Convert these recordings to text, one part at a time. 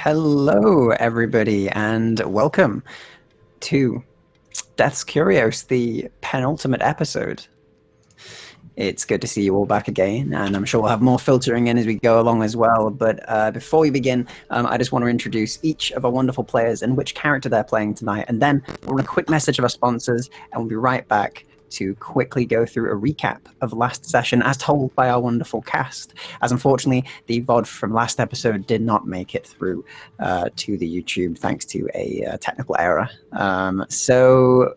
Hello, everybody, and welcome to Death's Curios, the penultimate episode. It's good to see you all back again, and I'm sure we'll have more filtering in as we go along as well. But before we begin, I just want to introduce each of our wonderful players and which character they're playing tonight, and then we'll run a quick message of our sponsors, and we'll be right back to quickly go through a recap of last session as told by our wonderful cast, as unfortunately the VOD from last episode did not make it through to the YouTube thanks to a technical error. So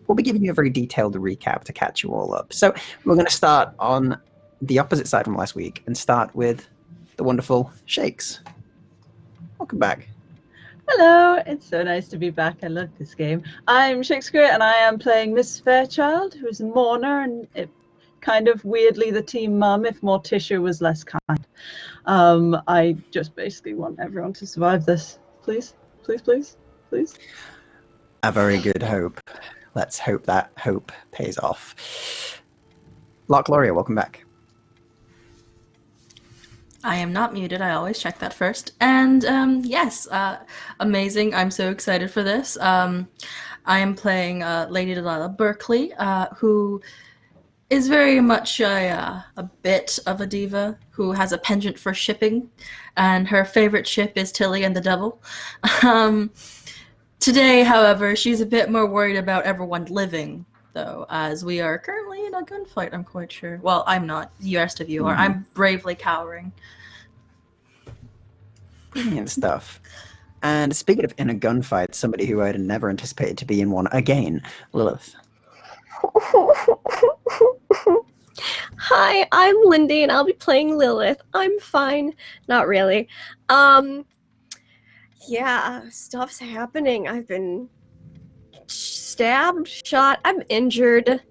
we'll be giving you a very detailed recap to catch you all up. So we're going to start on the opposite side from last week and start with the wonderful Shakes. Welcome back. Hello, it's so nice to be back. I love this game. I'm Shakespeare and I am playing Miss Fairchild, who is a mourner and kind of weirdly the team mum if Morticia was less kind. I just basically want everyone to survive this. Please, please, please, please. A very good hope. Let's hope that hope pays off. Lock Gloria, welcome back. I am not muted. I always check that first. And yes, amazing. I'm so excited for this. I am playing Lady Delilah Berkeley, who is very much a bit of a diva, who has a penchant for shipping, and her favorite ship is Tilly and the Devil. Today, however, she's a bit more worried about everyone living, though, as we are currently in a gunfight, I'm quite sure. Well, I'm not. The rest of you are. I'm bravely cowering. Brilliant stuff. And speaking of in a gunfight, somebody who I'd never anticipated to be in one again, Lilith. Hi, I'm Lindy, and I'll be playing Lilith. I'm fine. Not really. Yeah, stuff's happening. I've been stabbed, shot. I'm injured.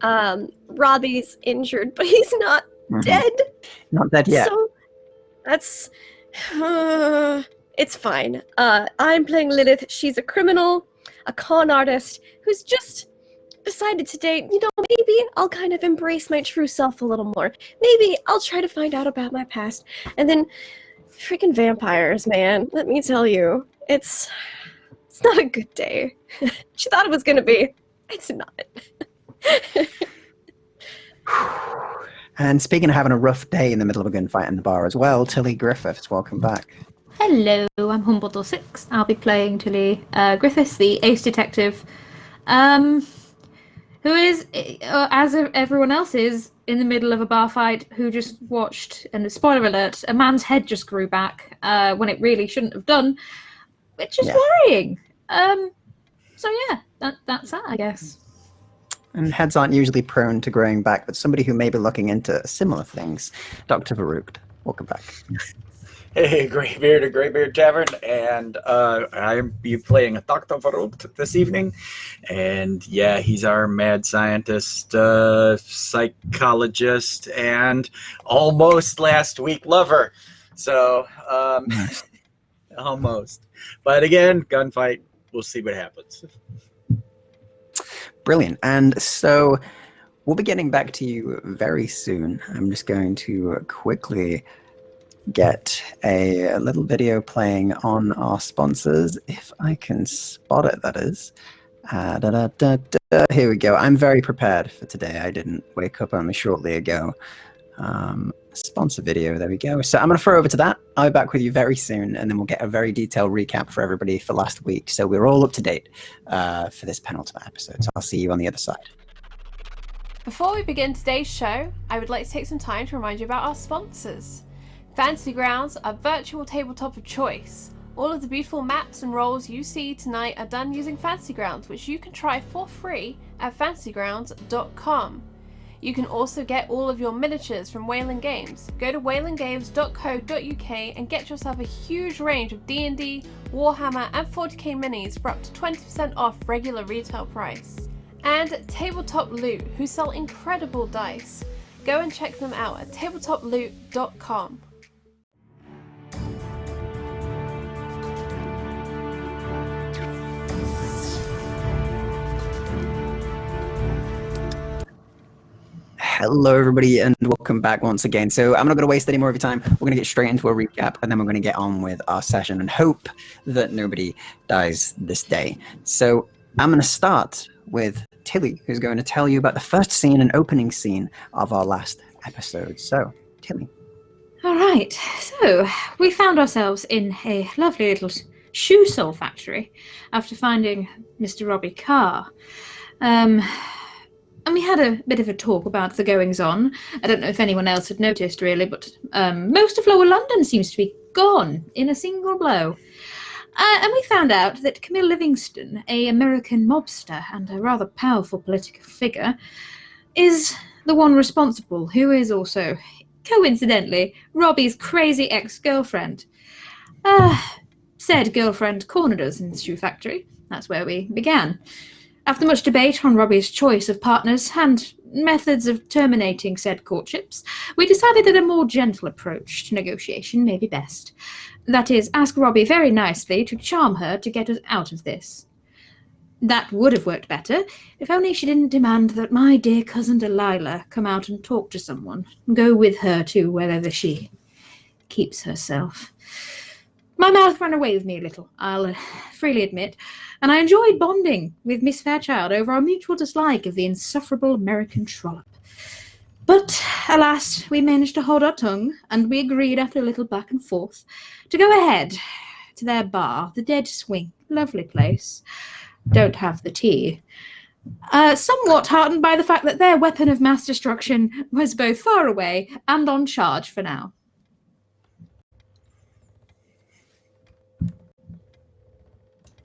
Robbie's injured, but he's not dead. Not dead yet. So that's... it's fine. I'm playing Lilith. She's a criminal, a con artist, who's just decided today, maybe I'll kind of embrace my true self a little more. Maybe I'll try to find out about my past. And then, freaking vampires, man. Let me tell you, it's not a good day. She thought it was gonna be. It's not. And speaking of having a rough day in the middle of a gunfight in the bar as well, Tilly Griffiths, welcome back. Hello, I'm HUMBLEDORE 6. I'll be playing Tilly Griffiths, the ace detective, who is, as everyone else is, in the middle of a bar fight, who just watched, and spoiler alert, a man's head just grew back when it really shouldn't have done, which is worrying. So yeah, that's that, I guess. And heads aren't usually prone to growing back, but somebody who may be looking into similar things. Dr. Varukd, welcome back. Hey, Greybeard of Greybeard Tavern, and I'll be playing Dr. Varukd this evening. And yeah, he's our mad scientist, psychologist, and almost last week lover. So, almost. But again, gunfight, we'll see what happens. Brilliant. And so we'll be getting back to you very soon. I'm just going to quickly get a little video playing on our sponsors, if I can spot it, that is. Here we go. I'm very prepared for today. I didn't wake up only shortly ago. Sponsor video, there we go. So I'm going to throw over to that. I'll be back with you very soon, and then we'll get a very detailed recap for everybody for last week. So we're all up to date for this penultimate episode. So I'll see you on the other side. Before we begin today's show, I would like to take some time to remind you about our sponsors. Fantasy Grounds, our virtual tabletop of choice. All of the beautiful maps and roles you see tonight are done using Fantasy Grounds, which you can try for free at fantasygrounds.com. You can also get all of your miniatures from Wayland Games. Go to waylandgames.co.uk and get yourself a huge range of D&D, Warhammer and 40k minis for up to 20% off regular retail price. And Tabletop Loot, who sell incredible dice. Go and check them out at tabletoploot.com. Hello, everybody, and welcome back once again. So I'm not going to waste any more of your time. We're going to get straight into a recap, and then we're going to get on with our session and hope that nobody dies this day. So I'm going to start with Tilly, who's going to tell you about the first scene and opening scene of our last episode. So, Tilly. All right, so we found ourselves in a lovely little shoe sole factory after finding Mr. Robbie Carr. And we had a bit of a talk about the goings-on. I don't know if anyone else had noticed, really, but most of Lower London seems to be gone in a single blow. And we found out that Camille Livingston, an American mobster and a rather powerful political figure, is the one responsible, who is also, coincidentally, Robbie's crazy ex-girlfriend. Said girlfriend cornered us in the shoe factory. That's where we began. After much debate on Robbie's choice of partners and methods of terminating said courtships, we decided that a more gentle approach to negotiation may be best. That is, ask Robbie very nicely to charm her to get us out of this. That would have worked better, if only she didn't demand that my dear cousin Delilah come out and talk to someone, and go with her to wherever she keeps herself. My mouth ran away with me a little, I'll freely admit, and I enjoyed bonding with Miss Fairchild over our mutual dislike of the insufferable American trollop. But, alas, we managed to hold our tongue, and we agreed after a little back and forth to go ahead to their bar, the Dead Swing. Lovely place. Don't have the tea. Somewhat heartened by the fact that their weapon of mass destruction was both far away and on charge for now.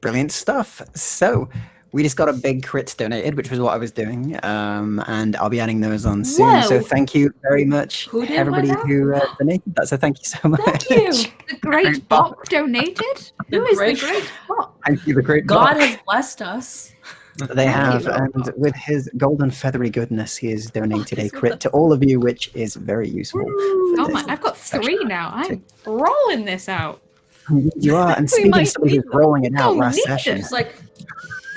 Brilliant stuff. So we just got a big crit donated, which was what I was doing, and I'll be adding those on soon. Whoa. So thank you very much, Who did everybody what now? who donated that. So thank you so much. Thank you. The Great Bop donated? Who is the Great Bop? Thank you, the great God Bop. has blessed us. They have, you. and with his golden feathery goodness, he has donated a he's crit to all of you, which is very useful. for Oh this my, I've got 3 session. now. I'm rolling this out. You are, and We speaking might of somebody who's need- rolling it out don't last need session, this. It's like,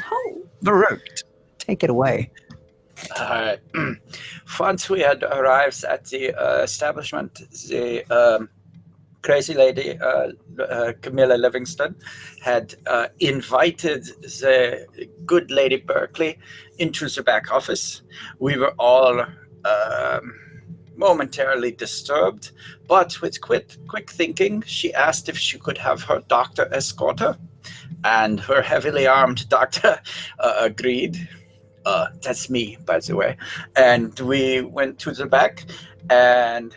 oh, Baruch, take it away. Once we had arrived at the establishment, the crazy lady, Camilla Livingston, had invited the good lady Berkeley into the back office. We were all momentarily disturbed, but with quick thinking, she asked if she could have her doctor escort her, and her heavily armed doctor agreed. That's me, by the way. And we went to the back, and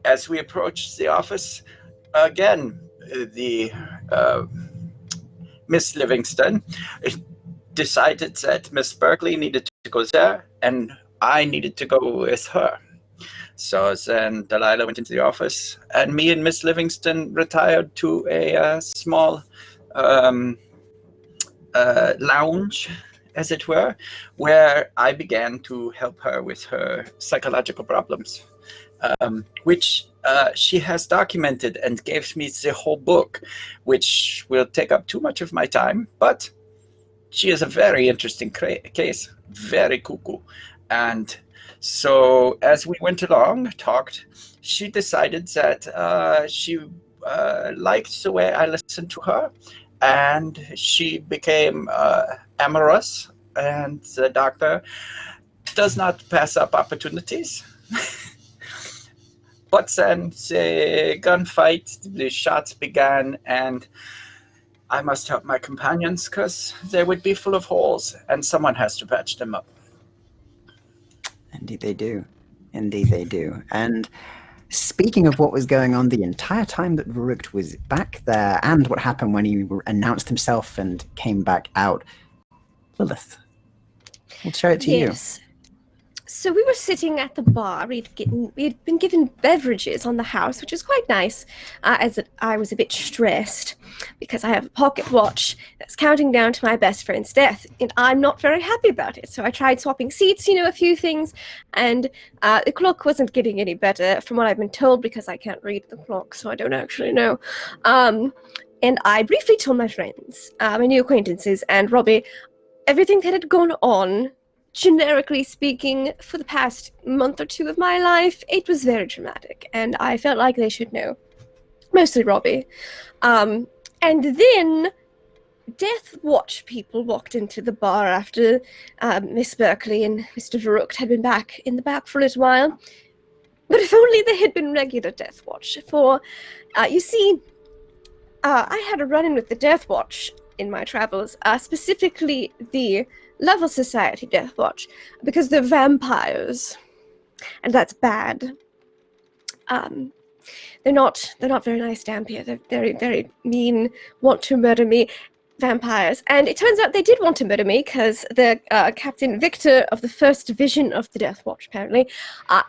as we approached the office, again, the Miss Livingston decided that Miss Berkeley needed to go there, and I needed to go with her. So then Delilah went into the office, and me and Miss Livingston retired to a small lounge, as it were, where I began to help her with her psychological problems, which she has documented and gave me the whole book, which will take up too much of my time, but she is a very interesting case, very cuckoo. And so as we went along, talked, she decided that she liked the way I listened to her, and she became amorous, and the doctor does not pass up opportunities. But then the gunfight, the shots began, and I must help my companions because they would be full of holes, and someone has to patch them up. Indeed they do. Indeed they do. And speaking of what was going on the entire time that Varuk was back there, and what happened when he announced himself and came back out, Lilith, we'll show it to you. Yes. So we were sitting at the bar. We had been given beverages on the house, which was quite nice, I was a bit stressed because I have a pocket watch that's counting down to my best friend's death, and I'm not very happy about it. So I tried swapping seats, a few things, and the clock wasn't getting any better from what I've been told because I can't read the clock, so I don't actually know. And I briefly told my friends, my new acquaintances, and Robbie, everything that had gone on generically speaking, for the past month or two of my life, it was very traumatic, and I felt like they should know. Mostly Robbie. And then Death Watch people walked into the bar after Miss Berkeley and Mr. Verrucht had been back in the back for a little while. But if only they had been regular Death Watch, for, you see, I had a run-in with the Death Watch in my travels, specifically the Level Society Death Watch, because they're vampires, and that's bad. They're not very nice down here. They're very, very mean, want to murder me vampires. And it turns out they did want to murder me, because the Captain Victor of the 1st Division of the Death Watch, apparently,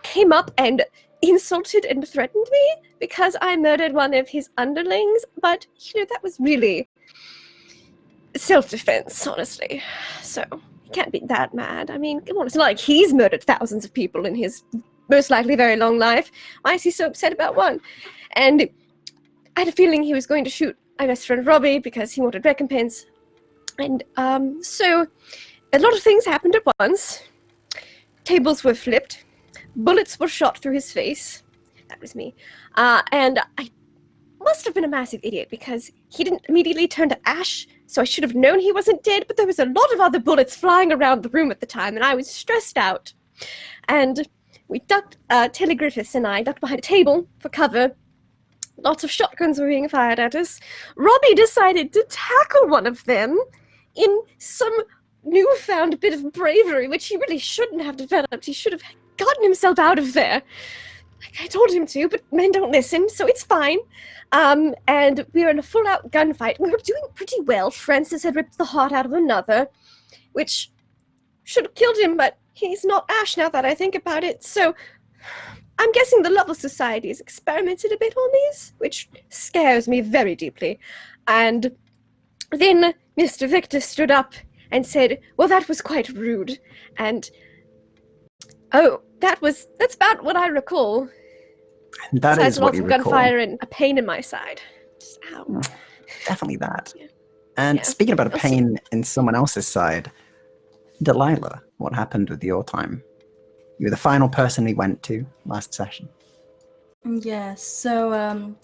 came up and insulted and threatened me because I murdered one of his underlings. But, that was really self-defense, honestly. So, you can't be that mad. I mean, come on, it's not like he's murdered thousands of people in his most likely very long life. Why is he so upset about one? And I had a feeling he was going to shoot my best friend Robbie because he wanted recompense. And so a lot of things happened at once. Tables were flipped. Bullets were shot through his face. That was me. And I must have been a massive idiot because he didn't immediately turn to ash, so I should have known he wasn't dead, but there was a lot of other bullets flying around the room at the time, and I was stressed out. And we ducked, Tilly Griffiths and I ducked behind a table for cover. Lots of shotguns were being fired at us. Robbie decided to tackle one of them in some newfound bit of bravery, which he really shouldn't have developed. He should have gotten himself out of there. Like I told him to, but men don't listen, so it's fine. And we were in a full-out gunfight. We were doing pretty well. Francis had ripped the heart out of another, which should have killed him, but he's not Ash now that I think about it, so I'm guessing the Level Society has experimented a bit on these, which scares me very deeply. And then Mr. Victor stood up and said, well, that was quite rude. And, oh, that's about what I recall. And that Besides is what lots you of recall. gunfire and a pain in my side. Just, ow. Definitely that. Yeah. And Yeah. speaking about a Also- pain in someone else's side, Delilah, what happened with your time? You were the final person we went to last session. Yes, so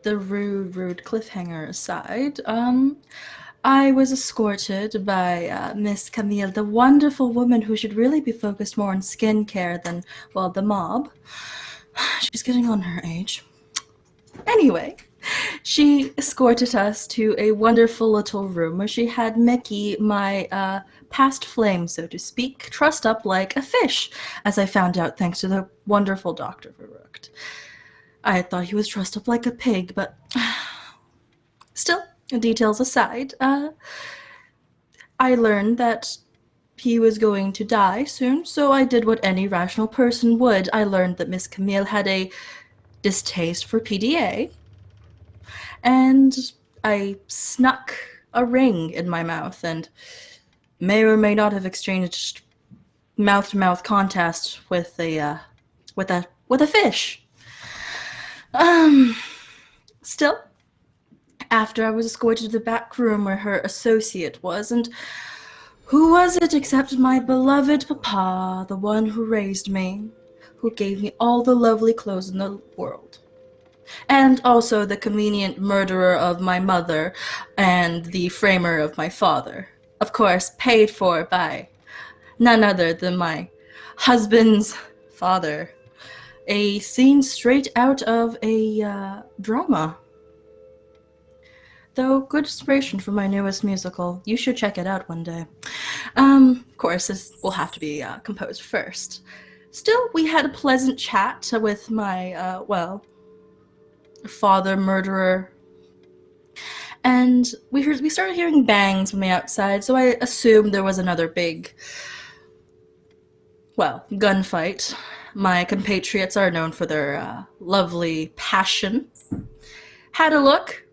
the rude cliffhanger aside, I was escorted by Miss Camille, the wonderful woman who should really be focused more on skincare than, well, the mob. She's getting on her age. Anyway, she escorted us to a wonderful little room where she had Mickey, my past flame, so to speak, trussed up like a fish, as I found out thanks to the wonderful Dr. Verrucht. I had thought he was trussed up like a pig, but still, details aside, I learned that he was going to die soon, so I did what any rational person would. I learned that Miss Camille had a distaste for PDA, and I snuck a ring in my mouth and may or may not have exchanged mouth-to-mouth contact with a fish. Still, after I was escorted to the back room where her associate was, and who was it except my beloved papa, the one who raised me, who gave me all the lovely clothes in the world, and also the convenient murderer of my mother and the framer of my father, of course paid for by none other than my husband's father. A scene straight out of a drama. Though good inspiration for my newest musical. You should check it out one day. Of course, this will have to be composed first. Still, we had a pleasant chat with my, father murderer. And we started hearing bangs from the outside, so I assumed there was another big, gunfight. My compatriots are known for their lovely passion. Had a look,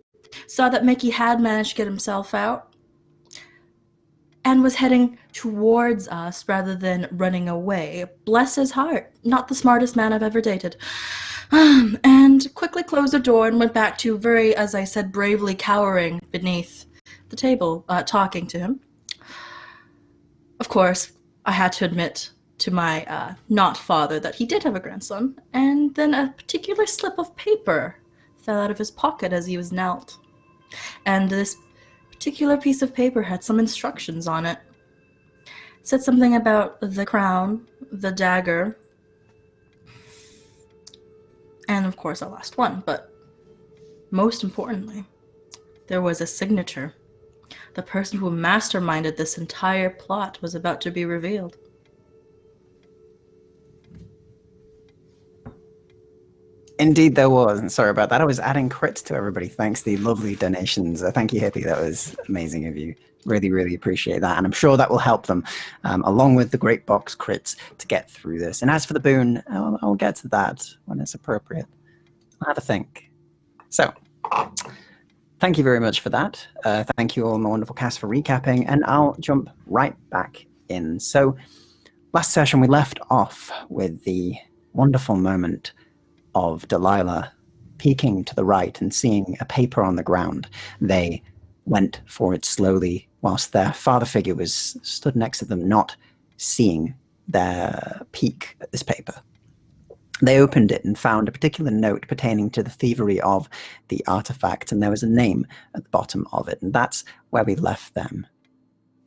saw that Mickey had managed to get himself out, and was heading towards us rather than running away. Bless his heart, not the smartest man I've ever dated. And quickly closed the door and went back to very, as I said, bravely cowering beneath the table, talking to him. Of course, I had to admit to my not father that he did have a grandson, and then a particular slip of paper fell out of his pocket as he was knelt. And this particular piece of paper had some instructions on it. It said something about the crown, the dagger, and of course our last one, but most importantly, there was a signature. The person who masterminded this entire plot was about to be revealed. Indeed, there was. And sorry about that. I was adding crits to everybody. Thanks, the lovely donations. Thank you, Hippie. That was amazing of you. Really, really appreciate that. And I'm sure that will help them, along with the great box crits, to get through this. And as for the boon, I'll get to that when it's appropriate. I'll have a think. So, thank you very much for that. Thank you all, my wonderful cast, for recapping. And I'll jump right back in. So, last session we left off with the wonderful moment of Delilah peeking to the right and seeing a paper on the ground. They went for it slowly whilst their father figure was stood next to them, not seeing their peek at this paper. They opened it and found a particular note pertaining to the thievery of the artifact, and there was a name at the bottom of it, and that's where we left them.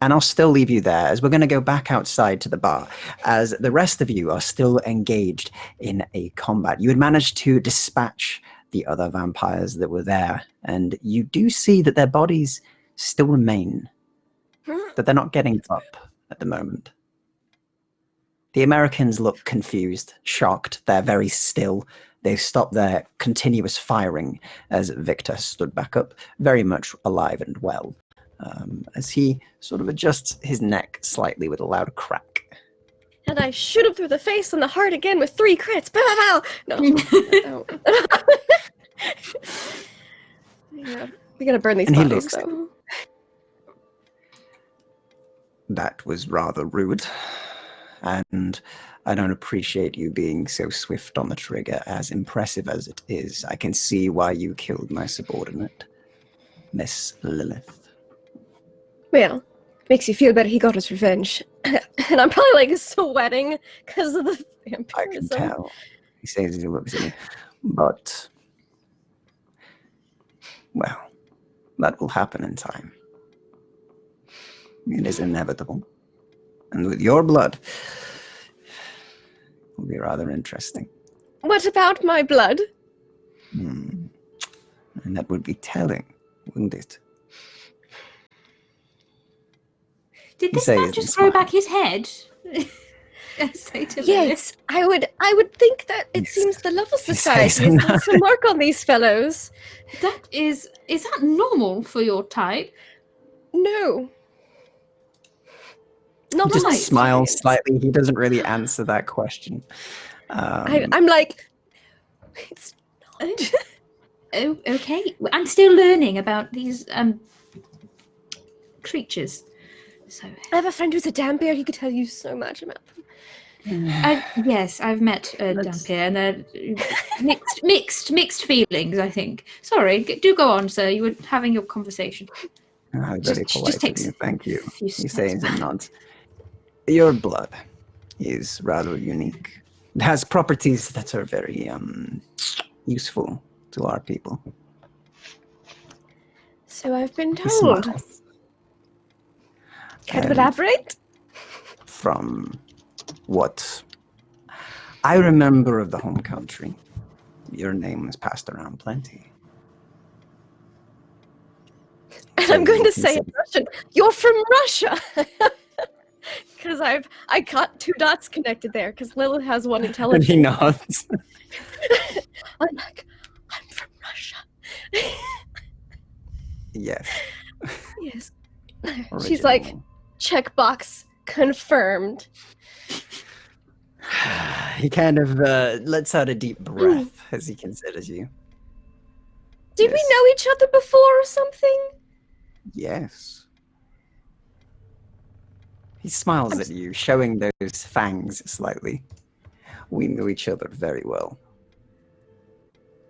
And I'll still leave you there, as we're going to go back outside to the bar, as the rest of you are still engaged in a combat. You had managed to dispatch the other vampires that were there, and you do see that their bodies still remain, that they're not getting up at the moment. The Americans look confused, shocked. They're very still. They've stopped their continuous firing as Victor stood back up, very much alive and well. As he sort of adjusts his neck slightly with a loud crack. And I shoot him through the face and the heart again with 3 crits. Bow, bow, bow. No. Yeah, we gotta burn these And he bodies, looks- though. That was rather rude. And I don't appreciate you being so swift on the trigger, as impressive as it is. I can see why you killed my subordinate, Miss Lilith. Well, makes you feel better he got his revenge. And I'm probably like sweating because of the I can vampirism. tell. He says he looks at me. But, well, that will happen in time. It is inevitable. And with your blood, it will be rather interesting. What about my blood? And that would be telling, wouldn't it? Did He this says man and just grow smiles. back his head? Say to Yes, I would think that it Yes. seems the Level He Society says has and done some work on these fellows. That is that normal for your type? No. Not He just my smiles experience. slightly. He doesn't really answer that question. I'm like, it's not. Oh, okay. I'm still learning about these creatures. So I have a friend who's a dampier. He could tell you so much about them. yes, I've met Dampier, and they're mixed feelings. I think. Sorry, do go on, sir. You were having your conversation. Very Just polite of takes you. Thank you. a few He steps says and back. nods. Your blood is rather unique. It has properties that are very useful to our people. So I've been He told. smiles. Kind of And elaborate? from what I remember of the home country, your name was passed around plenty. And I'm going to say in Consider- Russian, you're from Russia! Because I got 2 dots connected there, because Lilith has 1 And intelligence. he nods. I'm like, I'm from Russia. Yes. Yes. She's like, original. checkbox confirmed. He kind of lets out a deep breath as he considers you. Did Yes. we know each other before or something? Yes. He smiles at you, showing those fangs slightly. We know each other very well.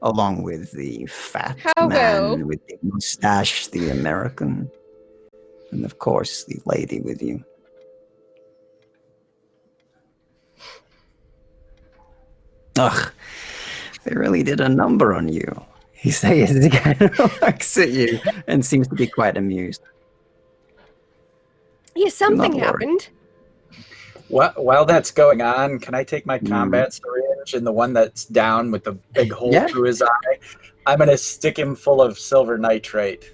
Along with the fat How man well? with the mustache, the American, and of course the lady with you. Ugh, they really did a number on you. He says he kind of looks at you and seems to be quite amused. Yeah, something worry. happened. While that's going on, can I take my combat syringe and the one that's down with the big hole through his eye? I'm going to stick him full of silver nitrate.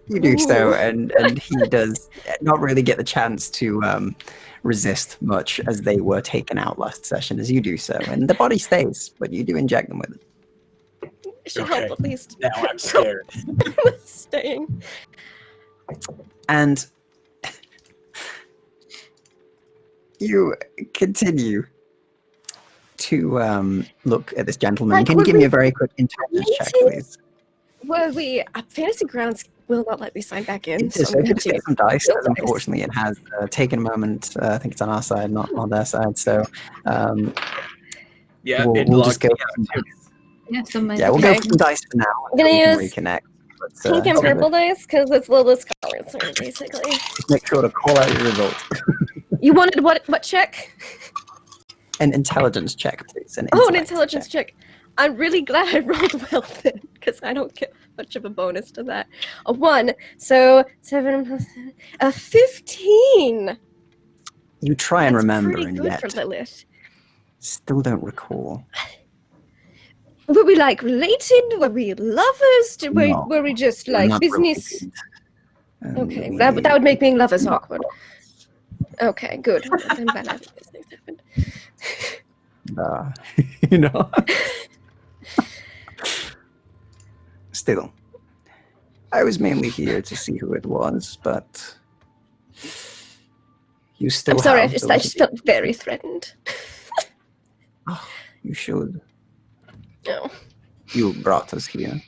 You do so, and he does not really get the chance to resist much as they were taken out last session as you do so. And the body stays, but you do inject them with it. It should help at least. Now I'm scared. with staying. And you continue to look at this gentleman. Like, Can you give me a very quick intelligence check, please? Well, Fantasy Grounds will not let me sign back in. So I'm just get some dice. Real As dice. unfortunately, it has taken a moment. I think it's on our side, not on their side. So Yeah, we'll just go. Yeah, We'll go for some dice for now. I'm gonna until we can use reconnect. But, pink and purple dice because it's Lilith's colors, basically. Just make sure to call out your result. You wanted what check? An intelligence check, please. An Intelligence check. I'm really glad I rolled well then, because I don't get much of a bonus to that. A 1, so 7 plus 7, a 15. You try and That's remember, pretty and good yet for Lilith. still don't recall. Were we like related? Were we lovers? No, were we just We're like not business? related. Okay, We- that would make being lovers awkward. Okay, good. I'm glad I think this thing happened. you know. Still, I was mainly here to see who it was, but you still I'm sorry, I have just those- felt very threatened. Oh, you should. No. You brought us here.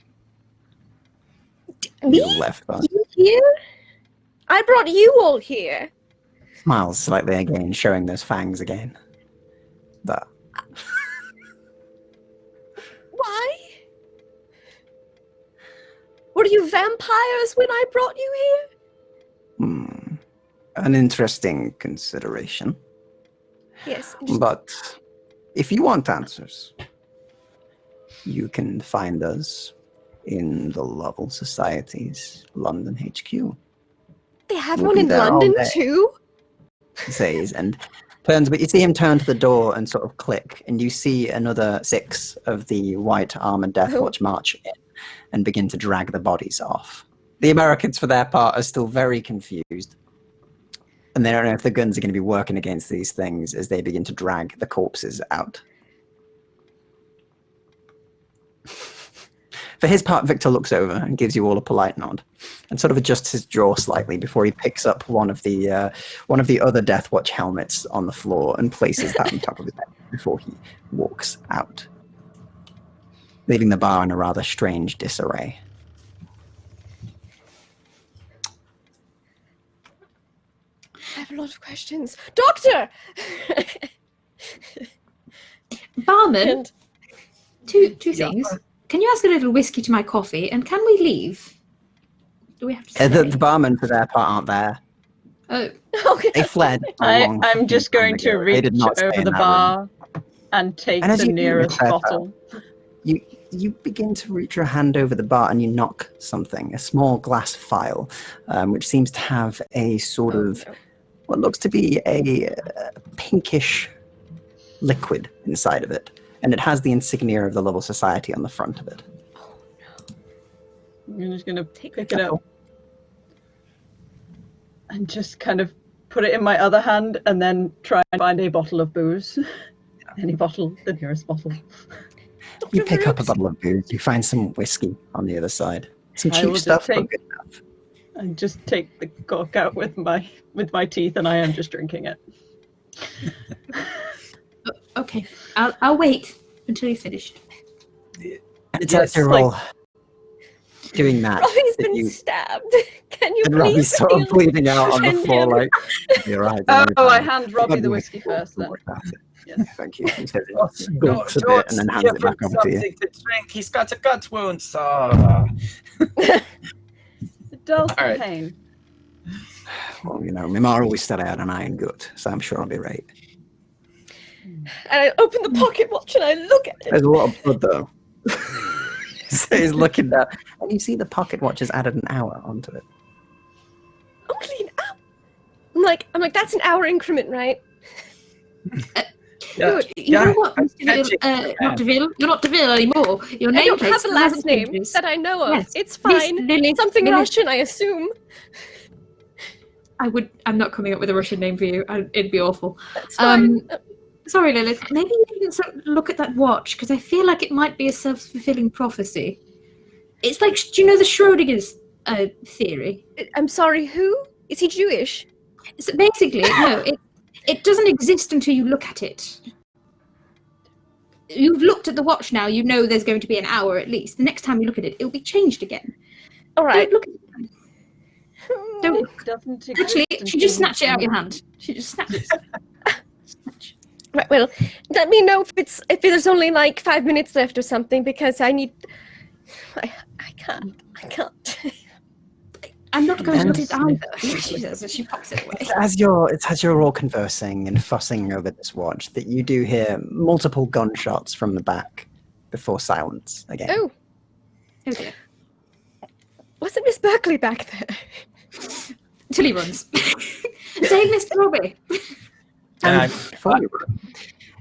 Me? You left us. You here? I brought you all here. Smiles slightly again, showing those fangs again. But Why? Were you vampires when I brought you here? an interesting consideration. Yes. But if you want answers, you can find us in the Lovell Society's London HQ. They have We'll one be in there all London day. too? He says, and turns, but you see him turn to the door and sort of click, and you see another 6 of the white armored Death Watch march in and begin to drag the bodies off. The Americans, for their part, are still very confused. And they don't know if the guns are going to be working against these things as they begin to drag the corpses out. For his part, Victor looks over and gives you all a polite nod and sort of adjusts his jaw slightly before he picks up one of the other Death Watch helmets on the floor and places that on top of his head before he walks out, leaving the bar in a rather strange disarray. I have a lot of questions. Doctor! Barman, And- two things. Can you ask a little whiskey to my coffee, and can we leave? Do we have to stay? The barmen, for their part, aren't there. Oh, Okay. They fled. I'm just going to reach over the bar and take And as the you do, nearest Rebecca, bottle. You begin to reach your hand over the bar and you knock something, a small glass phial, which seems to have a sort of what looks to be a pinkish liquid inside of it. And it has the insignia of the Lovell Society on the front of it. I'm just going to pick it up and just kind of put it in my other hand and then try and find a bottle of booze. Any bottle, the nearest bottle. You pick up a bottle of booze, you find some whiskey on the other side. Some I cheap will just stuff, but take- good enough. And just take the cork out with my teeth, and I am just drinking it. okay. I'll wait until you finish. And it's Yes, after all doing that. Robbie's that been you- stabbed. Can you and please Robbie's sort of heal? bleeding out on the And floor, him. like, you're right. Oh, I hand Robbie the whiskey first then. Yeah, thank you. He says it George, gulps a bit and then hands it back give him over to you. something to drink. He's got a gut wound, so... It dulls the Alright. pain. Well, you know, my ma always said I had an iron gut, so I'm sure I'll be right. And I open the pocket watch and I look at it. There's a lot of blood, though. So he's looking down, and you see the pocket watch has added an hour onto it. Only an hour? I'm like, that's an hour increment, right? You know what, Mr. DeVille, not DeVille, you're not DeVille anymore. Your I name don't have a last name that I know of. Yes. It's fine. Something Russian, I assume. I'm not coming up with a Russian name for you. It'd be awful. That's fine. Sorry, Lilith. Maybe you can look at that watch, because I feel like it might be a self-fulfilling prophecy. It's like, do you know the Schrodinger's theory? I'm sorry, who? Is he Jewish? So basically, no, it doesn't exist until you look at it. You've looked at the watch now, you know there's going to be an hour at least. The next time you look at it, it'll be changed again. All right. Don't look at it. Don't look. Doesn't Actually, exist she just until snatched it out of your hand. She just snatched it. Right, well, let me know if there's only like 5 minutes left or something, because I need... I can't. I'm not going to look at it either, she says as she pops it away. As you're all conversing and fussing over this watch, that you do hear multiple gunshots from the back before silence again. Oh, dear. Wasn't Miss Berkeley back there? Till he runs. Save Mr. Robbie. And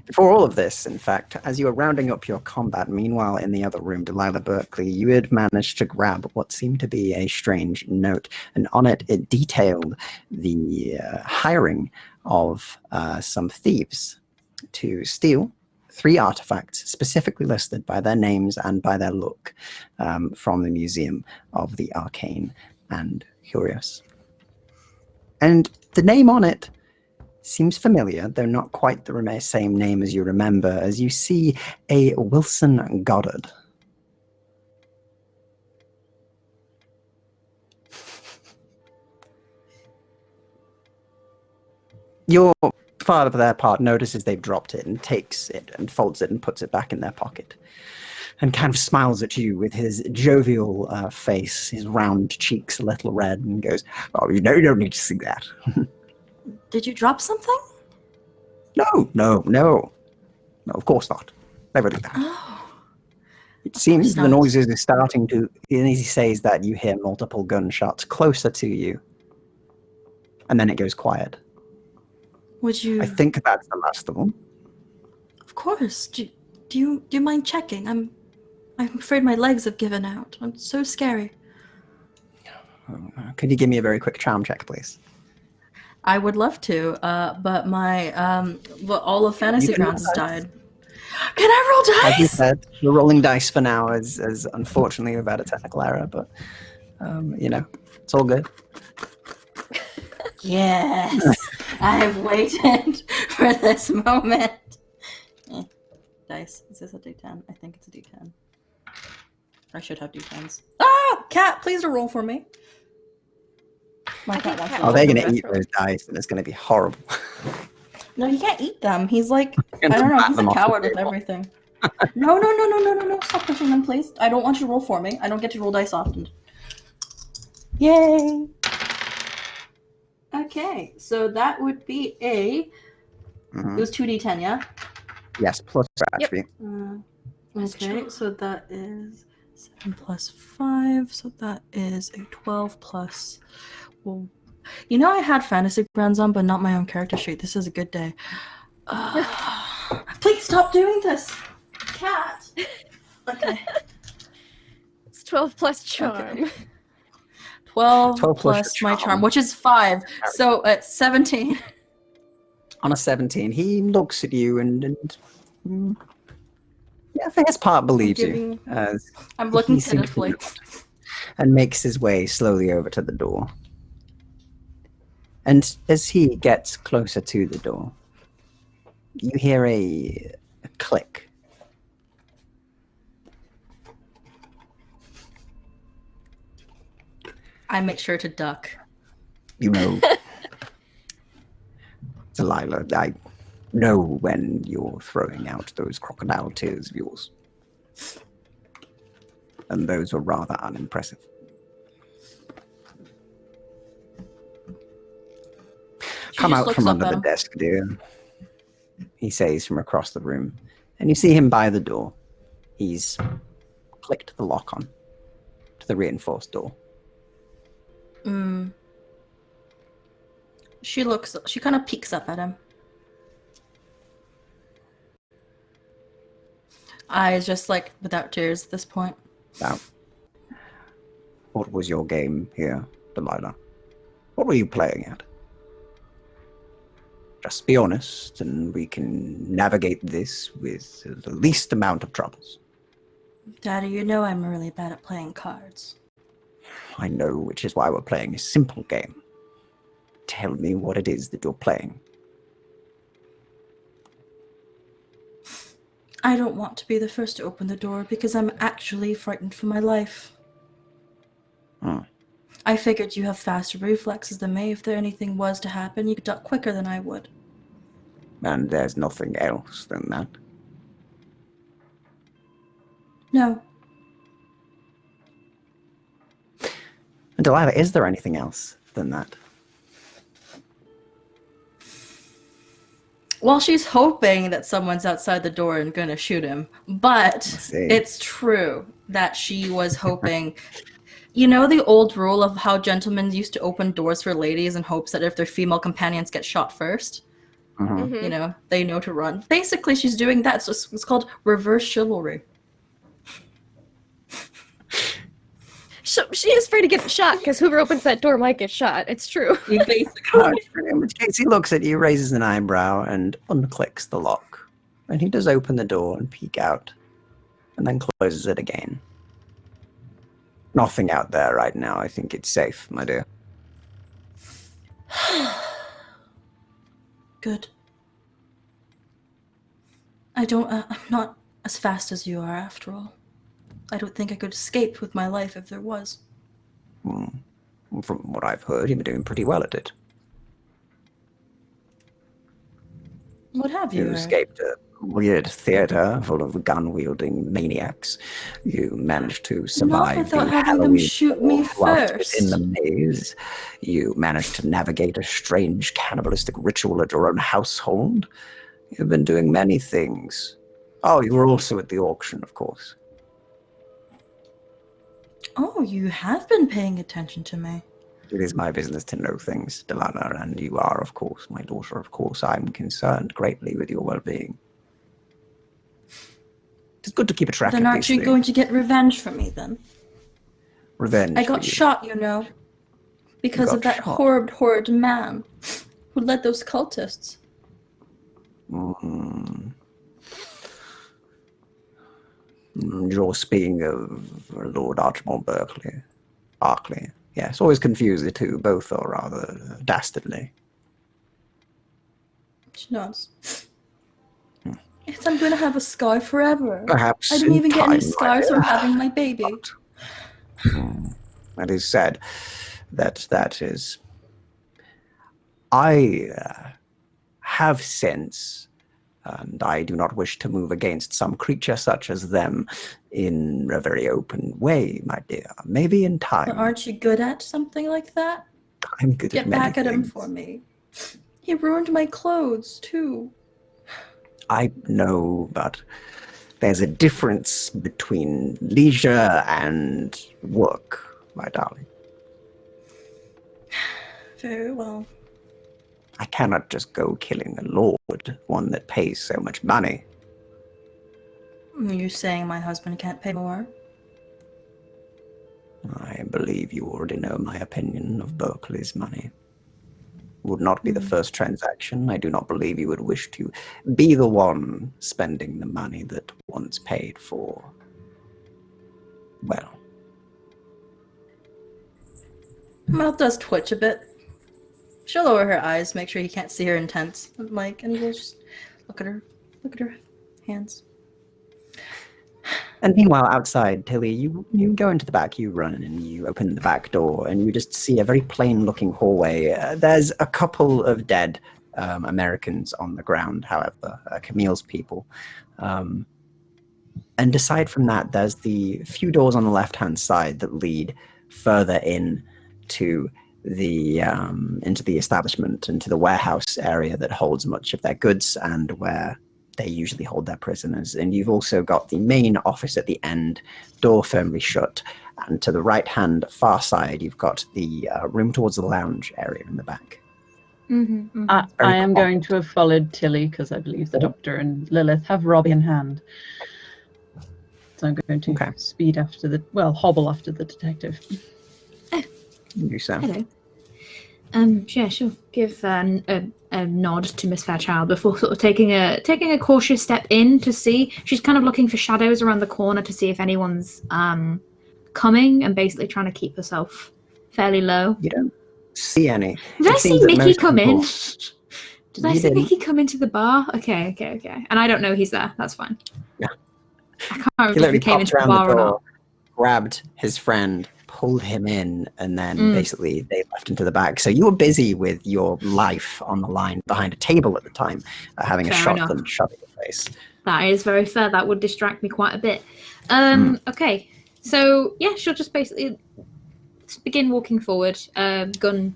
before all of this, in fact, as you were rounding up your combat, meanwhile in the other room, Delilah Berkeley, you had managed to grab what seemed to be a strange note, and on it, it detailed the hiring of some thieves to steal 3 artifacts specifically listed by their names and by their look from the Museum of the Arcane and Curios. And the name on it seems familiar, though not quite the same name as you remember, as you see a Wilson Goddard. Your father, for their part, notices they've dropped it and takes it and folds it and puts it back in their pocket and kind of smiles at you with his jovial face, his round cheeks a little red, and goes, "Oh, you don't need to see that." Did you drop something? No, of course not. Never do that. Oh. It seems the not. noises are starting to, and as he says that, you hear multiple gunshots closer to you. And then it goes quiet. Would you... I think that's the last of them. Of course. Do you mind checking? I'm afraid my legs have given out. I'm so scary. Could you give me a very quick charm check, please? I would love to, but my all of Fantasy Grounds has died. Can I roll dice? As you said, we're rolling dice for now, as unfortunately we've had a technical error, but it's all good. Yes, I have waited for this moment. Dice. Is this a D10? I think it's a D10. I should have D10s. Ah, cat! Please don't roll for me. My cat wants to roll. Oh, they're going to eat those dice, and it's going to be horrible. No, you can't eat them. He's like, I don't know, he's a coward with everything. No. Stop pushing them, please. I don't want you to roll for me. I don't get to roll dice often. Yay! Okay, so that would be a... It was 2d10, yeah? Yes, plus attribute. Okay, so that is 7 plus 5, so that is a 12 plus... Well, you know I had Fantasy Grounds on, but not my own character sheet. This is a good day. Please stop doing this! Cat! Okay. It's 12 plus charm. Okay. 12 plus plus my charm. charm, which is 5. So it's 17. On a 17, he looks at you and yeah, for his part believes you. I'm looking he seems pitifully. and makes his way slowly over to the door. And as he gets closer to the door, you hear a click. I make sure to duck. You know, Delilah, I know when you're throwing out those crocodile tears of yours. And those were rather unimpressive. Come out from under the desk, dear. he says from across the room. And you see him by the door. He's clicked the lock on to the reinforced door. She kind of peeks up at him. Eyes just like without tears at this point. Now, what was your game here, Delilah? What were you playing at? Just be honest, and we can navigate this with the least amount of troubles. Daddy, you know I'm really bad at playing cards. I know, which is why we're playing a simple game. Tell me what it is that you're playing. I don't want to be the first to open the door because I'm actually frightened for my life. I figured you have faster reflexes than me. If there anything was to happen, you could duck quicker than I would. And there's nothing else than that. No. And Delilah, is there anything else than that? Well, she's hoping that someone's outside the door and gonna shoot him, but it's true that she was hoping. You know the old rule of how gentlemen used to open doors for ladies in hopes that if their female companions get shot first, you know, they know to run. Basically, she's doing that. So it's called reverse chivalry. So she is afraid to get shot because whoever opens that door might get shot. It's true. You basically. In which case he looks at you, raises an eyebrow, and unclicks the lock. And he does open the door and peek out, and then closes it again. Nothing out there right now. I think it's safe, my dear. Good. I'm not as fast as you are, after all. I don't think I could escape with my life if there was. From what I've heard, you've been doing pretty well at it. What have you You heard? escaped a weird theater full of gun-wielding maniacs. You managed to survive without the having them Halloween shoot me whilst first. in the maze. You managed to navigate a strange cannibalistic ritual at your own household. You've been doing many things. Oh, you were also at the auction, of course. Oh, you have been paying attention to me. It is my business to know things, Delilah, and you are, of course, my daughter. Of course, I'm concerned greatly with your well-being. It's good to keep a track of Then these aren't you things. going to get revenge for me then? Revenge I for got you. shot, you know, because got of that shot. horrid man who led those cultists. You're speaking of Lord Archibald Berkeley. Yes, always confuse the two. Both are rather dastardly. She nods. Yes, I'm going to have a scar forever. Perhaps I didn't in even get any time, my scars dear. from having my baby. That is sad. That is. I have sense, and I do not wish to move against some creature such as them in a very open way, my dear. Maybe in time. But aren't you good at something like that? I'm good Get at many back at him things. for me. He ruined my clothes, too. I know, but there's a difference between leisure and work, my darling. Very well. I cannot just go killing a lord, one that pays so much money. Are you saying my husband can't pay more? I believe you already know my opinion of Berkeley's money. Would not be the first transaction. I do not believe you would wish to be the one spending the money that once paid for. Well, Mouth does twitch a bit. She'll lower her eyes, make sure he can't see her intense. And we'll just look at her hands. and meanwhile, outside, Tilly, you go into the back, you run, and you open the back door, and you just see a very plain-looking hallway. There's a couple of dead Americans on the ground, however, Camille's people. And aside from that, there's the few doors on the left-hand side that lead further in to the establishment, into the warehouse area that holds much of their goods and where they usually hold their prisoners. And you've also got the main office at the end, door firmly shut. And to the right-hand far side, you've got the room towards the lounge area in the back. I am going to have followed Tilly because I believe the doctor and Lilith have Robbie in hand. So I'm going to speed after hobble after the detective. You so. Hello. Yeah, she'll give a nod to Miss Fairchild before sort of taking a cautious step in to see. She's kind of looking for shadows around the corner to see if anyone's coming, and basically trying to keep herself fairly low. You don't see any. Did I see Mickey come in? Did I see didn't. Mickey come into the bar? Okay. And I don't know he's there. That's fine. Yeah. I can't remember if he came into the bar or not. Grabbed his friend, pulled him in, and then basically they left into the back. So you were busy with your life on the line behind a table at the time, having a shotgun shoved in your face. That is very fair. That would distract me quite a bit. Okay. So yeah, she'll just basically begin walking forward, gun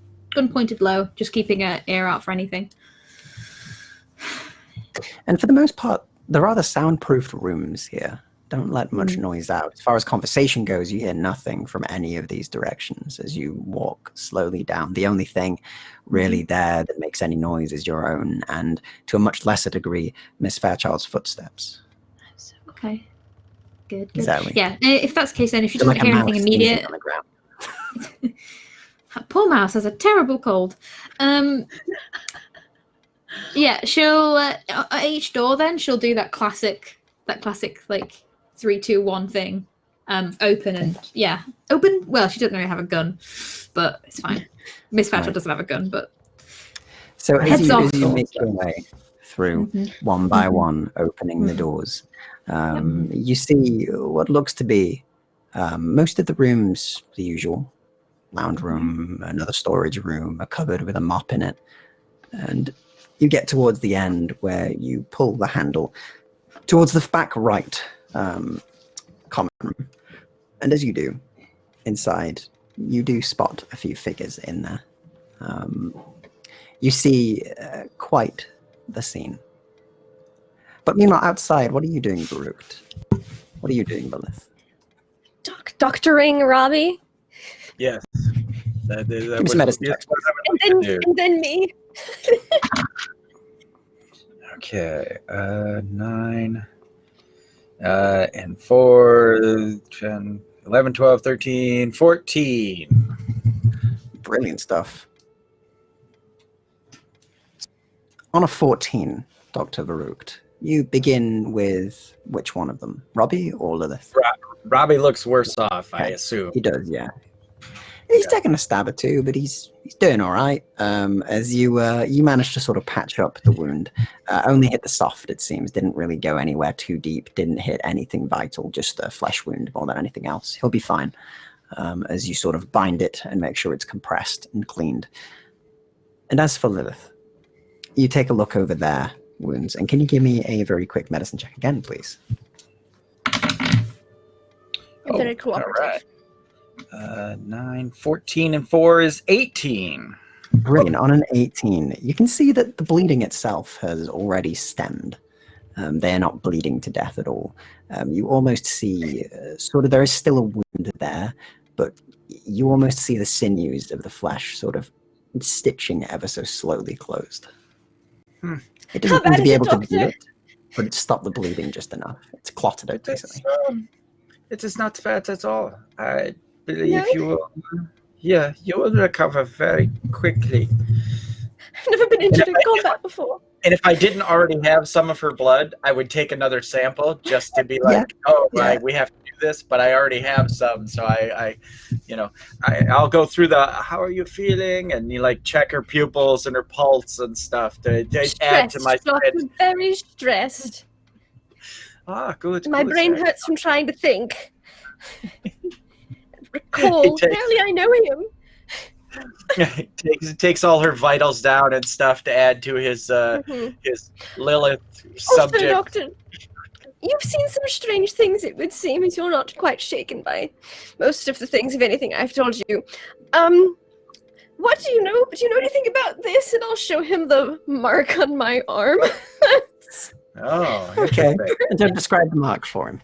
pointed low, just keeping her ear out for anything. And for the most part, there are the soundproofed rooms here. Don't let much noise out. As far as conversation goes, you hear nothing from any of these directions as you walk slowly down. The only thing really there that makes any noise is your own, and to a much lesser degree, Miss Fairchild's footsteps. Okay. Good. Exactly. Yeah, if that's the case, then if she doesn't hear anything immediate... On the ground. Poor mouse has a terrible cold. Yeah, she'll at each door. Then she'll do that classic like 3, 2, 1 thing. Open and open. Well, she doesn't really have a gun, but it's fine. Miss Fairchild doesn't have a gun, but so as off. you make your way through one by one, opening the doors, you see what looks to be most of the rooms, the usual lounge room, another storage room, a cupboard with a mop in it, and you get towards the end where you pull the handle towards the back right common room, and as you do, inside you do spot a few figures in there. You see quite the scene. But meanwhile, outside, what are you doing, Baruch? What are you doing, Lilith? Doctoring Robbie. Yes. That Give me some medicine checks. And then me. Okay. 9 and 4, 10, 11, 12, 13, 14. Brilliant stuff. On a 14, Dr. Baruch, you begin with which one of them? Robbie or Lilith? Robbie looks worse off, I assume. He does, yeah. He's taking a stab or two, but he's doing all right. As you managed to sort of patch up the wound, only hit the soft, it seems. Didn't really go anywhere too deep. Didn't hit anything vital. Just a flesh wound more than anything else. He'll be fine. As you sort of bind it and make sure it's compressed and cleaned. And as for Lilith, you take a look over their wounds, and can you give me a very quick medicine check again, please? I'm very cooperative. All right. 9, 14, and 4 is 18. Brilliant. On an 18, you can see that the bleeding itself has already stemmed. They are not bleeding to death at all. You almost see there is still a wound there, but you almost see the sinews of the flesh sort of stitching ever so slowly closed. It doesn't seem to be able to do it, but it stopped the bleeding just enough. It's clotted out, basically. It is not bad at all. I believe you will. Yeah, you will recover very quickly. I've never been injured in combat before. And if I didn't already have some of her blood, I would take another sample just to be like, we have to do this, but I already have some, so I'll go through the how are you feeling, and you like check her pupils and her pulse and stuff to add to my I'm very stressed. Ah, good. My brain hurts from trying to think. Recall. Apparently I know him. It takes all her vitals down and stuff to add to his Lilith subject. Also, Doctor, you've seen some strange things, it would seem, as you're not quite shaken by most of the things, if anything, I've told you. what do you know? Do you know anything about this? And I'll show him the mark on my arm. Oh, Okay. interesting. And don't describe the mark for him.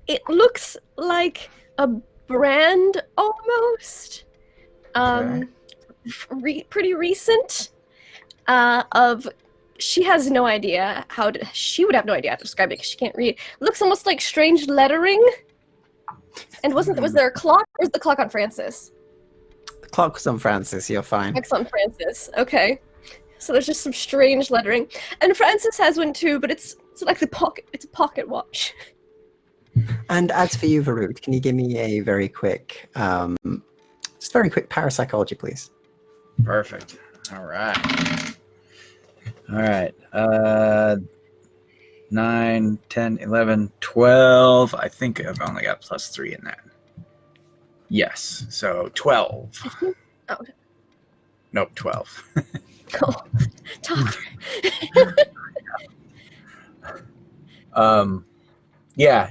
It looks like a brand almost. Okay. Pretty recent. She has no idea she would have no idea how to describe it because she can't read. It looks almost like strange lettering. And was there a clock, or is the clock on Francis? The clock was on Francis, you're fine. It's on Francis, okay. So there's just some strange lettering. And Francis has one too, but it's like it's a pocket watch. And as for you, Varud, can you give me a very quick, just very quick parapsychology, please? Perfect. All right. 9, 10, 11, 12. I think I've only got +3 in that. Yes. So 12. Oh. Nope, 12. Cool. Talk. Yeah.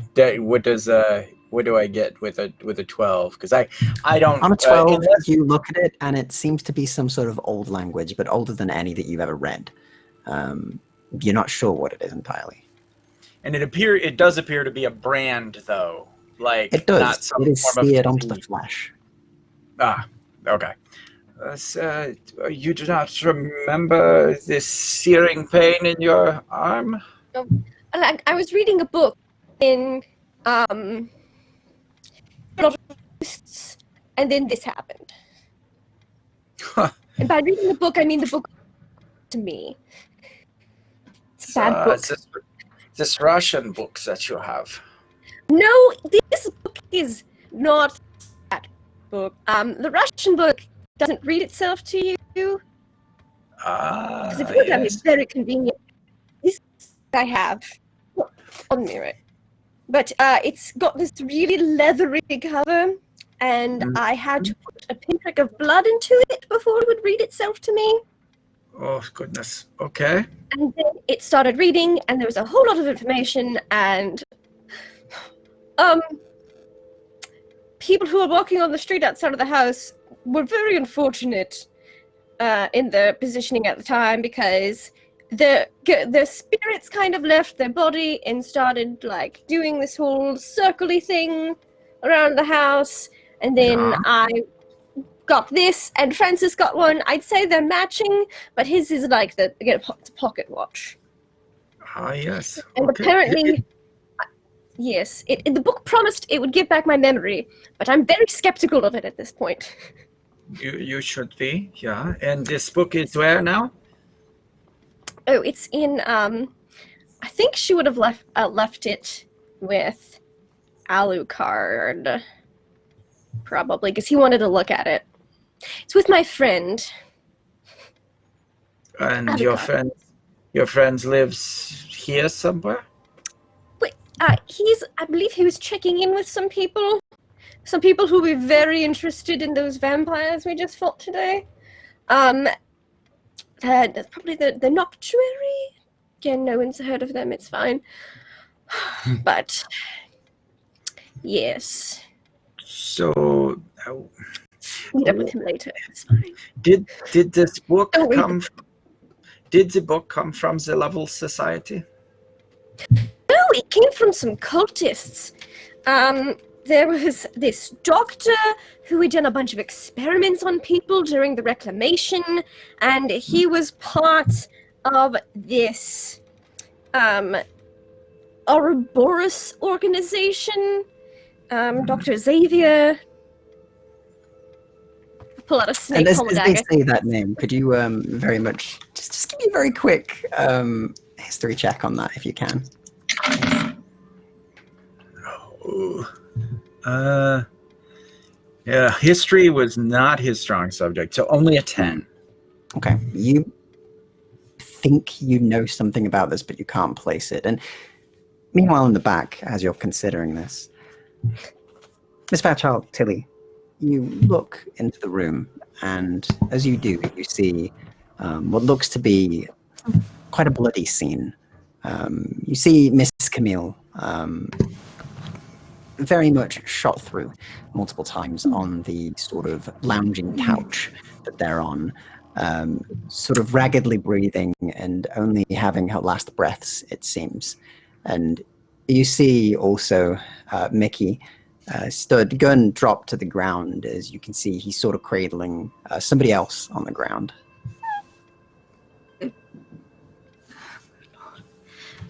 What do I get with a 12? Because I don't. On a 12, you look at it, and it seems to be some sort of old language, but older than any that you've ever read. You're not sure what it is entirely. And it does appear to be a brand, though. Like It does. Not some It is form of seared onto the disease. flesh. Ah, okay. You do not remember this searing pain in your arm? I was reading a book in and then this happened. Huh. And by reading the book, I mean the book to me. It's a bad book. This Russian books that you have. No, this book is not that book. The Russian book doesn't read itself to you. Because if it would, that'd be very convenient. This I have on me, right? But it's got this really leathery cover, and I had to put a pinprick of blood into it before it would read itself to me. Oh, goodness. Okay. And then it started reading, and there was a whole lot of information, and people who were walking on the street outside of the house were very unfortunate in their positioning at the time, because the spirits kind of left their body and started like doing this whole circle-y thing around the house, and then I got this, and Francis got one. I'd say they're matching, but his is like it's a pocket watch. Ah, yes. And Okay. apparently, yes, the book promised it would give back my memory, but I'm very skeptical of it at this point. You should be, yeah. And this book is where now? Oh, it's in, I think she would have left it with Alucard, probably, because he wanted to look at it. It's with my friend. And Alucard. your friend lives here somewhere? Wait, I believe he was checking in with some people who were very interested in those vampires we just fought today. That's probably the Noctuary. Again, no one's heard of them, it's fine. But, yes. So, Meet up with him later, it's fine. did this book Oh, wait. Did the book come from the Level Society? No, it came from some cultists. There was this doctor who had done a bunch of experiments on people during the Reclamation, and he was part of this Ouroboros organization. Dr. Xavier. Pull out a snake And as pommel they dagger. say that name, could you very much just give me a very quick history check on that if you can? Yeah, history was not his strong subject, so only a 10. Okay, you think you know something about this, but you can't place it. And meanwhile, in the back, as you're considering this, Miss Fairchild, Tilly, you look into the room, and as you do, you see what looks to be quite a bloody scene. You see Miss Camille very much shot through multiple times on the sort of lounging couch that they're on, sort of raggedly breathing and only having her last breaths, it seems. And you see also Mickey stood, gun dropped to the ground. As you can see, he's sort of cradling somebody else on the ground.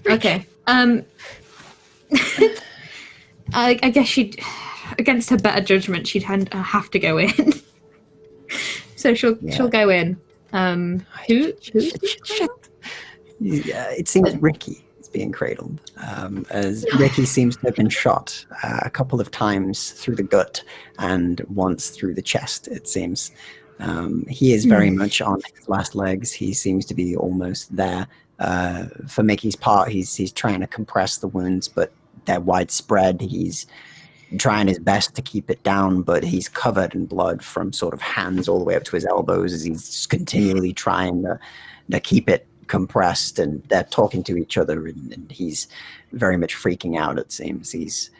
Okay. I guess she'd, against her better judgment, she'd have to go in. So she'll go in. Who? It seems Ricky is being cradled, as Ricky seems to have been shot a couple of times through the gut and once through the chest, it seems. He is very much on his last legs. He seems to be almost there. For Mickey's part, he's trying to compress the wounds, but they're widespread. He's trying his best to keep it down, but he's covered in blood from sort of hands all the way up to his elbows as he's just continually trying to keep it compressed, and they're talking to each other, and he's very much freaking out, it seems. He's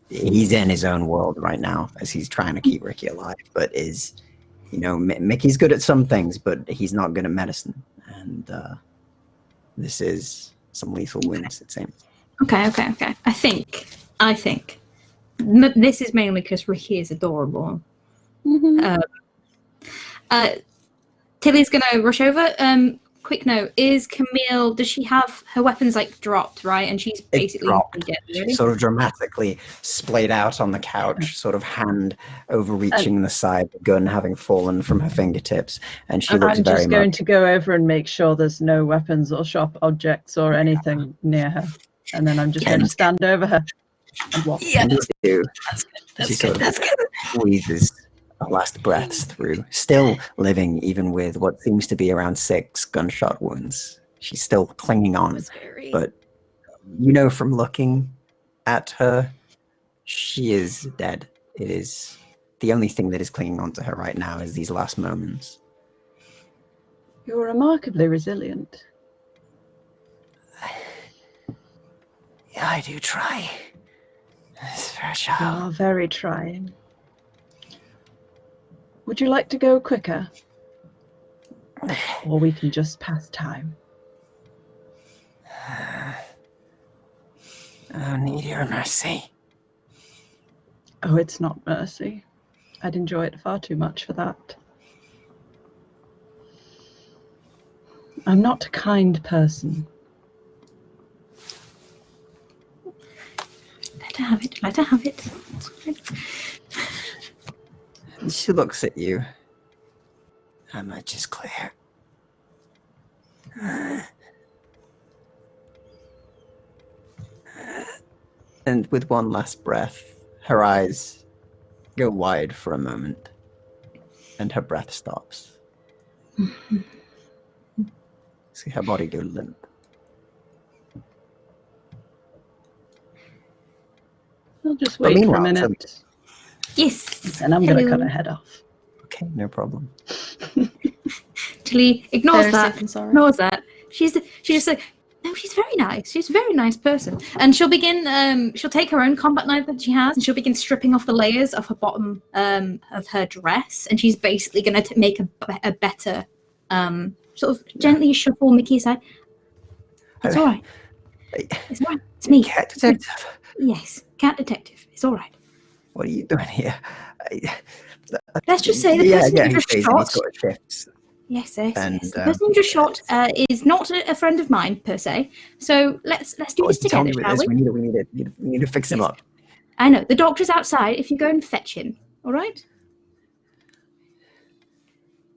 in his own world right now as he's trying to keep Ricky alive, but Mickey's good at some things, but he's not good at medicine, and this is some lethal wounds, it seems. Okay. I think this is mainly because Ricky is adorable. Tilly's gonna rush over. Quick note: is Camille? Does she have her weapons dropped, right? And she's basically dropped. She's sort of dramatically splayed out on the couch, sort of hand overreaching the side, the gun having fallen from her fingertips, and she looks I'm very just going to go over and make sure there's no weapons or sharp objects or anything near her, and then I'm just going to stand over her and walk. Yeah, that's good. That's good. Squeezes her last breaths through, still living even with what seems to be around 6 gunshot wounds. She's still clinging on, but from looking at her, she is dead. It is the only thing that is clinging on to her right now is these last moments. You're remarkably resilient. Yeah, I do try. It's very child. You are very trying. Would you like to go quicker? Or we can just pass time. I need your mercy. Oh, it's not mercy. I'd enjoy it far too much for that. I'm not a kind person. Let her have it. And she looks at you. How much is clear? And with one last breath, her eyes go wide for a moment, and her breath stops. See her body go limp. I'll just wait for a minute. Yes. And I'm going to cut her head off. Okay, no problem. Tilly ignores that. She's just like, no, she's very nice. She's a very nice person. And she'll begin, she'll take her own combat knife that she has, and she'll begin stripping off the layers of her bottom of her dress. And she's basically going to make a better, sort of gently shuffle Mickey aside. It's all right. It's all right. It's me. Cat detective. Yes, cat detective. It's all right. What are you doing here? Let's just say the person you just shot. He's got shifts. Yes. The person you just shot is not a friend of mine per se. So let's do this together, shall we? We need to fix him up. I know the doctor's outside. If you go and fetch him, all right?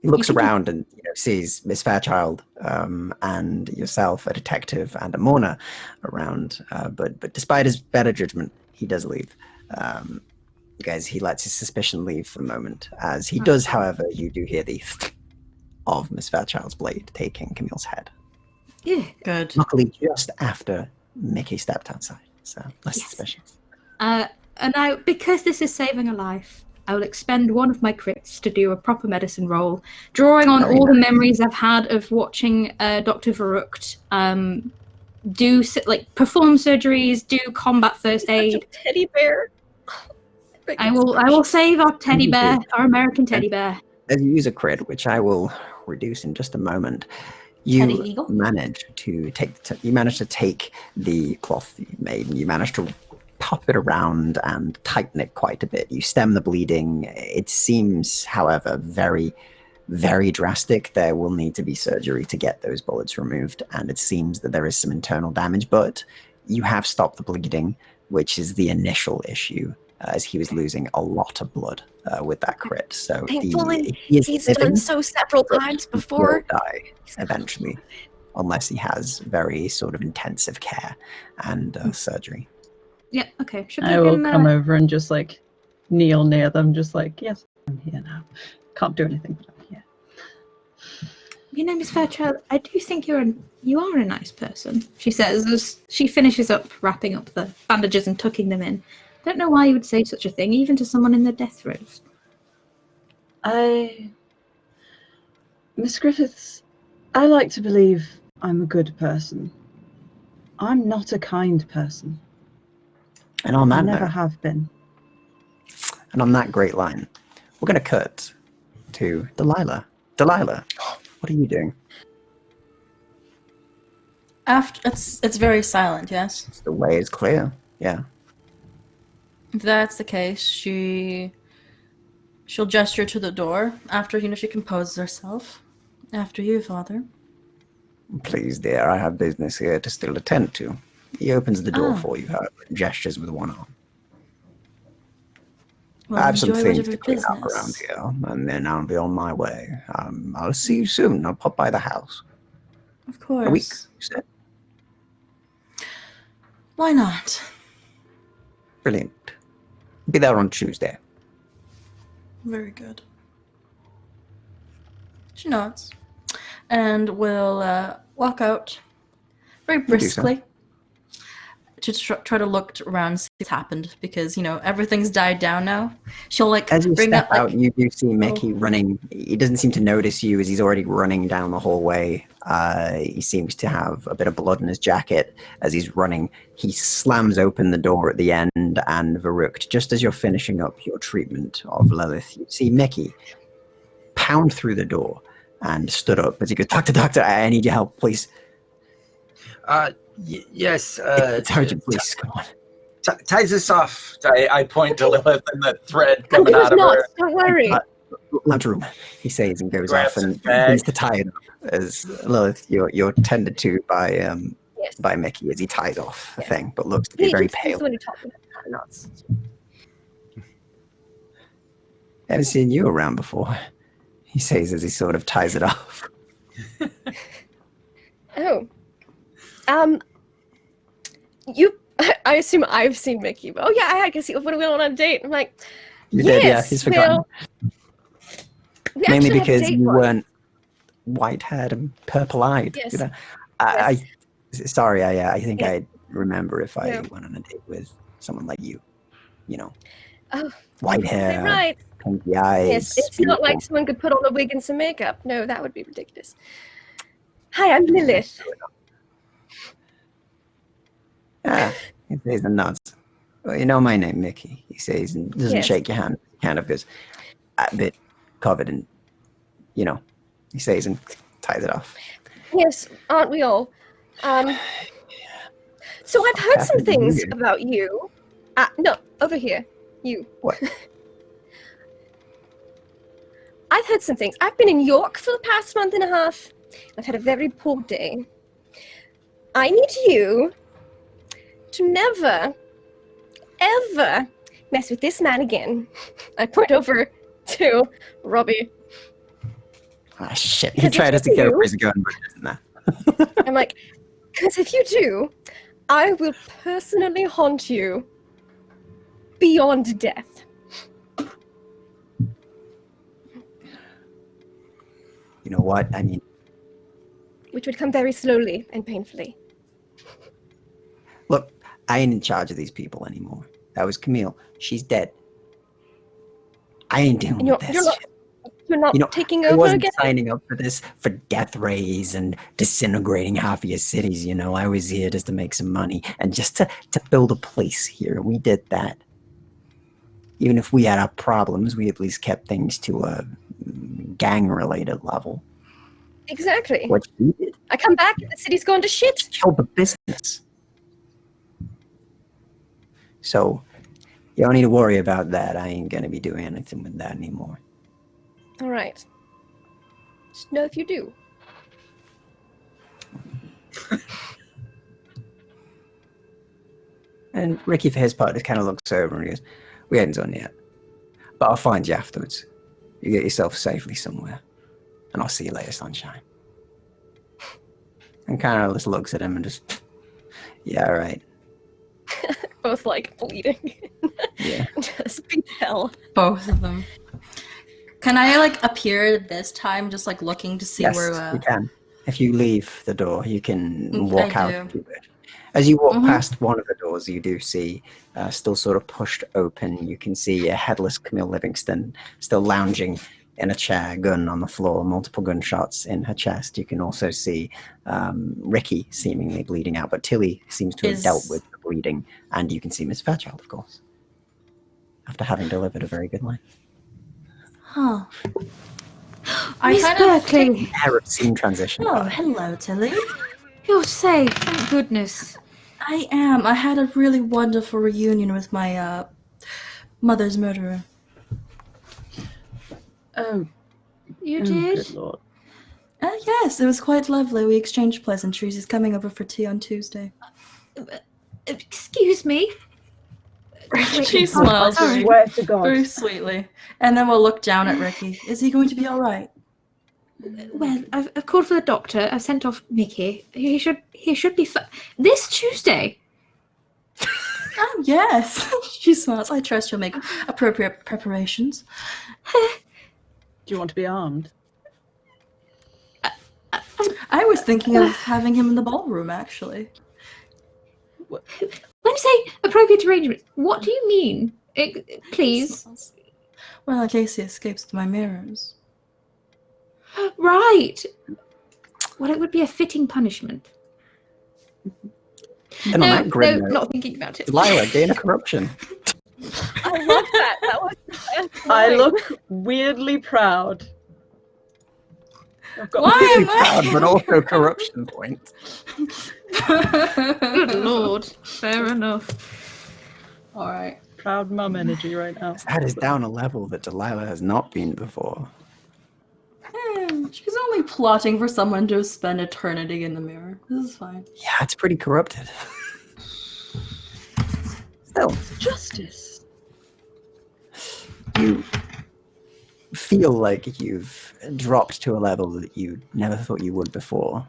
He looks around and sees Miss Fairchild and yourself, a detective, and a mourner around. But despite his better judgment, he does leave. Guys, he lets his suspicion leave for the moment. As he does, however, you do hear the of Miss Fairchild's blade taking Camille's head. Yeah. Good. Luckily, just after Mickey stepped outside, so less suspicious. And now, because this is saving a life, I will expend one of my crits to do a proper medicine roll, drawing on all the memories I've had of watching Dr. Verrucht perform surgeries, do combat first aid. Teddy bear. I will save our teddy bear, our American teddy bear. As you use a crit, which I will reduce in just a moment, Teddy you eagle? manage to take the cloth you made, and you manage to pop it around and tighten it quite a bit. You stem the bleeding. It seems, however, very, very drastic. There will need to be surgery to get those bullets removed, and it seems that there is some internal damage, but you have stopped the bleeding, which is the initial issue, as he was losing a lot of blood with that crit. So thankfully, he's done so several times before. He will die eventually, unless he has very sort of intensive care and surgery. Yeah, okay. I will come over and just like kneel near them, just like, yes, I'm here now. Can't do anything, but I'm here. You know, Miss Fairchild, I do think you are a nice person, she says as she finishes up wrapping up the bandages and tucking them in. Don't know why you would say such a thing, even to someone in the death throes. Miss Griffiths, I like to believe I'm a good person. I'm not a kind person. And on that I never note, have been. and on that great line, we're going to cut to Delilah. Delilah, what are you doing? It's very silent, yes? The way is clear, yeah. If that's the case, she'll gesture to the door after, she composes herself. After you, Father. Please, dear, I have business here to still attend to. He opens the door for you, however, and gestures with one arm. Well, I have some enjoy things whatever to clean up business. around here, and then I'll be on my way. I'll see you soon. I'll pop by the house. Of course. A week, you said? Why not? Brilliant. Be there on Tuesday. Very good. She nods and will walk out very do so. briskly to try to look around, see what's happened, because everything's died down now. She'll As you bring step up out, you do see Mickey running. He doesn't seem to notice you as he's already running down the hallway. He seems to have a bit of blood in his jacket as he's running. He slams open the door at the end, and Varuk, just as you're finishing up your treatment of Lilith, you see Mickey pound through the door and stood up as he goes, Doctor, I need your help, please. Yes. It's urgent, please, come on. Ties this off. I point to Lilith and the thread I'm coming out of her. Don't worry. Lunch room, he says, and goes Grabs off and his bag. begins to tie it up as Lilith, you're tended to by Mickey as he ties off the thing, but looks to be very pale. When you talk about nuts. Haven't seen you around before, he says as he sort of ties it off. Oh. I assume I've seen Mickey. But, oh yeah, I guess when we went on a date. I'm like, You yes, did, yeah, he's forgotten. We Mainly actually had a because date you once. weren't white-haired and purple-eyed. Yes. You know? Yes. Sorry, I think Yeah. I remember if I Yeah. went on a date with someone like you. Oh, White hair, right. pinky eyes. Yes, it's not like someone could put on a wig and some makeup. No, that would be ridiculous. Hi, I'm Lilith. Yeah, he says and nods. Well, you know my name, Mickey, he says, and doesn't Yes. shake your hand. He kind of goes a bit covered in, he says and ties it off. Yes, aren't we all? So I've heard some Happy to things meet you. about you. No, over here. You. What? I've heard some things. I've been in York for the past month and a half. I've had a very poor day. I need you to never, ever mess with this man again. I point over to Robbie. Ah, shit. He Because if tried you to go do- for his gun, but isn't that? I'm like, because if you do, I will personally haunt you beyond death. You know what? I mean, Which would come very slowly and painfully. look, I ain't in charge of these people anymore. That was Camille. She's dead. I ain't dealing And with this shit. You're not You know, taking I over wasn't again? signing up for this for death rays and disintegrating half of your cities, you know. I was here just to make some money and just to build a place here. We did that. Even if we had our problems, we at least kept things to a gang-related level. Exactly. What you did, I come back and the city's going to shit. killed the business. So you don't need to worry about that. I ain't gonna be doing anything with that anymore. All right. Just know if you do. And Ricky, for his part, just kind of looks over and he goes, "We ain't done yet, but I'll find you afterwards. You get yourself safely somewhere, and I'll see you later, sunshine." And kind of just looks at him and just, "Yeah, all right." Both like bleeding. Yeah. Just beat hell. Both of them. Can I like appear this time, just like looking to see Yes, where? you can. If you leave the door, you can walk I out. do. If you wish. As you walk Mhm. past one of the doors, you do see, still sort of pushed open, you can see a headless Camille Livingston still lounging in a chair, gun on the floor, multiple gunshots in her chest. You can also see Ricky seemingly bleeding out, but Tilly seems to have dealt with the bleeding, and you can see Miss Fairchild, of course, after having delivered a very good line. Huh. I Miss kind of. Berkeley, Air of scene transition. Oh, hello, Tilly. you're safe, thank goodness. I am. I had a really wonderful reunion with my mother's murderer. Oh, You oh, did? good lord. Yes, it was quite lovely. We exchanged pleasantries. He's coming over for tea on Tuesday. Excuse me? She smiles I very, swear to God. very sweetly. And then we'll look down at Ricky. Is he going to be all right? Well, I've called for the doctor. I've sent off Mickey. He should be this Tuesday. Oh, yes. She smiles. I trust you'll make appropriate preparations. Do you want to be armed? I was thinking of having him in the ballroom, actually. When you say appropriate arrangements, what do you mean? Please. Well, in case he escapes my mirrors. Right. Well, it would be a fitting punishment. And on No, that grim no, note, not thinking about it. Lila, gain a corruption. I love that. That was the best I line. look weirdly proud. I've got Why Really am I? proud, but also corruption point. Good lord. Fair enough. All right. proud mum energy right now. That is down a level that Delilah has not been before. She's only plotting for someone to spend eternity in the mirror. This is fine. Yeah, it's pretty corrupted. Still, Justice. you feel like you've dropped to a level that you never thought you would before.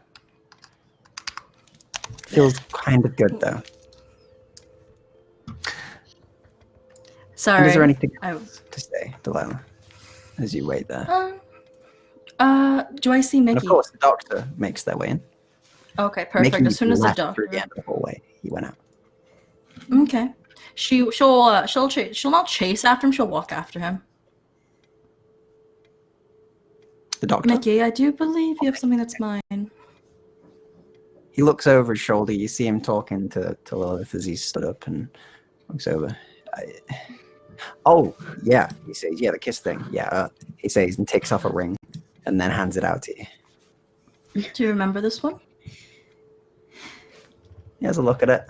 Feels kind of good, though. Sorry. And is there anything I was. to say, Delilah, as you wait there? Do I see And Mickey? of course, the doctor makes their way in. Okay, perfect. Mickey As soon as the left doctor. through the end of the hallway, he went out. Okay. She'll not chase after him. She'll walk after him. The doctor. Mickey, I do believe you have something that's mine. He looks over his shoulder. You see him talking to Lilith as he stood up and looks over. Oh, yeah. He says, yeah, the kiss thing. Yeah. He says and takes off a ring and then hands it out to you. Do you remember this one? He has a look at it.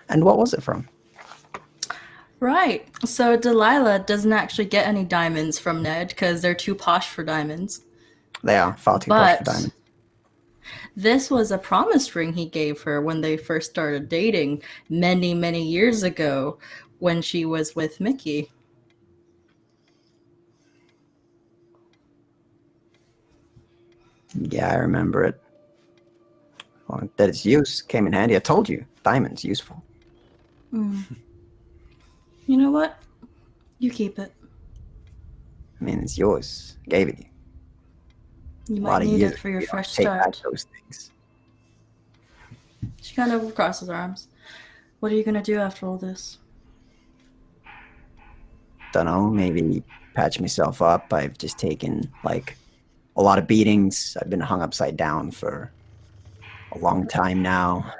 And what was it from? Right. So Delilah doesn't actually get any diamonds from Ned because they're too posh for diamonds. They are far too posh for diamonds. This was a promise ring he gave her when they first started dating many, many years ago when she was with Mickey. Yeah, I remember it. Well, that its use came in handy. I told you, diamonds useful. You know what? You keep it. I mean, it's yours. I gave it you. You A might lot of need years it for your you don't fresh take back start. those things. She kind of crosses her arms. What are you going to do after all this? don't know, maybe patch myself up. I've just taken, like, a lot of beatings. I've been hung upside down for a long time now.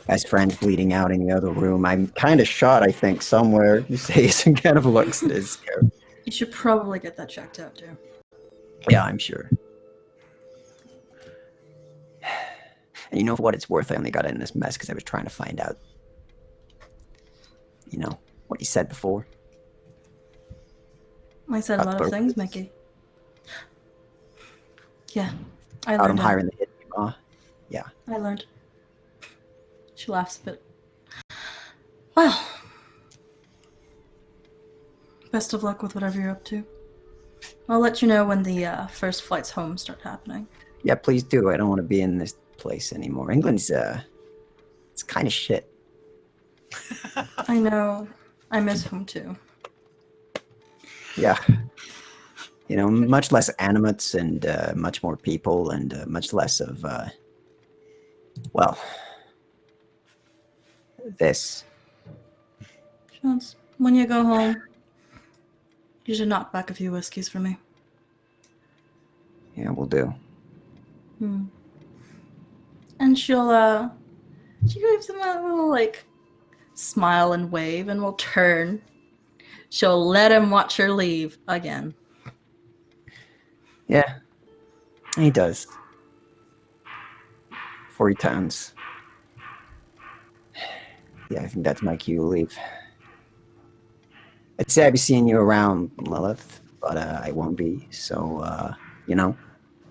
Best friend's bleeding out in the other room. I'm kind of shot, I think, somewhere. His face and kind of looks at his scared. You should probably get that checked out too. Yeah, I'm sure. And you know, for what it's worth, I only got in this mess because I was trying to find out, you know, what you said before. I said a lot of things, Mickey. Yeah, I Out learned. I'm hiring the hit. Yeah. I learned. She laughs a bit. Well, best of luck with whatever you're up to. I'll let you know when the first flights home start happening. Yeah, please do. I don't want to be in this place anymore. England's, it's kind of shit. I know. I miss home too. Yeah. You know, much less animates and much more people and much less of, well, this. Chance, when you go home, you should knock back a few whiskeys for me. Yeah, we'll do. And she gives him a little, like, smile and wave, and we'll turn. She'll let him watch her leave again. Yeah, he does. Before he turns. Yeah, I think that's my cue to leave. I'd say I'd be seeing you around, Lilith, but I won't be. So, you know,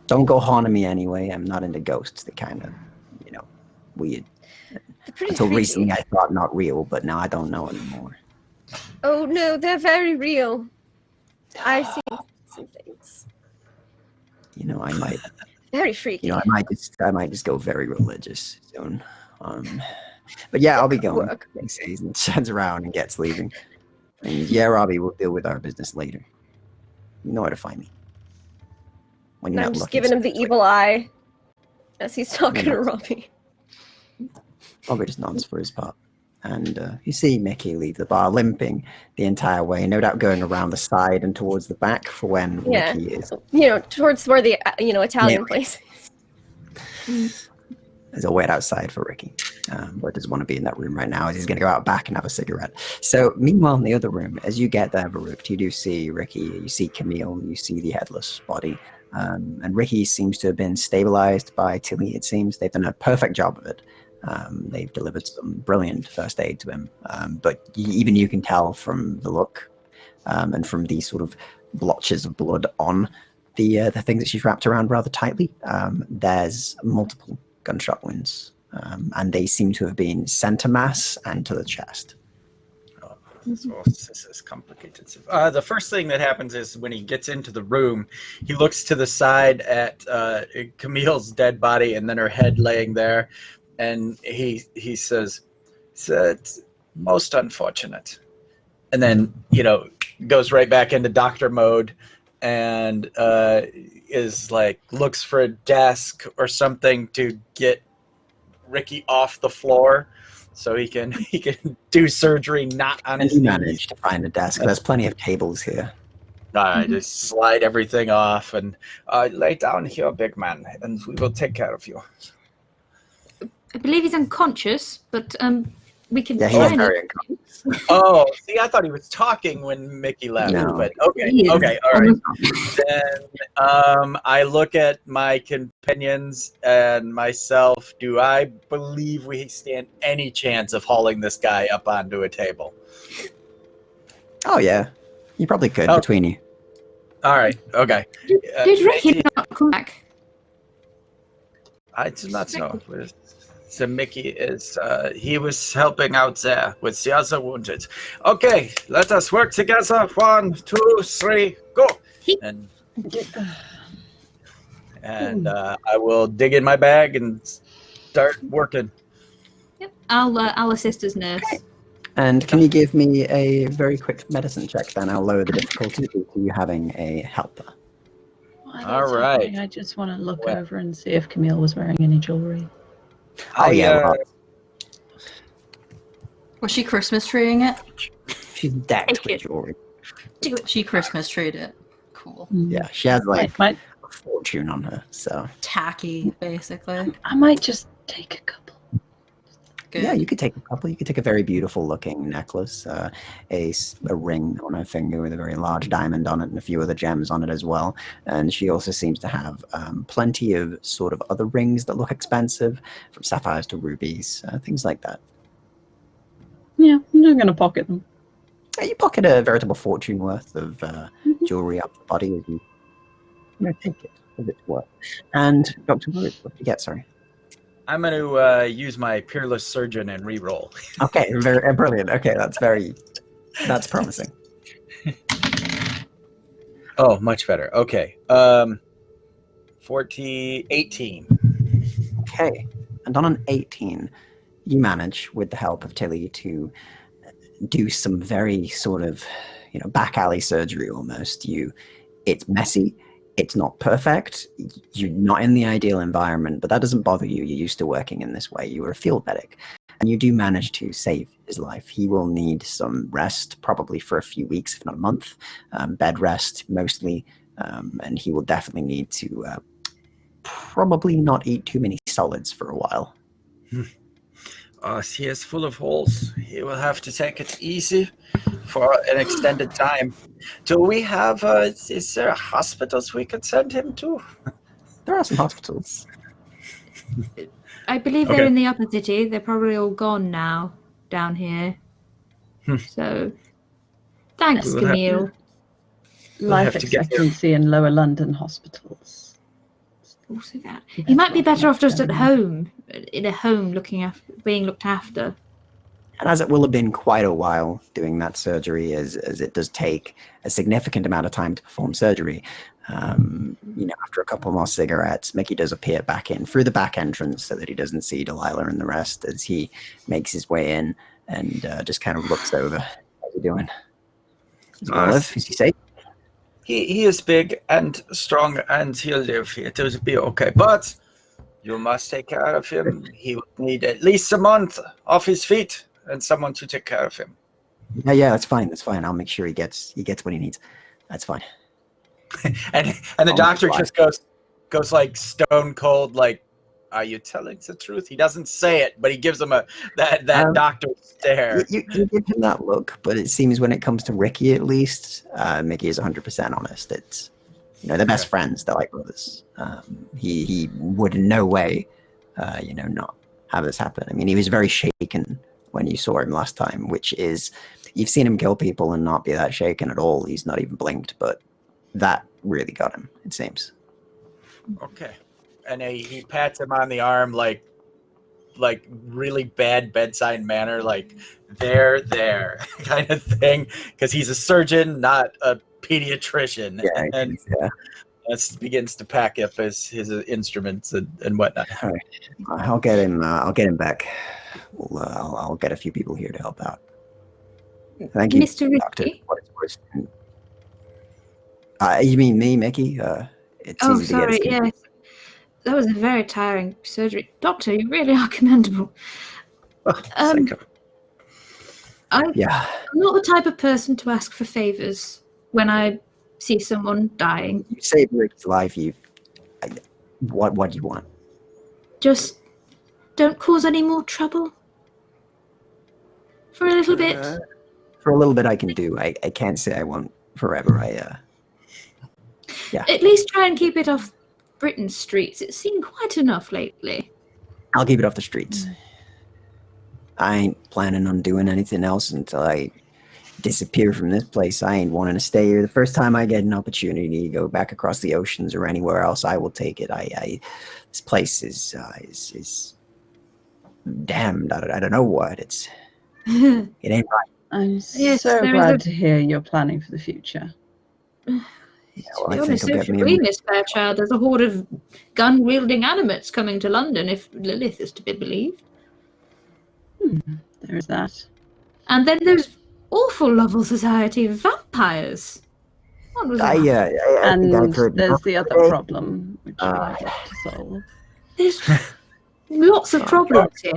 don't go haunting me anyway. I'm not into ghosts. They're kind of, you know, weird. Until creepy. recently, I thought not real, but now I don't know anymore. Oh no, they're very real. I've seen some things. You know, I might. Very freaky. You know, I might just go very religious soon. But yeah, I'll be going. He says and turns around and gets leaving. And yeah, Robbie, we'll deal with our business later. You know where to find me. When you're I'm not just looking, giving him the so it's evil eye as he's talking to You're not. Robbie. Robbie just nods for his part. And you see Mickey leave the bar, limping the entire way, no doubt going around the side and towards the back for when Yeah. Mickey is. You know, towards where the Italian Yeah. place is. There's a wait outside for Ricky, but doesn't want to be in that room right now as he's going to go out back and have a cigarette. So meanwhile, in the other room, as you get there, Baruch, you do see Ricky, you see Camille, you see the headless body. And Ricky seems to have been stabilized by Tilly, it seems. They've done a perfect job of it. They've delivered some brilliant first aid to him. But even you can tell from the look and from the sort of blotches of blood on the things that she's wrapped around rather tightly, there's multiple gunshot wounds. And they seem to have been center mass and to the chest. Oh, so this is complicated. The first thing that happens is when he gets into the room, he looks to the side at Camille's dead body and then her head laying there. And he says, it's most unfortunate. And then, you know, goes right back into doctor mode and is like, looks for a desk or something to get Ricky off the floor so he can do surgery not on his And he knees. managed to find a desk. There's plenty of tables here. I just slide everything off and lay down here, big man, and we will take care of you. I believe he's unconscious, but we can Yeah, he try is and... very unconscious. Oh, see, I thought he was talking when Mickey left, No. but okay, He is. all right. Then I look at my companions and myself. Do I believe we stand any chance of hauling this guy up onto a table? Oh, yeah. You probably could, Oh. between you. All right, okay. Did Ricky not come back? I do not know. So Mickey is, he was helping out there with the other wounded. Okay, let us work together. 1, 2, 3, go. And I will dig in my bag and start working. Yep. I'll assist as nurse. And can you give me a very quick medicine check, then? I'll lower the difficulty to you having a helper. While All that's right. happening, I just want to look Well. over and see if Camille was wearing any jewelry. Oh, yeah. Well, Was she Christmas treeing it? She's decked Take with it. jewelry. Do it. She Christmas treated it. Cool. Yeah, she has like Might- a fortune on her. So Tacky, basically. I might just take a couple. Good. yeah, you could take a couple. You could take a very beautiful looking necklace, a ring on her finger with a very large diamond on it, and a few other gems on it as well. And she also seems to have plenty of sort of other rings that look expensive, from sapphires to rubies, things like that. Yeah, I'm just going to pocket them. You pocket a veritable fortune worth of jewelry up the body as you take it as it's worth. And Dr. Wood, what did you get? Sorry. I'm going to use my Peerless Surgeon and re-roll. Okay, very brilliant. Okay, that's promising. Oh, much better. Okay. 18. Okay, and on an 18, you manage, with the help of Tilly, to do some very sort of, back alley surgery almost. It's messy. It's not perfect. You're not in the ideal environment, but that doesn't bother you. You're used to working in this way. You were a field medic, and you do manage to save his life. He will need some rest, probably for a few weeks, if not a month, bed rest mostly, and he will definitely need to probably not eat too many solids for a while. He is full of holes. He will have to take it easy for an extended time. Do we have, is there hospitals we could send him to? There are some hospitals. I believe they're in the upper city. They're probably all gone now down here. So, thanks, We'll have Camille. Life have to get expectancy in lower London hospitals. Also that. He might be better off just at home, in a home being looked after. And as it will have been quite a while doing that surgery, as it does take a significant amount of time to perform surgery, after a couple more cigarettes, Mickey does appear back in through the back entrance so that he doesn't see Delilah and the rest as he makes his way in and just kind of looks over. How's he doing? Is Olive? Is he safe? He is big and strong, and he'll live. It will be okay. But you must take care of him. He will need at least a month off his feet and someone to take care of him. Yeah, that's fine. That's fine. I'll make sure he gets what he needs. That's fine. and the doctor just goes like stone cold, like, are you telling the truth? He doesn't say it, but he gives him that doctor stare. You give him that look, but it seems when it comes to Ricky, at least, Mickey is 100% honest. It's, they're best friends. They're like brothers. He would in no way, not have this happen. I mean, he was very shaken when you saw him last time, which is, you've seen him kill people and not be that shaken at all. He's not even blinked, but that really got him, it seems. Okay. And he pats him on the arm like really bad bedside manner, like there kind of thing, because he's a surgeon, not a pediatrician. Yeah, and begins to pack up his instruments and whatnot. All right. I'll get him back. I'll get a few people here to help out. Thank you, Mr. Doctor. Ricky? What is worse? You mean me, Mickey? It's Oh, easy to sorry, get yes. That was a very tiring surgery. Doctor, you really are commendable. I'm not the type of person to ask for favors when I see someone dying. You saved Rick's life. What do you want? Just don't cause any more trouble. For a little bit. For a little bit I can do. I can't say I won't forever. At least try and keep it off Britain's streets. It's seen quite enough lately. I'll keep it off the streets. I ain't planning on doing anything else until I disappear from this place. I ain't wanting to stay here. The first time I get an opportunity to go back across the oceans or anywhere else, I will take it. This place is damned. I don't know what. It ain't right. I'm so glad to hear you're planning for the future. Well, To be honest, so should we, Miss Fairchild. There's a horde of gun-wielding animates coming to London, if Lilith is to be believed. There's that. And then there's awful Lovell Society of vampires. What was that? And there's the other problem, which we have to solve. There's lots of problems here.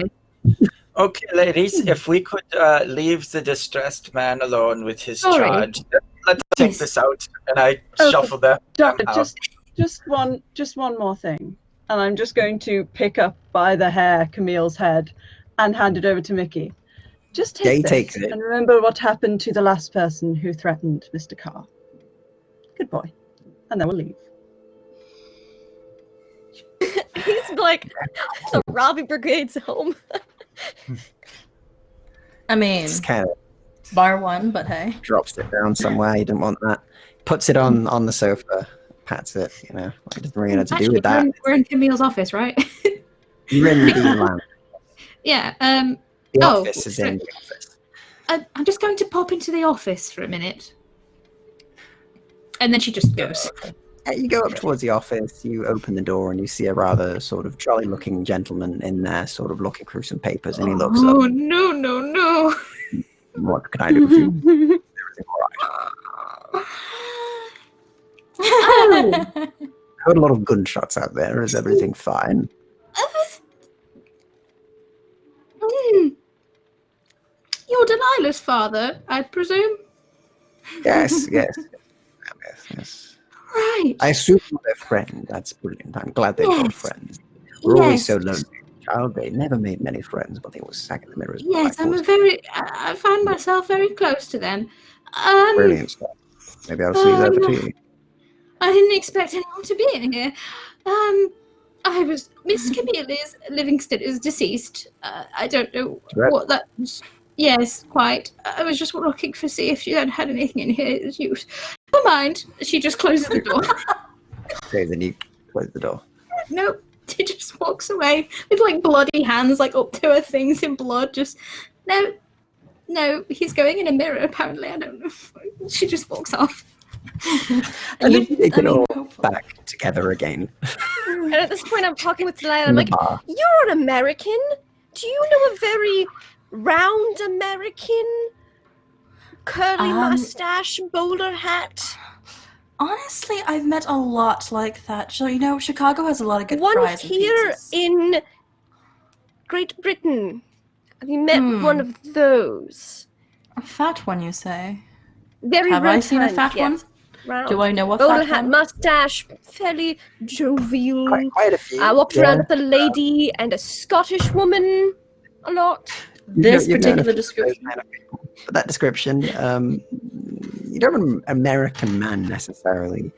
Okay, ladies, if we could leave the distressed man alone with his Sorry. charge. Let's take Please. this out, and I Okay. shuffle them. Doctor, out. just one more thing, and I'm just going to pick up by the hair Camille's head and hand it over to Mickey. Just take Gay this takes it. and remember what happened to the last person who threatened Mr. Carr. Good boy. And then we'll leave. He's like, the robbing brigade's home. I mean, Just kind of bar one, but hey. drops it down somewhere. You didn't want that. Puts it on the sofa. Pats it. You know, it doesn't really know what to do Actually, with that. we're in Camille's office, right? You're in the lounge. Yeah. The Oh, office is in the office. I'm just going to pop into the office for a minute. And then she just goes. You go up towards the office, you open the door, and you see a rather sort of jolly-looking gentleman in there, sort of looking through some papers, and he looks Oh, up. no. What can I do for you? Everything all right? Heard a lot of gunshots out there. Is everything fine? You're Delilah's father, I presume? Yes. Yes. Right. I assume they're friends. That's brilliant. I'm glad they're both Yes. friends. We're always Yes. so lonely. Child, they never made many friends, but they were sat in the mirrors. Yes, I find myself very close to them. Brilliant stuff. Maybe I'll see you over to you. I didn't expect anyone to be in here. Miss Camille Livingston is deceased. I don't know Correct. what that was. Yes, quite. I was just looking to see if she had anything in here as use. Never mind. She just closes the door. Okay, then you close the door. Nope. She just walks away with like bloody hands, like up to her things in blood. Just no. He's going in a mirror. Apparently, I don't know. She just walks off. And then you take it all hopefully. back together again. And at this point, I'm talking with Delilah. I'm In the like, bar. you're an American? Do you know a very round American? Curly mustache, bowler hat? Honestly, I've met a lot like that. So, Chicago has a lot of good One fries here and pizzas. in Great Britain. Have you met one of those? A fat one, you say? Very Have I seen a rotund, fat one? yes. Round. Do I know what Bowler fat hat, one? mustache, fairly jovial. Quite a few. I walked yeah. around with a lady and a Scottish woman a lot. This You've known a particular few of those description. kind of people. But that description, you don't have an American man necessarily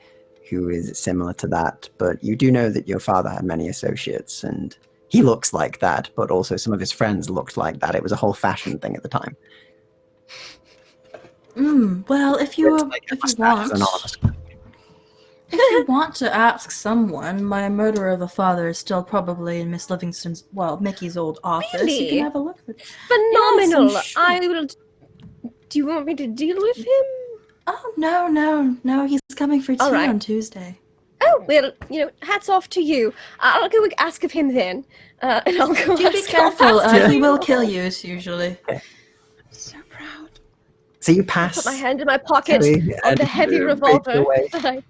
who is similar to that, but you do know that your father had many associates, and he looks like that, but also some of his friends looked like that. It was a whole fashion thing at the time. Well, if you It's like a if you mustache is want, anonymous. if you want to ask someone, my murderer of a father is still probably in Miss Livingston's, Mickey's old office. You Really? can have a look. Phenomenal. Yes, I'm I will. Do you want me to deal with him? Oh no! He's coming for tea All right. on Tuesday. Oh well, hats off to you. I'll go ask of him then, and I'll go. Do be ask careful. him. He will kill you. It's usually. So proud. So you pass Put my hand in my pocket Kelly, of and, the heavy make revolver. your way that I-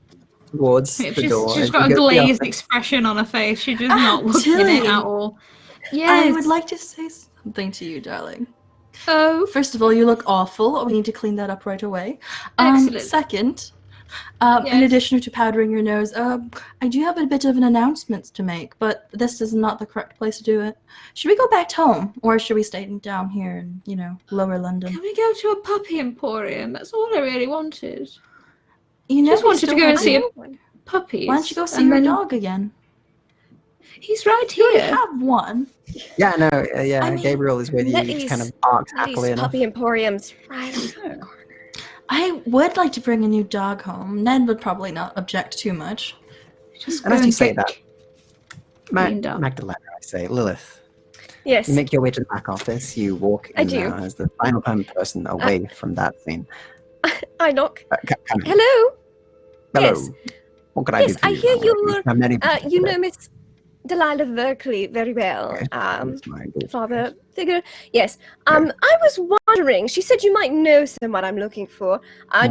towards Yeah, the door. she's As got you a go to the glazed office- expression on her face. She's just not looking Tilly. at it at all. I Yes. would like to say something to you, darling. Oh, First of all, you look awful. We need to clean that up right away. Excellent. Second, in Yes. addition to powdering your nose, I do have a bit of an announcement to make, but this is not the correct place to do it. Should we go back home, or should we stay down here in, lower London? can we go to a puppy emporium? That's all I really wanted. You know, Just we wanted to still go and have- see puppies. Why don't you go see and your then- dog again? He's right You here. have one. Yeah, no, yeah, I mean, Gabriel is with you. He just kind of barks happily These enough. puppy emporiums, right? I would like to bring a new dog home. Ned would probably not object too much. Just And as go you say get- that, Cleaned up. Magdalena, I say, Lilith, Yes. you make your way to the back office. You walk I in do. now as the final person away from that scene. I knock. Come in. Hello. Hello. Yes. What can I do Yes, for I you? hear darling? you're. How many You know Miss Delilah Berkeley very well. Okay. That's my daughter. Father figure. Yes. I was wondering. She said you might know someone I'm looking for.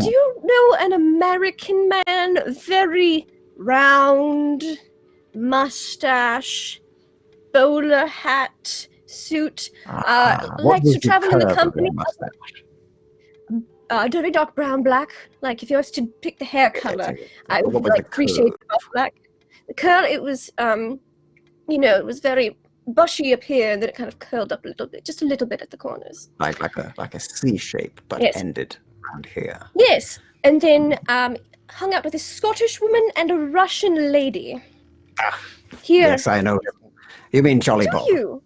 Do you know an American man, very round, mustache, bowler hat, suit, What likes was to the travel in the curve of company your mustache? dirty dark brown black. Like if you was to pick the hair color, I What would was the like 3 shades curve? of black. The curl, it was it was very bushy up here, and then it kind of curled up a little bit, just a little bit at the corners. Like a C shape, but Yes. ended around here. Yes, and then hung out with a Scottish woman and a Russian lady. Here. Yes, I know him. You mean Jolly Do Bob? you?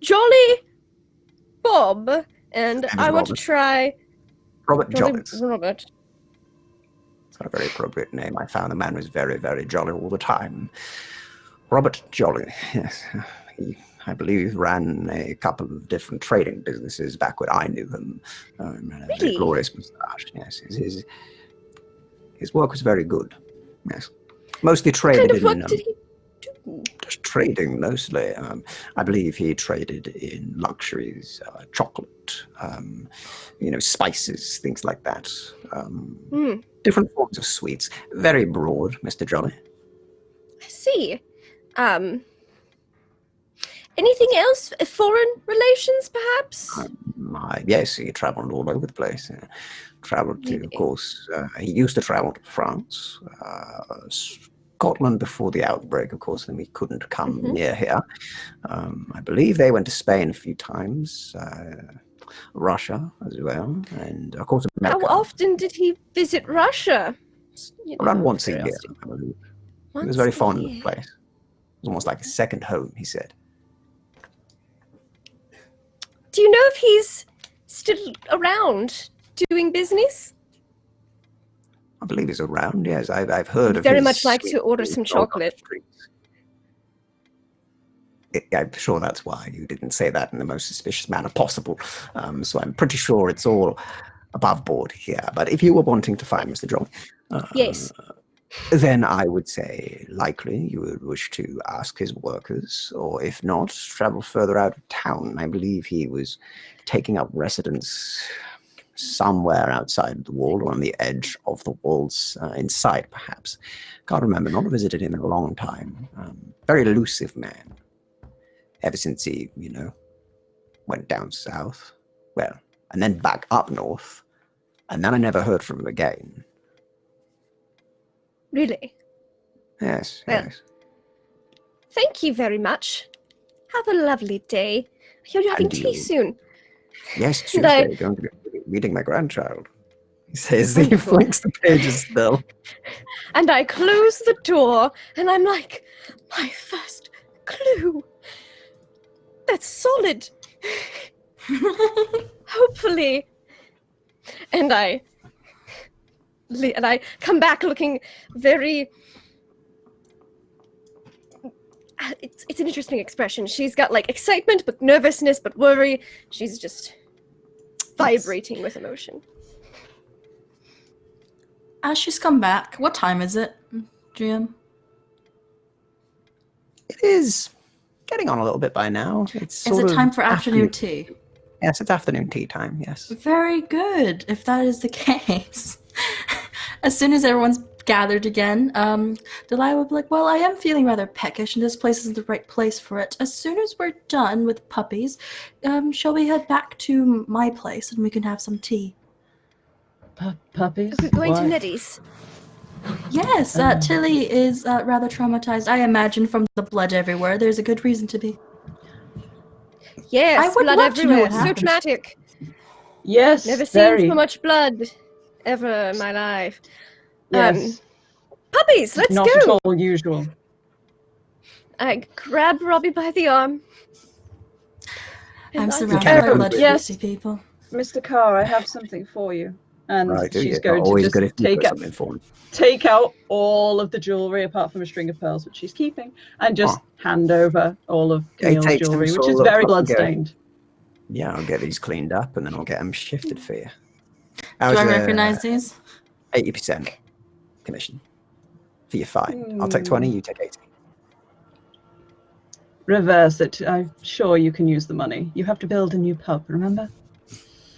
Jolly Bob, and Name is I want to Robert. try Robert Jolly Jollins. Robert. It's not a very appropriate name. I found the man was very, very jolly all the time. Robert Jolly, yes. I believe ran a couple of different trading businesses back when I knew him. Ran a very Really? glorious moustache. Yes, his work was very good. Yes, mostly What traded kind of in work did he do? just trading mostly. I believe he traded in luxuries, chocolate, spices, things like that. Different forms of sweets. Very broad, Mr. Jolly. I see. Anything else? Foreign relations, perhaps? Yes, he traveled all over the place. Traveled to, of course, he used to travel to France, Scotland before the outbreak, of course, then we couldn't come near here. I believe they went to Spain a few times, Russia as well, and of course America. How often did he visit Russia? Around once a year, curiosity. I believe. He Once was very a fond of year. the place. It was almost like a second home, he said. Do you know if he's still around doing business? I believe he's around, yes. I've heard of Very his much like to sweet order food some sold on the chocolate. streets. I'm sure that's why you didn't say that in the most suspicious manner possible. So I'm pretty sure it's all above board here. But if you were wanting to find Mr. John, Yes. then I would say likely you would wish to ask his workers, or if not, travel further out of town. I believe he was taking up residence somewhere outside the wall or on the edge of the walls, inside perhaps. Can't remember, not visited him in a long time. Very elusive man. Ever since he, went down south, well, and then back up north, and then I never heard from him again. Really? Yes, Well, yes. Thank you very much. Have a lovely day. I hear you're having And tea you. soon. Yes, And I- Tuesday, going to be meeting my grandchild. He says he flicks the pages still. And I close the door, and I'm like, my first clue. That's solid. Hopefully. And I come back looking very. It's an interesting expression. She's got like excitement, but nervousness, but worry. She's just vibrating with emotion. As she's come back, what time is it, GM? It is getting on a little bit by now. It's Is sort it of time for afternoon tea? Yes, it's afternoon tea time, yes. Very good, if that is the case. As soon as everyone's gathered again, Delilah will be like, well, I am feeling rather peckish, and this place is the right place for it. As soon as we're done with puppies, shall we head back to my place and we can have some tea? Puppies? We're going to Why? Nettie's. Yes, Tilly is rather traumatized. I imagine from the blood everywhere. There's a good reason to be. Yes, I would blood love to know everywhere. what So happened. traumatic. Yes, Never seen very. so much blood ever in my life. Yes, Puppies, let's not go. at all usual. I grab Robbie by the arm. and I'm I surrounded carry by him. bloodthirsty people. Mr. Carr, I have something for you. And Right, she's yeah, going to always just good if you take put out, something for him. take out all of the jewellery apart from a string of pearls, which she's keeping, and just hand over all of Okay, Camille's take some jewellery, which sort is of very up and go. bloodstained. Yeah, I'll get these cleaned up and then I'll get them shifted for you. Do I recognize these? 80% commission for your fine. I'll take 20, you take 80. Reverse it. I'm sure you can use the money. You have to build a new pub, remember?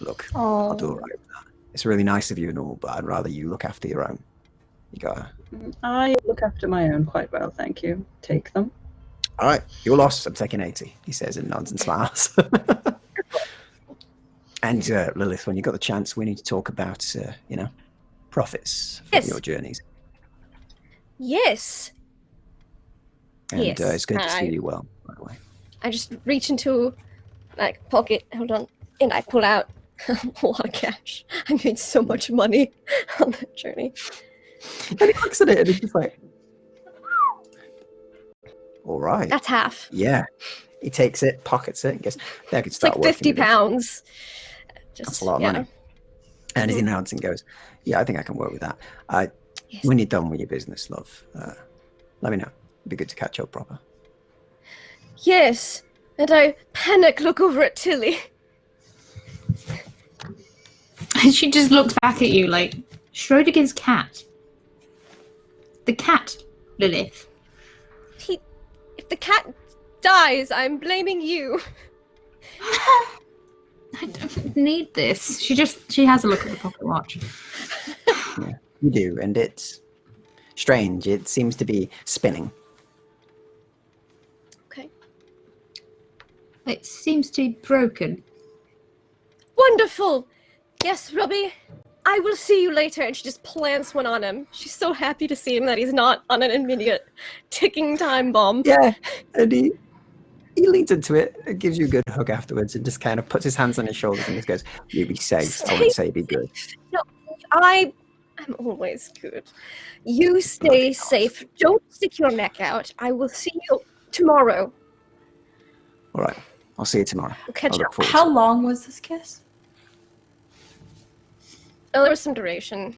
Look, I'll do all right with that. It's really nice of you and all, but I'd rather you look after your own. You gotta. I look after my own quite well, thank you. Take them. All right, your loss. I'm taking 80, he says and nods and smiles. And Lilith, when you got the chance, we need to talk about, profits for your journeys. Yes. And Yes. it's good to see you well, by the way. I just reach into my pocket, hold on, and I pull out a lot of cash. I made so much money on that journey. And he looks at it and he's just like, all right. That's half. Yeah. He takes it, pockets it, and goes, I could It's start like working 50 with it." pounds. That's a lot of money. And he nods and goes, yeah, I think I can work with that. Yes. When you're done with your business, love, let me know. It'd be good to catch up proper. Yes. And I panic look over at Tilly. And she just looks back at you like, Schrodinger's cat. The cat, Lilith. If the cat dies, I'm blaming you. I don't need this. She has a look at the pocket watch. Yeah, you do, and it's strange. It seems to be spinning. Okay. It seems to be broken. Wonderful. Yes, Robbie. I will see you later. And she just plants one on him. She's so happy to see him that he's not on an immediate ticking time bomb. Yeah, and he leans into it and gives you a good hug afterwards and just kind of puts his hands on his shoulders and just goes, you be safe. I wouldn't say be good. No, I'm always good. You stay safe. Don't stick your neck out. I will see you tomorrow. All right. I'll see you tomorrow. We'll catch I'll look up. forward How to it. long was this kiss? Oh, there was some duration.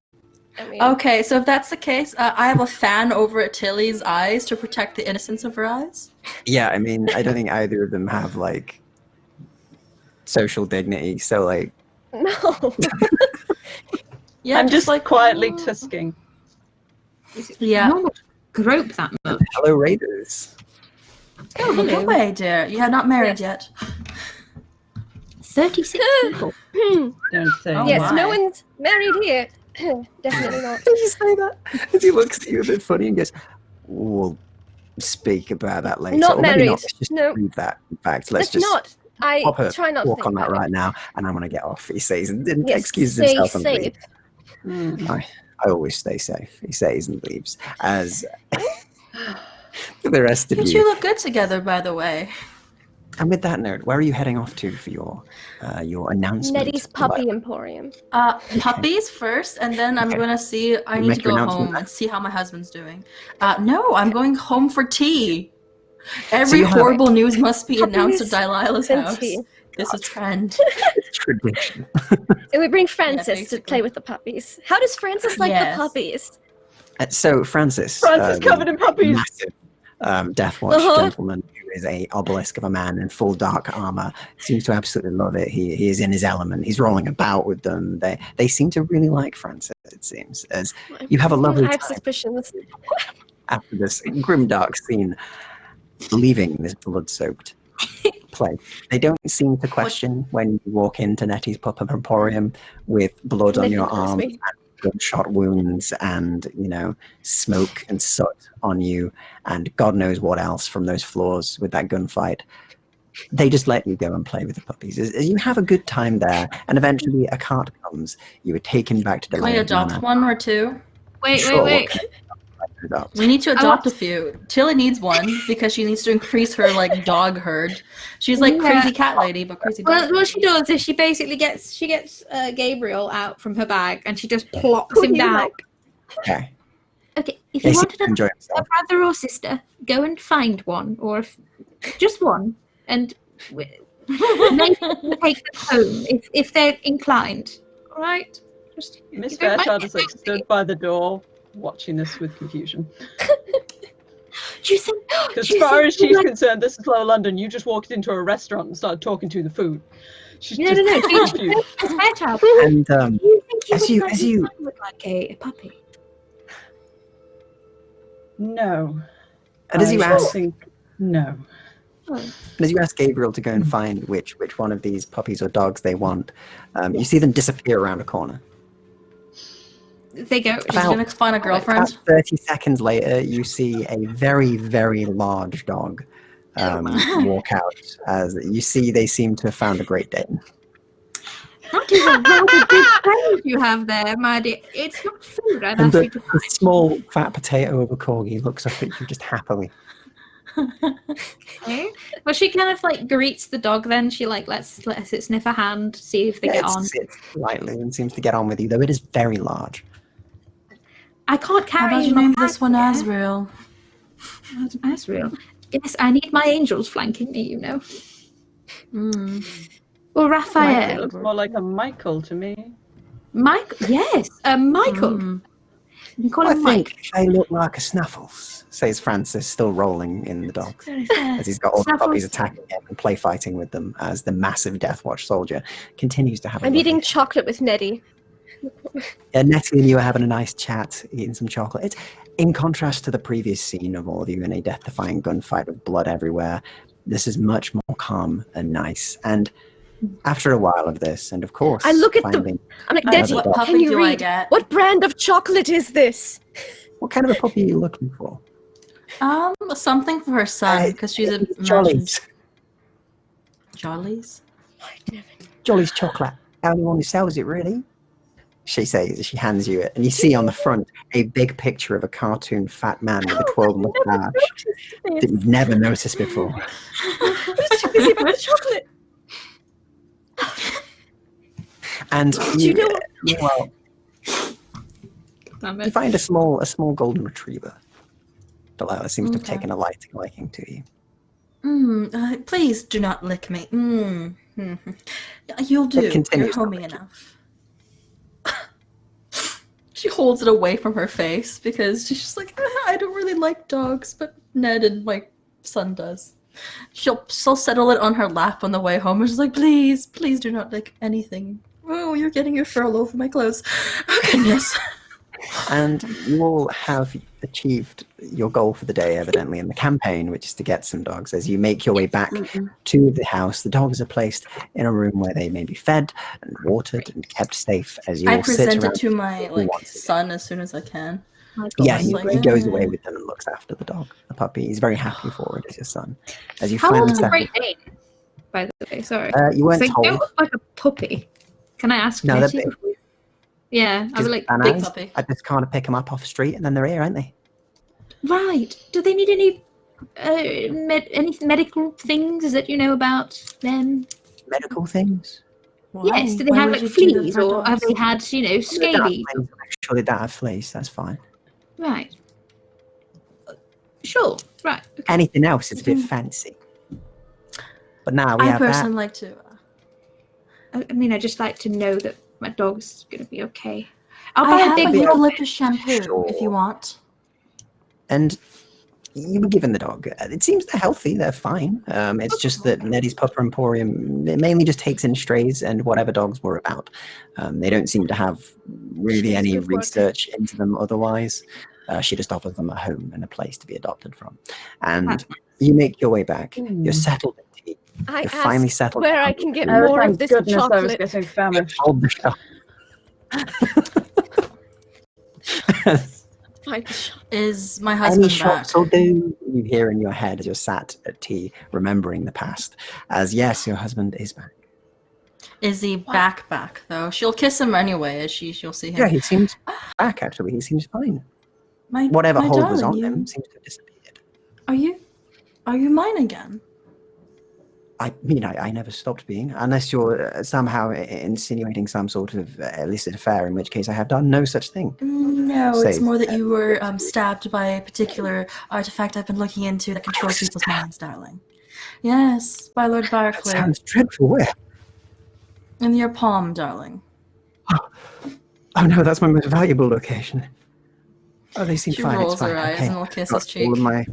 I mean, Okay, so if that's the case, I have a fan over at Tilly's eyes to protect the innocence of her eyes. Yeah, I mean, I don't think either of them have, like, social dignity, so, like... no. Yeah, I'm just like quietly tusking. Yeah. No one would grope that much. Hello, Raiders. Oh, look away, dear. You are not married yet. 36 people. Don't say. Oh, Yes, my. no one's married here. Definitely not. Did you say that? As he looks at you a bit funny and goes, we'll speak about that later. Not Or maybe married. Let's just No. leave that. In fact, let's Let's just not. I pop a try not to walk think on that about right now, and I'm going to get off, he says, and Yes, excuses stay himself and safe. leaves. I always stay safe, he says and leaves. As for the rest of You you. two look good together, by the way. And with that note, where are you heading off to for your announcement? Nettie's Puppy Emporium. Puppies first, and then I'm Okay. gonna see. I You need make to your go announcement home now? and see how my husband's doing. No, I'm going home for tea. Every you have- horrible news must be announced at Puppies Delilah's and house. tea. This is trend. It's tradition. And we bring Francis to basically. play with the puppies. How does Francis like Yes. the puppies? So Francis, Francis the covered in puppies. massive Death Watch gentleman who is a obelisk of a man in full dark armor, seems to absolutely love it. He is in his element. He's rolling about with them. They seem to really like Francis, it seems, as you have a lovely I have time suspicions. after this grim dark scene, leaving this blood-soaked place. They don't seem to question when you walk into Nettie's Puppet Emporium with blood on Nettie your knows arms me. and gunshot wounds and, smoke and soot on you and God knows what else from those floors with that gunfight. They just let you go and play with the puppies. As you have a good time there, and eventually a cart comes, you are taken back to the Can we adopt one or two? Wait. We need to adopt a few. Tilly needs one because she needs to increase her dog herd. She's like Yeah. crazy cat lady, but crazy dog. Well, what she does is she basically gets Gabriel out from her bag and she just plops him down. Okay. Okay, if They you seem wanted to enjoy a themselves. brother or sister, go and find one, or just one, and maybe take them home if they're inclined. All right? Just Miss you don't Fairchild like is like stood by the door, watching us with confusion. Do you think? Because do as you far think as she's like- concerned, this is Lower London. You just walked into a restaurant and started talking to the food. She's No. just She's confused. Fairchild. And Do you think as you would like a puppy? No. and as you I ask think no. And as you ask Gabriel to go and find which one of these puppies or dogs they want, you see them disappear around a corner. They go. She's gonna find a girlfriend. About 30 seconds later, you see a very, very large dog walk out. As you see, they seem to have found a Great Dane. That is a rather big friend you have there, my dear. It's not food I've And asked you to the small fat potato of a corgi looks up at you just happily. Okay. Well, she kind of like greets the dog. Then she like lets it sniff a hand, see if they get on. It sits lightly and seems to get on with you, though it is very large. I can't How carry about you him on name my this one back. Azrael? Azrael. Yes, I need my angels flanking me, you know. Or It Raphael. looks more like a Michael to me. Mike. Yes, Michael. You can call I him think Mike. they look like a Snuffles, says Francis, still rolling in the dogs. As he's got all the Snuffles. puppies attacking him and play fighting with them as the massive Deathwatch soldier continues to have a I'm lovely eating time. chocolate with Nettie. Nettie and you are having a nice chat, eating some chocolate. It's in contrast to the previous scene of all of you in a death-defying gunfight with blood everywhere. This is much more calm and nice. And after a while of this, and of course, I look at the- finding I'm like, Another Nettie, dog. What can puppy you do I read? get? What brand of chocolate is this? what kind of a puppy are you looking for? Something for her son, because she's a Jollies. Jollies? Jolly's chocolate. Only one who sells it, really. She says as she hands you it, and you see on the front a big picture of a cartoon fat man with a twirled mustache that you've never noticed before. What is she busy about the chocolate? And Do you know? well, Damn you it. find a small golden retriever. Delilah seems to have Okay. taken a liking to you. Please do not lick me. You'll do. You're continues to homey lick you. enough. She holds it away from her face because she's just like, I don't really like dogs, but Ned and my son does. She'll settle it on her lap on the way home and she's like, please do not lick anything. Oh, you're getting your fur all over my clothes. Oh, goodness. And you all have achieved your goal for the day, evidently, in the campaign, which is to get some dogs. As you make your way back to the house, the dogs are placed in a room where they may be fed and watered and kept safe as you I all sit present around. it to my once again. son as soon as I can. Yeah, Just he like, goes away with them and looks after the dog, the puppy. He's very happy for it as your son. As you How finally old is a settle, Great Dane? By the way, sorry. you weren't They told. don't look like a puppy. Can I ask? No, they're Nettie? big. Yeah, I was like, big Bananas. puppy. I just can't pick them up off the street and then they're here, aren't they? right. Do they need any any medical things that you know about them? Medical things. Yes. Do they Why have would like you do that fleas, for or have dogs? they had scabies? Sure, they don't have fleas. That's fine. Right. Sure. Right. Okay. Anything else is a bit fancy. But now we I have that. personally like to. I mean, I just like to know that my dog's gonna be okay. I'll I buy a have big a big- eucalyptus shampoo Sure. if you want. And you were given the dog. It seems they're healthy. They're fine. It's just that Nettie's Pupper Emporium, it mainly just takes in strays and whatever dogs were about. They don't seem to have really She's any good worker. research into them otherwise. She just offers them a home and a place to be adopted from. And you make your way back. You're settled in tea. I You're finally asked settled where down. I can get Oh, more thank of this goodness I was chocolate. getting famished. Hold the shop. Find the shop. Is my Any husband back? shots will do, you hear in your head as you're sat at tea, remembering the past. As yes, your husband is back. Is he back though? She'll kiss him anyway as she'll see him. Yeah, he seems back actually. He seems fine. My, Whatever my hold was darling, on him seems to have disappeared. Are you mine again? I mean, I never stopped being, unless you're somehow insinuating some sort of illicit affair, in which case I have done no such thing. No, it's Safe. more that you were stabbed by a particular artifact I've been looking into that controls people's minds, darling. Yes, by Lord That Barclay. sounds dreadful. Where? In your palm, darling. Oh no, that's my most valuable location. Oh, they seem She fine. rolls it's fine. her eyes okay. and will kiss Got his cheek. all of my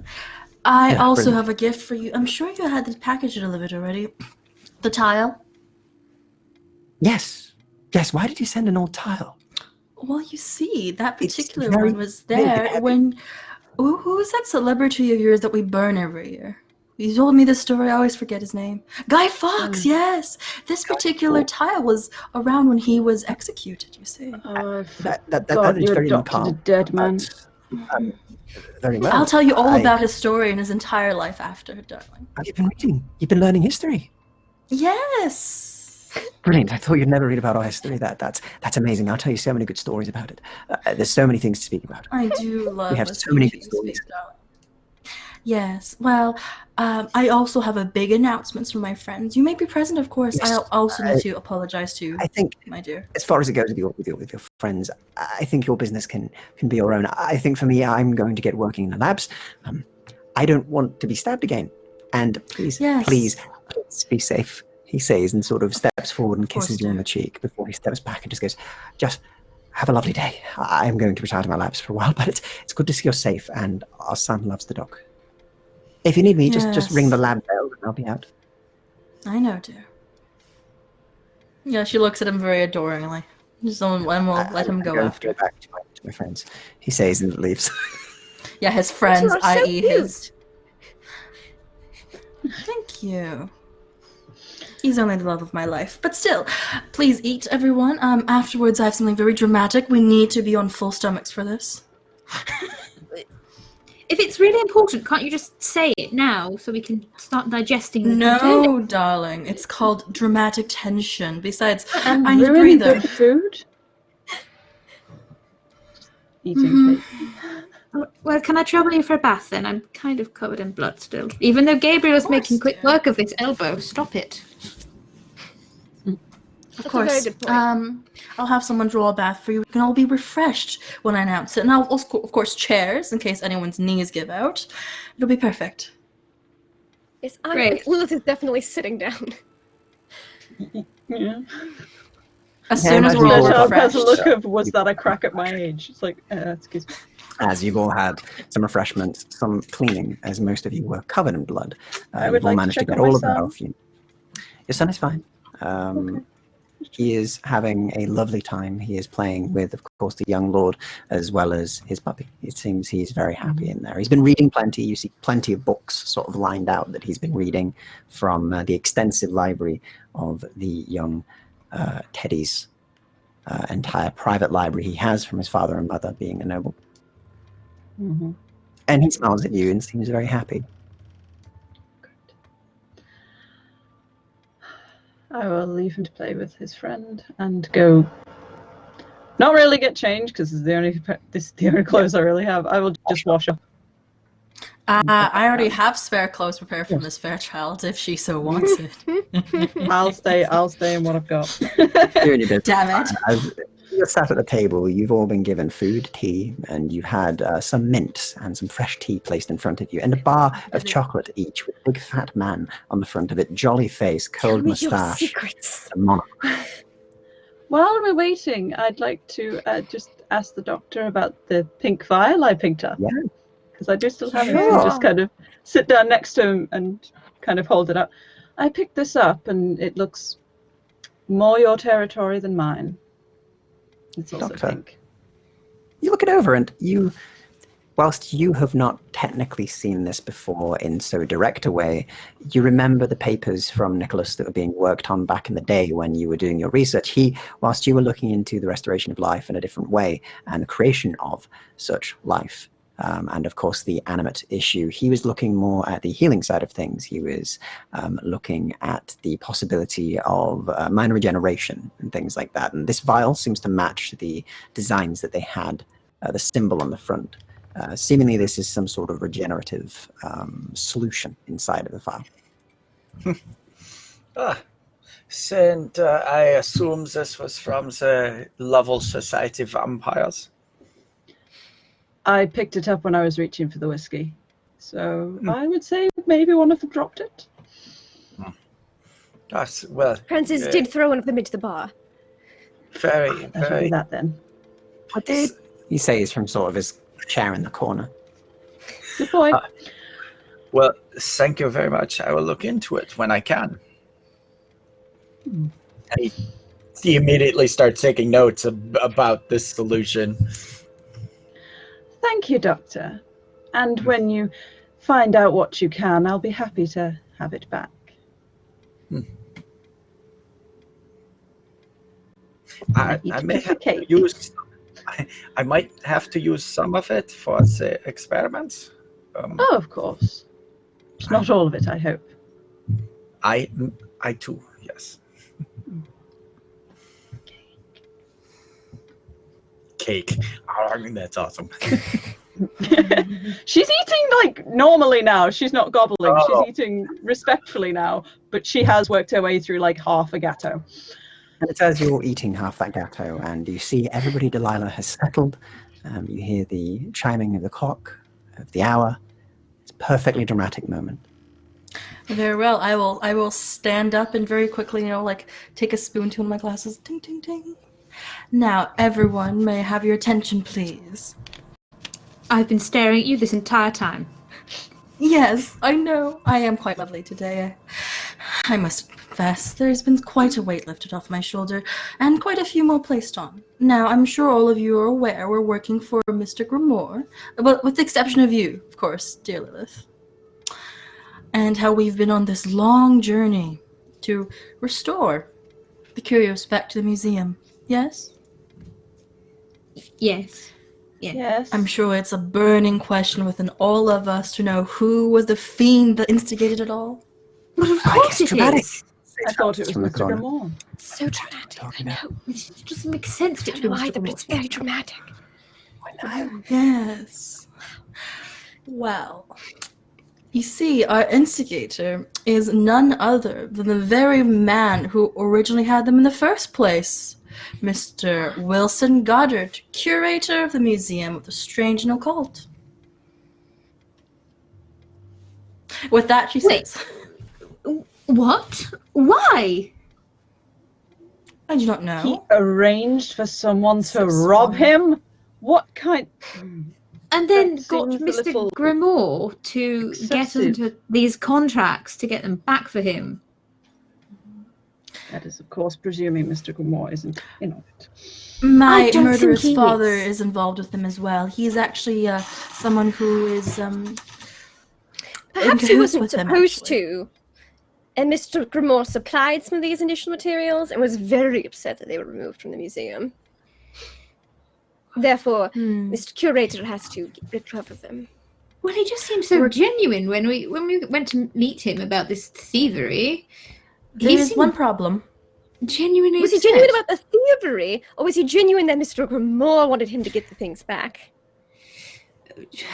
I Yeah, also brilliant. have a gift for you. I'm sure you had the package delivered already. The tile. Yes. Why did you send an old tile? Well, you see, that It's particular very one was big, there heavy. when. Who is that celebrity of yours that we burn every year? You told me this story. I always forget his name. Guy Fawkes. Yes, this particular Fawkes. tile was around when he was executed. You see. Oh, I That forgot is you very adopted a macabre. dead man. Very well. I'll tell you all about his story and his entire life after, darling. Have you been reading? You've been learning history. Yes. Brilliant. I thought you'd never read about our history. That's amazing. I'll tell you so many good stories about it. There's so many things to speak about. I do love. We have so many good stories. Yes. Well, I also have a big announcement from my friends. You may be present, of course. Yes, I also need to apologize to you, I think, my dear. as far as it goes with your friends, I think your business can be your own. I think for me, I'm going to get working in the labs. I don't want to be stabbed again. And please be safe, he says, and sort of steps forward and kisses you on the cheek before he steps back and just goes, just have a lovely day. I'm going to retire to my labs for a while, but it's good to see you're safe, and our son loves the dog. If you need me, just ring the lab bell and I'll be out. I know, dear. Yeah, she looks at him very adoringly. Just and we'll let him go after. Go back to my friends, he says, and leaves. Yeah, his friends, so i.e. cute. his... Thank you. He's only the love of my life. But still, please eat, everyone. Afterwards, I have something very dramatic. We need to be on full stomachs for this. If it's really important, can't you just say it now so we can start digesting the content? No, darling. It's called dramatic tension. Besides, And I need a really breather. good food. Eating cake. Well, can I trouble you for a bath then? I'm kind of covered in blood still. Even though Gabriel's making quick work of this elbow. Stop it. Of That's a very course. good point. I'll have someone draw a bath for you. We can all be refreshed when I announce it. And I'll also, of course, chairs in case anyone's knees give out. It'll be perfect. Yes, Great. Lilith is definitely sitting down. Yeah. As Yeah, soon as imagine we're you all all Child has refreshed. a look of, was that a crack at my age? It's like, excuse me. As you've all had some refreshments, some cleaning, as most of you were covered in blood. I would You've all like to managed to check get on my all of that son. off you. Your son is fine. Okay. He is having a lovely time. He is playing with, of course, the young lord, as well as his puppy. It seems he's very happy in there. He's been reading plenty. You see plenty of books sort of lined out that he's been reading from the extensive library of the young Teddy's entire private library he has from his father and mother, being a noble. Mm-hmm. And he smiles at you and seems very happy. I will leave him to play with his friend and go. Not really get changed because this is the only clothes I really have. I will just wash up. I already have spare clothes prepared for Miss Fairchild if she so wants it. I'll stay in what I've got. Doing your business. Damn it. As you're sat at the table, you've all been given food, tea, and you've had some mints and some fresh tea placed in front of you, and a bar of chocolate each with a big fat man on the front of it, jolly face, curled Tell me your moustache, secrets. a monocle. While we're waiting, I'd like to just ask the doctor about the pink vial I picked up. Yeah. Because I do still have it. Sure. And just kind of sit down next to him and kind of hold it up. I picked this up and it looks more your territory than mine. It's also Doctor. pink. You look it over, and you, whilst you have not technically seen this before in so direct a way, you remember the papers from Nicholas that were being worked on back in the day when you were doing your research. Whilst you were looking into the restoration of life in a different way and the creation of such life, and of course the animate issue, he was looking more at the healing side of things. He was looking at the possibility of minor regeneration and things like that. And this vial seems to match the designs that they had, the symbol on the front. Seemingly this is some sort of regenerative solution inside of the vial. And I assume this was from the Lovell Society Vampires. I picked it up when I was reaching for the whiskey. So I would say maybe one of them dropped it. That's, well, Francis did throw one of them into the bar. very, That'll be very. that then. What did he says from sort of his chair in the corner? Good point. Well, thank you very much. I will look into it when I can. And he immediately starts taking notes about this solution. Thank you, Doctor. And when you find out what you can, I'll be happy to have it back. I Eat a may piece of have cake. used I might have to use some of it for the experiments. Oh, of course. It's not all of it, I hope. I too, yes. Cake. Oh, I mean, that's awesome. She's eating like normally now. She's not gobbling. Oh. She's eating respectfully now, but she has worked her way through like half a gatto. And it's as you're eating half that gatto and you see everybody Delilah has settled. You hear the chiming of the clock, of the hour. It's a perfectly dramatic moment. Very well. I will stand up and very quickly, like take a spoon to one of my glasses. Ding, ding, ding. Now, everyone, may I have your attention, please? I've been staring at you this entire time. Yes, I know. I am quite lovely today. I must confess, there's been quite a weight lifted off my shoulder, and quite a few more placed on. Now, I'm sure all of you are aware we're working for Mr. Grimoire, but with the exception of you, of course, dear Lilith. And how we've been on this long journey to restore the Curios back to the museum. Yes? Yes. Yeah. Yes. I'm sure it's a burning question within all of us to know who was the fiend that instigated it all. But of course it is. I thought it was From the Mr. corner. Grimoire. It's so dramatic. I know. It doesn't make sense to I do don't know either, Mr. but it's very dramatic. Yes. Well, you see, our instigator is none other than the very man who originally had them in the first place. Mr. Wilson Goddard, curator of the Museum of the Strange and Occult. With that, she Wait. sits. What? Why? I do not know. He arranged for someone So to rob smart. him? What kind? And then That got seems a Mr. little Grimoire to get us excessive. into these contracts to get them back for him. That is, of course, presuming Mr. Grimoire isn't in on it. My I don't think murderous he father is. is involved with them as well. He's actually someone who is Perhaps in he cahoots wasn't with him, supposed actually. to. And Mr. Grimoire supplied some of these initial materials and was very upset that they were removed from the museum. Therefore, Mr. Curator has to recover them. Well, he just seemed so genuine when we went to meet him about this thievery. There He is seemed one problem. genuinely Was he upset. genuine about the thievery, or was he genuine that Mr. Grimoire wanted him to get the things back?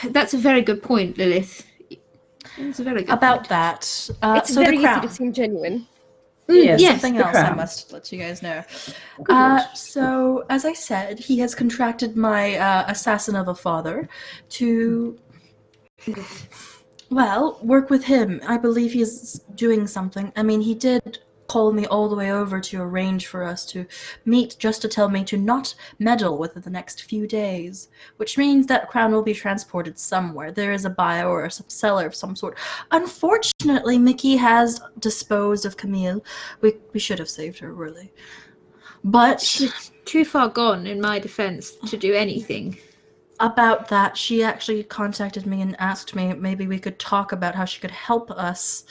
That's a very good point, Lilith. It's a very good About point. that, It's so very the easy crown. to seem genuine. Yes, yes, Something the else I crown. must let you guys know. So, as I said, he has contracted my assassin of a father to, well, work with him. I believe he's doing something. I mean, he did call me all the way over to arrange for us to meet just to tell me to not meddle within the next few days, which means that crown will be transported somewhere. There is a buyer or a seller of some sort. Unfortunately, Mickey has disposed of Camille. We should have saved her, really. But She's too far gone, in my defense, to do anything. about that, she actually contacted me and asked me if maybe we could talk about how she could help us.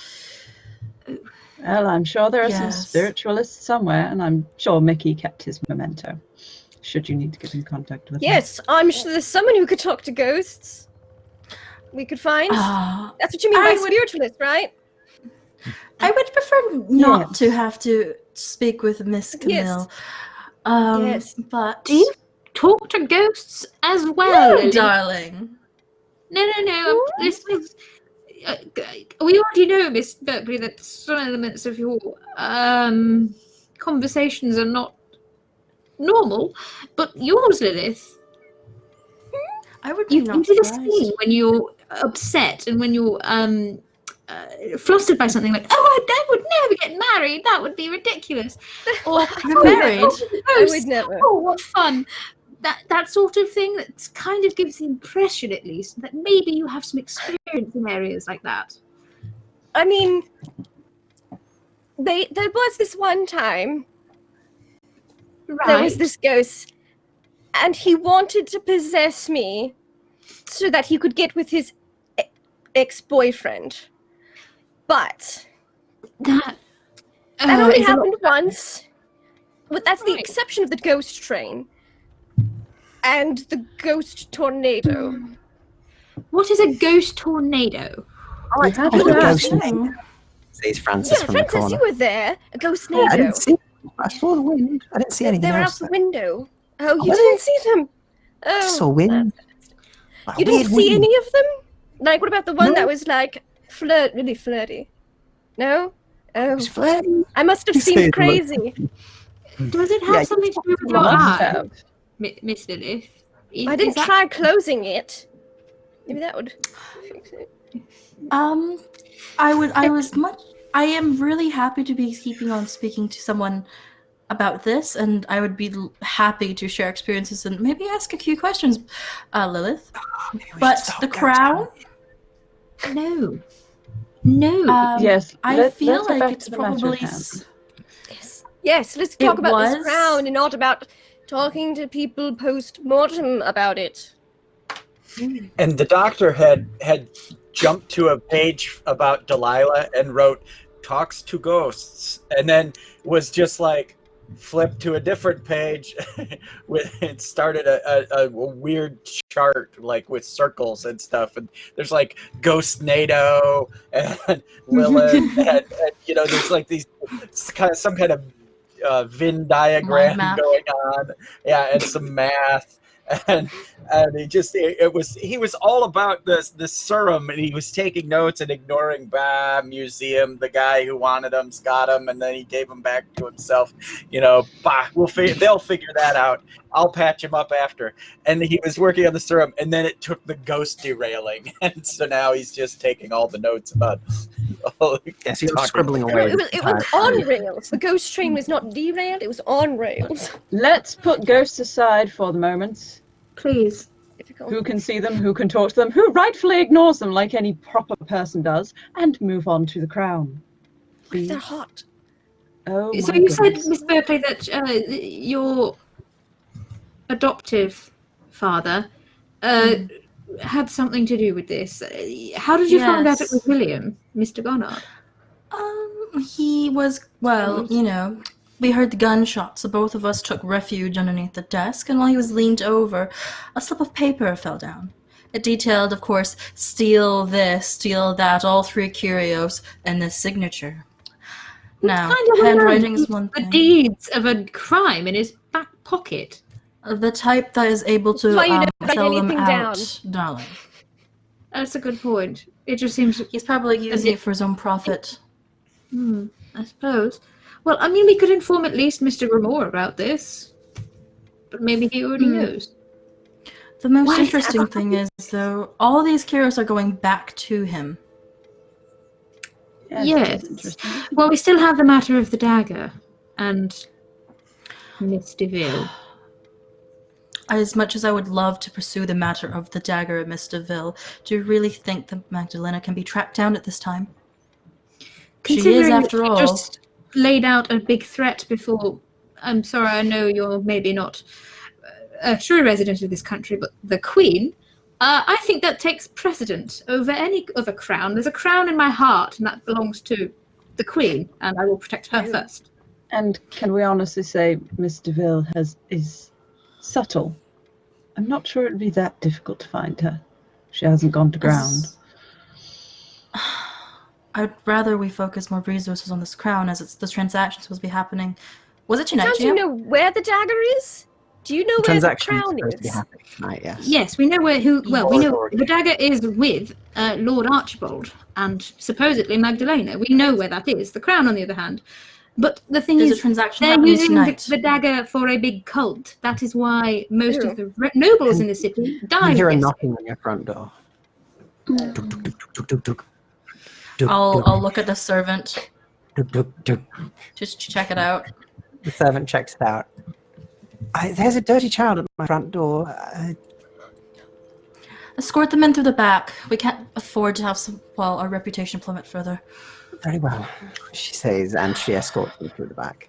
Well, I'm sure there are some Yes. spiritualists somewhere, and I'm sure Mickey kept his memento, should you need to get in contact with him. Yes, I'm sure there's someone who could talk to ghosts. We could find. Ah, That's what you mean I by would- spiritualist, right? I would prefer not Yes. to have to speak with Miss Camille. Yes. But Do you talk to ghosts as well, no, Lilith? darling. No. This is. We already know, Miss Berkeley, that some elements of your conversations are not normal, but yours, Lilith, I would be you not do this surprised. thing when you're upset and when you're flustered by something like, "Oh, I would never get married. That would be ridiculous." Or You're married? I would never. Oh, what fun! That sort of thing that kind of gives the impression, at least, that maybe you have some experience in areas like that. I mean, there was this one time Right? there was this ghost, and he wanted to possess me so that he could get with his ex-boyfriend. But that only is a lot happened better. once. But that's the Right. exception of the ghost train. and the ghost tornado. What is a ghost tornado? We had Oh, to the ask. ghost name, says Francis Yeah, from the Francis, corner. you were there. A ghost Yeah, I tornado. didn't see. I saw the wind. I didn't see anything They were else. out the window. Oh, you were didn't see them. I just Oh, saw wind. Like, you didn't weird see wind. any of them? Like, what about the one No. that was like really flirty? No. It Oh, was flirty. I must have You say seemed it crazy. Does it have Yeah, something to do with You your must eye, have. Miss Lilith? I didn't try closing it. Maybe that would fix it. I am really happy to be keeping on speaking to someone about this, and I would be happy to share experiences and maybe ask a few questions, Lilith. Maybe we should But stop the ghost crown, No. No. Yes, I feel let's get like back it's to the matter at probably hand. Yes, let's talk about was- this crown and not about talking to people post-mortem about it. And the doctor had jumped to a page about Delilah and wrote "talks to ghosts," and then was just like flipped to a different page with it started a weird chart like with circles and stuff, and there's like Ghost NATO and Lilith and there's like these some kind of Venn diagram map. going on, and some math. And he was all about the serum, and he was taking notes and ignoring museum. The guy who wanted him got him, and then he gave him back to himself. They'll figure that out. I'll patch him up after. And he was working on the serum, and then it took the ghost derailing, and so now he's just taking all the notes about. Yes, he was scribbling No, away. it was on rails. The ghost train was not derailed, it was on rails. Let's put ghosts aside for the moment. Please. Who can see them, who can talk to them, who rightfully ignores them like any proper person does, and move on to the crown. Please. They're hot. Oh, So my you said, goodness. Miss Berkeley, that your adoptive father had something to do with this. How did you find out it Yes. was William, Mr. Goddard? He was, we heard the gunshots, so both of us took refuge underneath the desk, and while he was leaned over, a slip of paper fell down. It detailed, of course, steal this, steal that, all 3 curios, and this signature. Now, Kind of handwriting is one the thing. deeds of a crime in his back pocket. The type that is able to Why you don't write sell them anything out, darling. That's a good point. It just seems... He's probably using it for his own profit. I suppose. Well, I mean, we could inform at least Mr. Grimoire about this. But maybe he already knows. The most What? interesting thing is, though, all these curios are going back to him. Yes. that's interesting. Well, we still have the matter of the dagger and Miss DeVille. As much as I would love to pursue the matter of the dagger at Miss DeVille, do you really think that Magdalena can be tracked down at this time? She is, Considering after that all. you just laid out a big threat before. I'm sorry, I know you're maybe not a true resident of this country, but the Queen. I think that takes precedent over any other crown. There's a crown in my heart, and that belongs to the Queen, and I will protect her first. And can we honestly say Miss DeVille is subtle? I'm not sure it'd be that difficult to find her. She hasn't gone to ground. I'd rather we focus more resources on this crown, as it's the transaction supposed to be happening. Was it tonight? Sounds you know where the dagger is? Do you know where the Transaction is crown supposed to be is? happening tonight, yes. Yes, we know we know Already. the dagger is with Lord Archibald and supposedly Magdalena. We know where that is. The crown, on the other hand. But the thing There's a is, transaction they're happening using tonight. the dagger for a big cult. That is why most of the nobles in the city die. You hear a with this. knocking on your front door. Duk, duk, duk, duk, duk, duk. Duk, I'll duk, look at the servant, duk, duk, duk. just to check it out. The servant checks it out. There's a dirty child at my front door. Escort them in through the back. We can't afford to have our reputation plummet further. Very well, she says, and she escorts them through the back.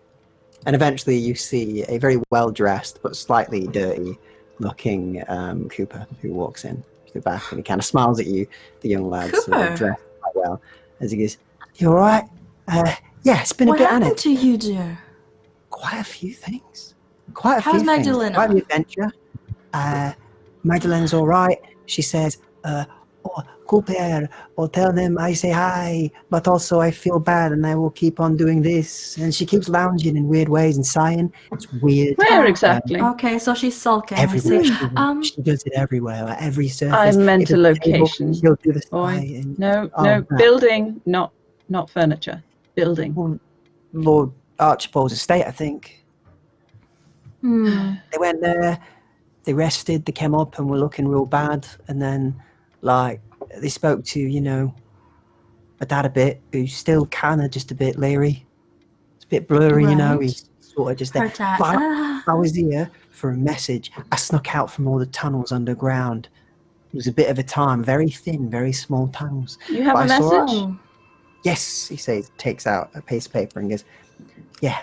And eventually you see a very well-dressed but slightly dirty-looking Cooper who walks in to the back, and he kind of smiles at you, the young lad, sort Cooper? of dressed quite well, as he goes, "You all right? Yeah, it's been What a bit, hasn't happened it? to you, dear? Quite a few things. Quite a How's few Magdalena? things. Quite an adventure. Magdalene's all right. She says, Cooper, or tell them I say hi, but also I feel bad and I will keep on doing this. And she keeps lounging in weird ways and sighing. It's weird. Where exactly? Okay, so she's sulking. Everywhere. I see. She does it everywhere, like every surface. I meant If a it's table, location. she'll do the Boy, sigh and, no, Oh, building, not furniture. Building. Well, Lord Archibald's estate, I think. Hmm. They went there, they rested, they came up and were looking real bad. And then, like, they spoke to, my dad a bit, who's still kind of just a bit leery. It's a bit blurry, Right. He's sort of just there. Her dad. But I was here for a message. I snuck out from all the tunnels underground. It was a bit of a time, very thin, very small tunnels. You have But a I saw message? Oh. Yes, he says, takes out a piece of paper and goes, yeah,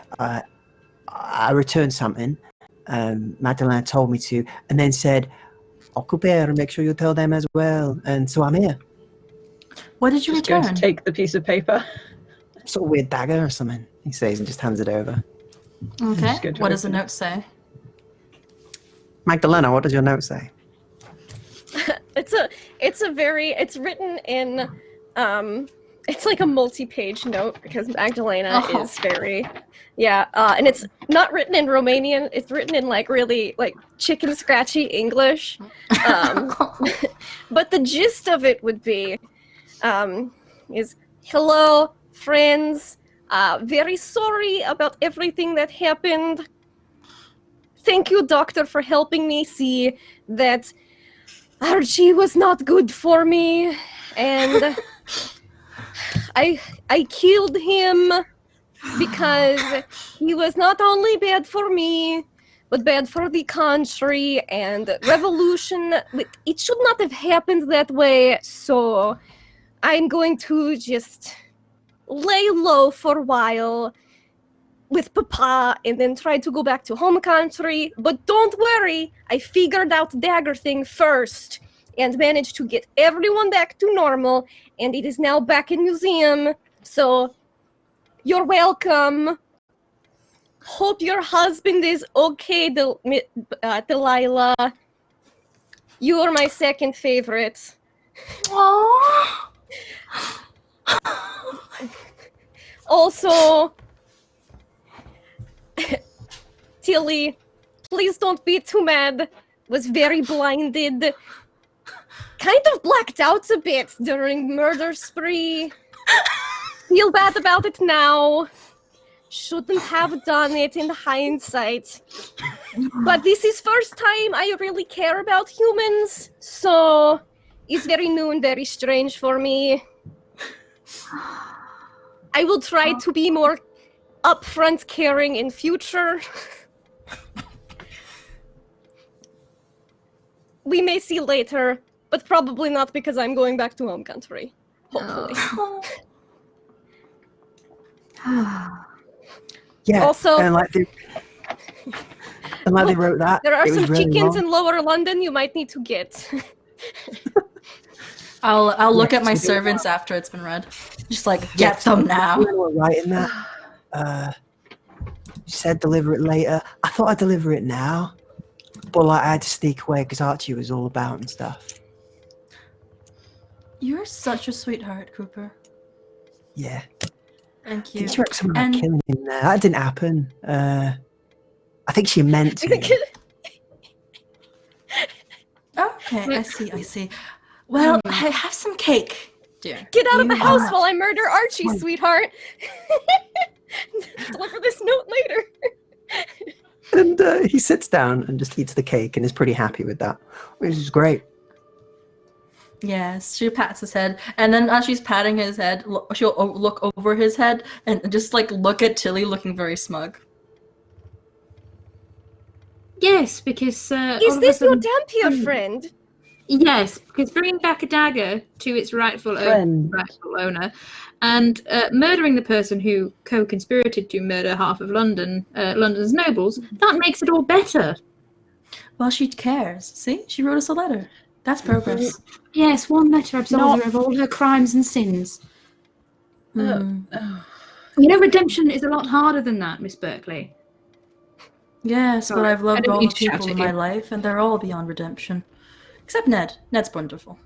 I returned something. Magdalene told me to, and then said, Cooper, make sure you tell them as well. And so I'm here. What did you Just going return? to take the piece of paper. Sort of weird dagger or something, he says, and just hands it over. Okay. Just go to What does the open it. note say? Magdalena, what does your note say? It's written in it's like a multi-page note because Magdalena Oh. is very and it's not written in Romanian, it's written in like really like chicken scratchy English. But the gist of it would be is hello friends, very sorry about everything that happened. Thank you, doctor, for helping me see that Archie was not good for me, and I killed him because he was not only bad for me, but bad for the country and revolution. It should not have happened that way, so I'm going to just lay low for a while with Papa and then try to go back to home country. But don't worry, I figured out the dagger thing first and managed to get everyone back to normal, and it is now back in museum. So you're welcome. Hope your husband is okay, Delilah. You are my second favorite. Aww. Also, Tilly, please don't be too mad. Was very blinded. Kind of blacked out a bit during murder spree. Feel bad about it now. Shouldn't have done it in hindsight. But this is first time I really care about humans, so it's very new and very strange for me. I will try to be more upfront caring in future. We may see later, but probably not because I'm going back to home country. Hopefully. Yeah. Also- and like they wrote that. There are it was some really chickens long. in Lower London you might need to get. I'll look at my Yes, we do. servants after it's been read. Just like, get them now. When we're writing that, she said deliver it later. I thought I'd deliver it now, but like I had to sneak away because Archie was all about and stuff. You're such a sweetheart, Cooper. Yeah. Thank I you. think she wrote something about And- killing him there. That didn't happen. I think she meant to. Okay, I see. Well, I have some cake, dear. Get out of the You- house while I murder Archie, sweetheart. Deliver this note later. And he sits down and just eats the cake and is pretty happy with that, which is great. Yes, she pats his head, and then as she's patting his head, she'll look over his head and just like look at Tilly, looking very smug. Yes, because Is all of a this your sudden- Dampier friend? Yes, because bringing back a dagger to its rightful owner, and murdering the person who co-conspirated to murder half of London's nobles, that makes it all better. Well, she cares. See, she wrote us a letter. That's progress. Yes, one letter absolves her of all her crimes and sins. Hmm. You know, redemption is a lot harder than that, Miss Berkeley. Yes, but I've I loved don't all mean the to shout people at in you. my life, and they're all beyond redemption. Except Ned. Ned's wonderful.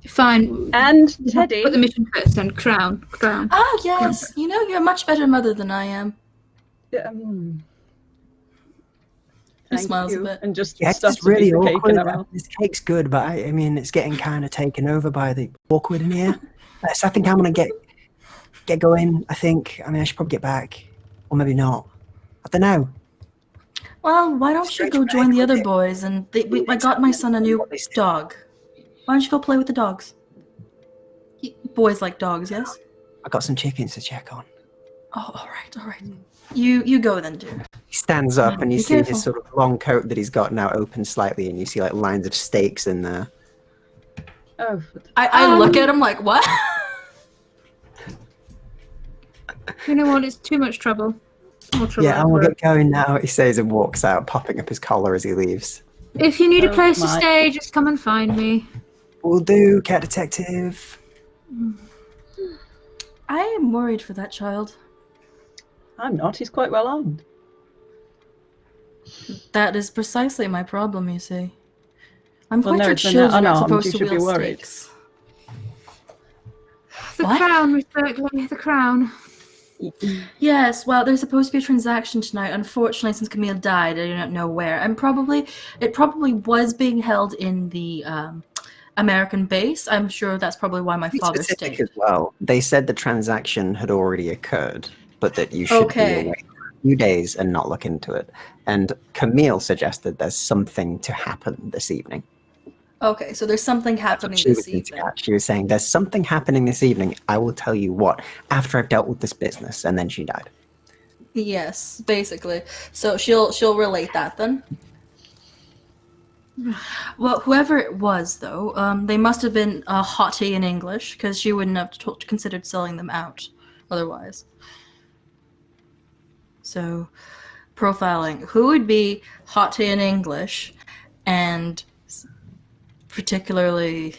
Fine. And We have to Teddy. put the mission first then. Crown. Oh, yes. You know, you're a much better mother than I am. Thank smiles a you. bit. And just Yeah, stuffs it's really a piece of cake in awkward. her mouth. This cake's good, but I mean, it's getting kind of taken over by the awkward in here. So I think I'm gonna get going. I mean, I should probably get back, or maybe not. I don't know. Well, why don't you go join the other boys? And I got my son a new dog. Why don't you go play with the dogs? Boys like dogs, yes? I got some chickens to check on. Oh, all right. You go then, dear. He stands up and you Be see careful. his sort of long coat that he's got now open slightly, and you see like lines of steaks in there. Oh, I look at him like, what? You know what? It's too much trouble. More trouble. Yeah, I'm gonna get going now, he says, and walks out, popping up his collar as he leaves. If you need a Oh place to my. stay, just come and find me. Will do, cat detective. I am worried for that child. I'm not. He's quite well armed. That is precisely my problem, you see. I'm Well, quite no, sure if they're children aren't unarmed, supposed you to should be wield worried. stakes. The What? crown, Miss Berkeley, the crown. Yes, well, there's supposed to be a transaction tonight. Unfortunately, since Camille died, I do not know where. It probably was being held in the American base. I'm sure that's probably why my To be father specific stayed. as well, they said the transaction had already occurred, but that you should Okay. be away for a few days and not look into it. And Camille suggested there's something to happen this evening. Okay, so there's something That's what happening she this was hinting evening. at. She was saying, there's something happening this evening. I will tell you what, after I've dealt with this business. And then she died. Yes, basically. So she'll relate that then. Well, whoever it was, though, they must have been haughty in English, because she wouldn't have considered selling them out otherwise. So, profiling. Who would be haughty in English and particularly...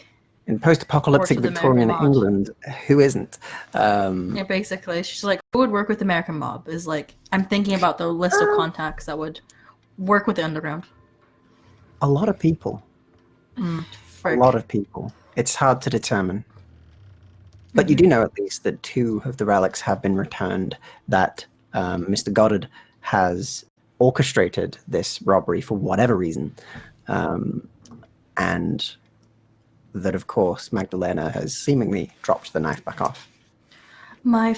In post-apocalyptic Works with Victorian American mob. England, who isn't? Yeah, basically. She's like, who would work with the American mob? Is like, I'm thinking about the list of contacts that would work with the underground. A lot of people. Frick. A lot of people. It's hard to determine. But you do know at least that 2 of the relics have been returned, that Mr. Goddard has orchestrated this robbery for whatever reason. And that, of course, Magdalena has seemingly dropped the knife back off. My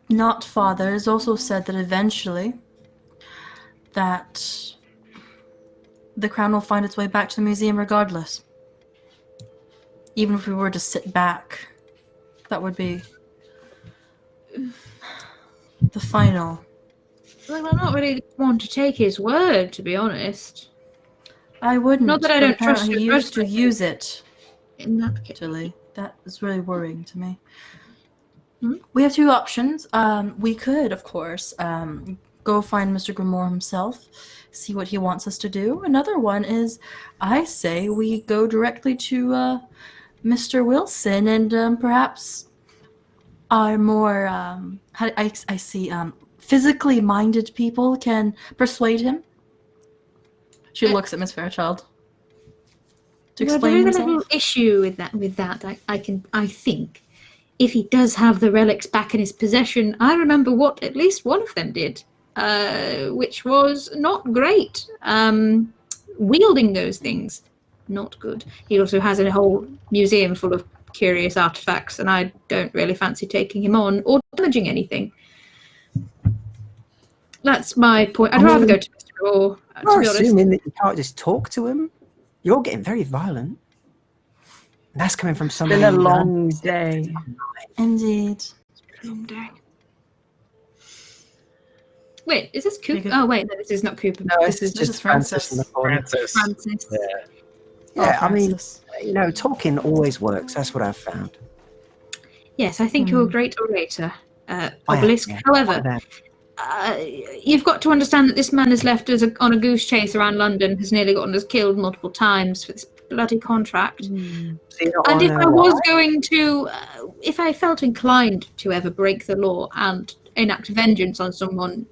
not father has also said that eventually that the crown will find its way back to the museum regardless. Even if we were to sit back, that would be the final. Well, I'm not really one to take his word, to be honest. I wouldn't. Not that I but don't trust apparently you he used to personally. use it. In that case. Actually, that is really worrying to me. Hmm? We have 2 options. We could, of course, go find Mr. Grimoire himself, see what he wants us to do. Another one is, I say we go directly to Mr. Wilson, and perhaps our more, I see, physically minded people can persuade him. She looks at Miss Fairchild to Well, explain there is a himself. little issue with that. I think if he does have the relics back in his possession, I remember what at least one of them did, which was not great. Wielding those things, not good. He also has a whole museum full of curious artifacts, and I don't really fancy taking him on or damaging anything. That's my point. I'd rather go to Mr. Orr, to You're be honest. assuming that you can't just talk to him. You're getting very violent. And that's coming from It's somebody. been a who long day. Indeed. Long day. Wait, is this Cooper? Because- Oh, wait, no, this is not Cooper. No, this is This just is Francis in the corner. Francis. Francis. Yeah, Oh, I mean, Francis. you know, talking always works. That's what I've found. Yes, I think you're a great orator, I am, Obelisk. yeah. However, you've got to understand that this man has left us on a goose chase around London, has nearly gotten us killed multiple times for this bloody contract. So you don't And wanna if I know was why? going to, if I felt inclined to ever break the law and enact vengeance on someone,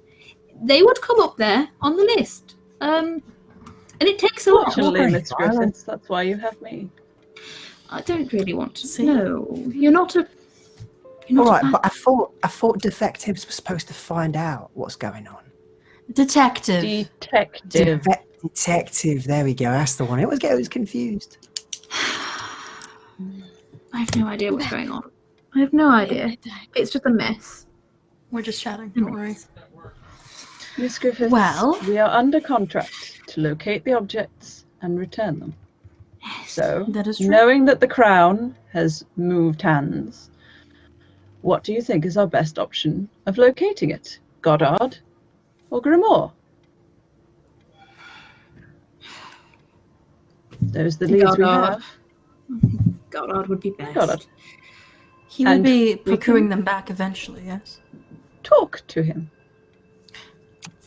they would come up there on the list. And it takes a lot. Fortunately, Miss Griffiths, that's why you have me. I don't really want to See? know. You're not a. All right, but I thought detectives were supposed to find out what's going on. Detective. Detective. Detective. There we go. That's the one. It was confused. I have no idea what's going on. I have no idea. It's just a mess. We're just chatting. Don't worry. Miss Griffiths, Well- we are under contract to locate the objects and return them. So, That is true. knowing that the crown has moved hands, what do you think is our best option of locating it? Goddard or Grimoire? Those are the leads we Goddard. have. Goddard would be best. Goddard. He will And be we procuring can- them back eventually, yes. Talk to him.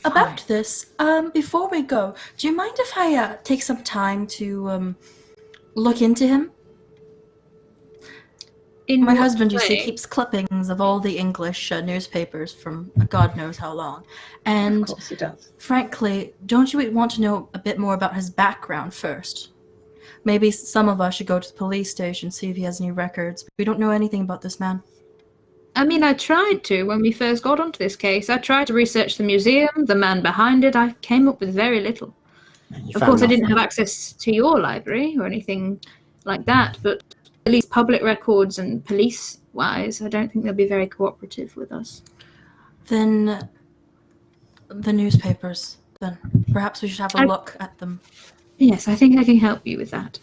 About this, before we go, do you mind if I take some time to look into him? In My what husband, you see, way? keeps clippings of all the English newspapers from God knows how long. And Of course he does. frankly, don't you want to know a bit more about his background first? Maybe some of us should go to the police station, see if he has any records. We don't know anything about this man. I mean, I tried to when we first got onto this case. I tried to research the museum, the man behind it. I came up with very little. Of course, I didn't have access to your library or anything like that, but at least public records and police-wise, I don't think they'll be very cooperative with us. Then the newspapers, then. Perhaps we should have a look at them. Yes, I think I can help you with that.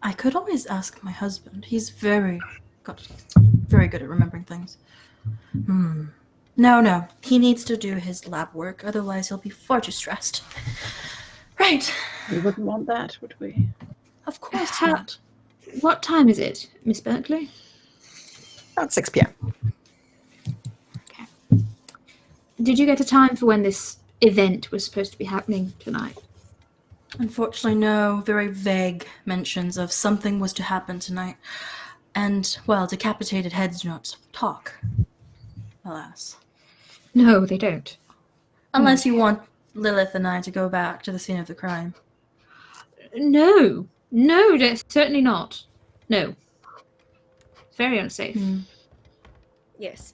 I could always ask my husband. He's very good at remembering things. No. He needs to do his lab work, otherwise he'll be far too stressed. Right. We wouldn't want that, would we? Of course How- not. What time is it, Miss Berkeley? About 6 p.m. Did you get a time for when this event was supposed to be happening tonight? Unfortunately, no. Very vague mentions of something was to happen tonight. And, well, decapitated heads do not talk. Alas. No, they don't. Unless you want Lilith and I to go back to the scene of the crime. No, certainly not. No. It's very unsafe. Yes.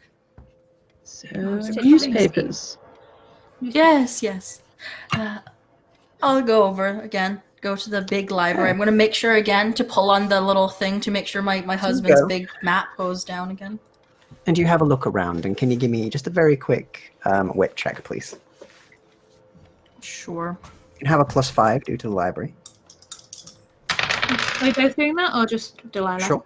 So, Such newspapers. Yes. I'll go over again. Go to the big library. I'm going to make sure again to pull on the little thing to make sure my husband's go. big map goes down again. And you have a look around, and can you give me just a very quick wit check, please? Sure. You can have a +5 due to the library. Are we both doing that, or just Delilah? Sure.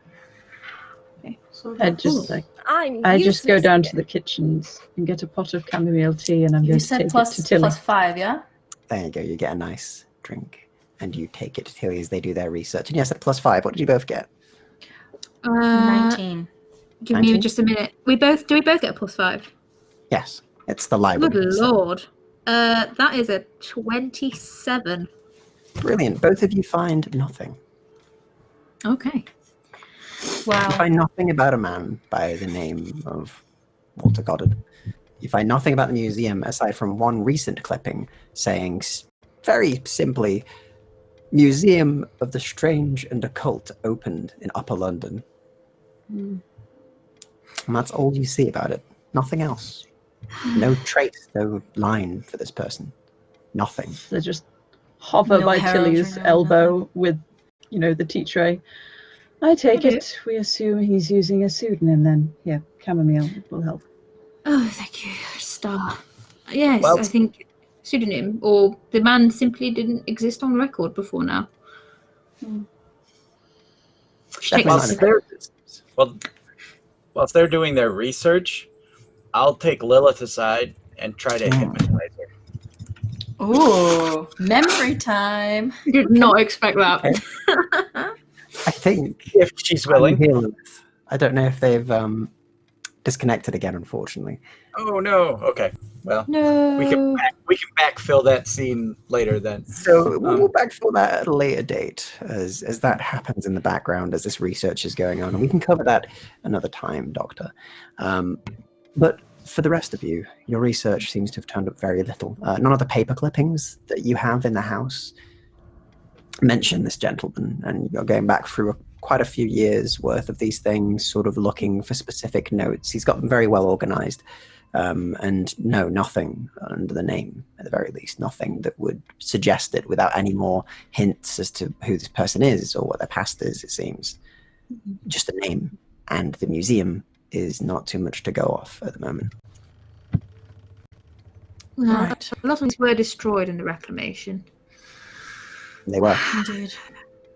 Okay. I just go useless. down to the kitchens and get a pot of chamomile tea, and I'm You going to said take plus it to Tilly. +5, yeah? There you go. You get a nice drink, and you take it to Tilly as they do their research. And yes, at +5, what did you both get? 19. Give me 19? just a minute. Do we both get a +5? Yes, it's the library. Good so- lord. That is a 27. Brilliant. Both of you find nothing. Okay. You Wow. find nothing about a man by the name of Walter Goddard. You find nothing about the museum aside from one recent clipping saying very simply, Museum of the Strange and Occult opened in Upper London. And that's all you see about it. Nothing else. No trace, no line for this person. Nothing. They just hover No by heraldry, Tilly's no elbow with, the tea tray. I take Okay. it we assume he's using a pseudonym then. Yeah, chamomile will help. Oh, thank you, Star. Yes, Well- I think pseudonym, or the man simply didn't exist on record before now. Definitely Well, not if an they're- existence. Well, if they're doing their research, I'll take Lilith aside and try to hypnotize her. Ooh, memory time. Did not expect that. Okay. I think If she's willing. I'm here, Lilith. I don't know if they've disconnected again, unfortunately. Oh no. Okay. Well, No. we can backfill that scene later then. So we'll backfill that at a later date as that happens in the background as this research is going on. And we can cover that another time, Doctor. But for the rest of you, your research seems to have turned up very little. None of the paper clippings that you have in the house mention this gentleman, and you're going back through quite a few years worth of these things, sort of looking for specific notes. He's got them very well organized, and no, nothing under the name, at the very least, nothing that would suggest it without any more hints as to who this person is or what their past is, it seems. Just the name, and the museum is not too much to go off at the moment. Well, Right. a lot of these were destroyed in the reclamation. They were. Indeed.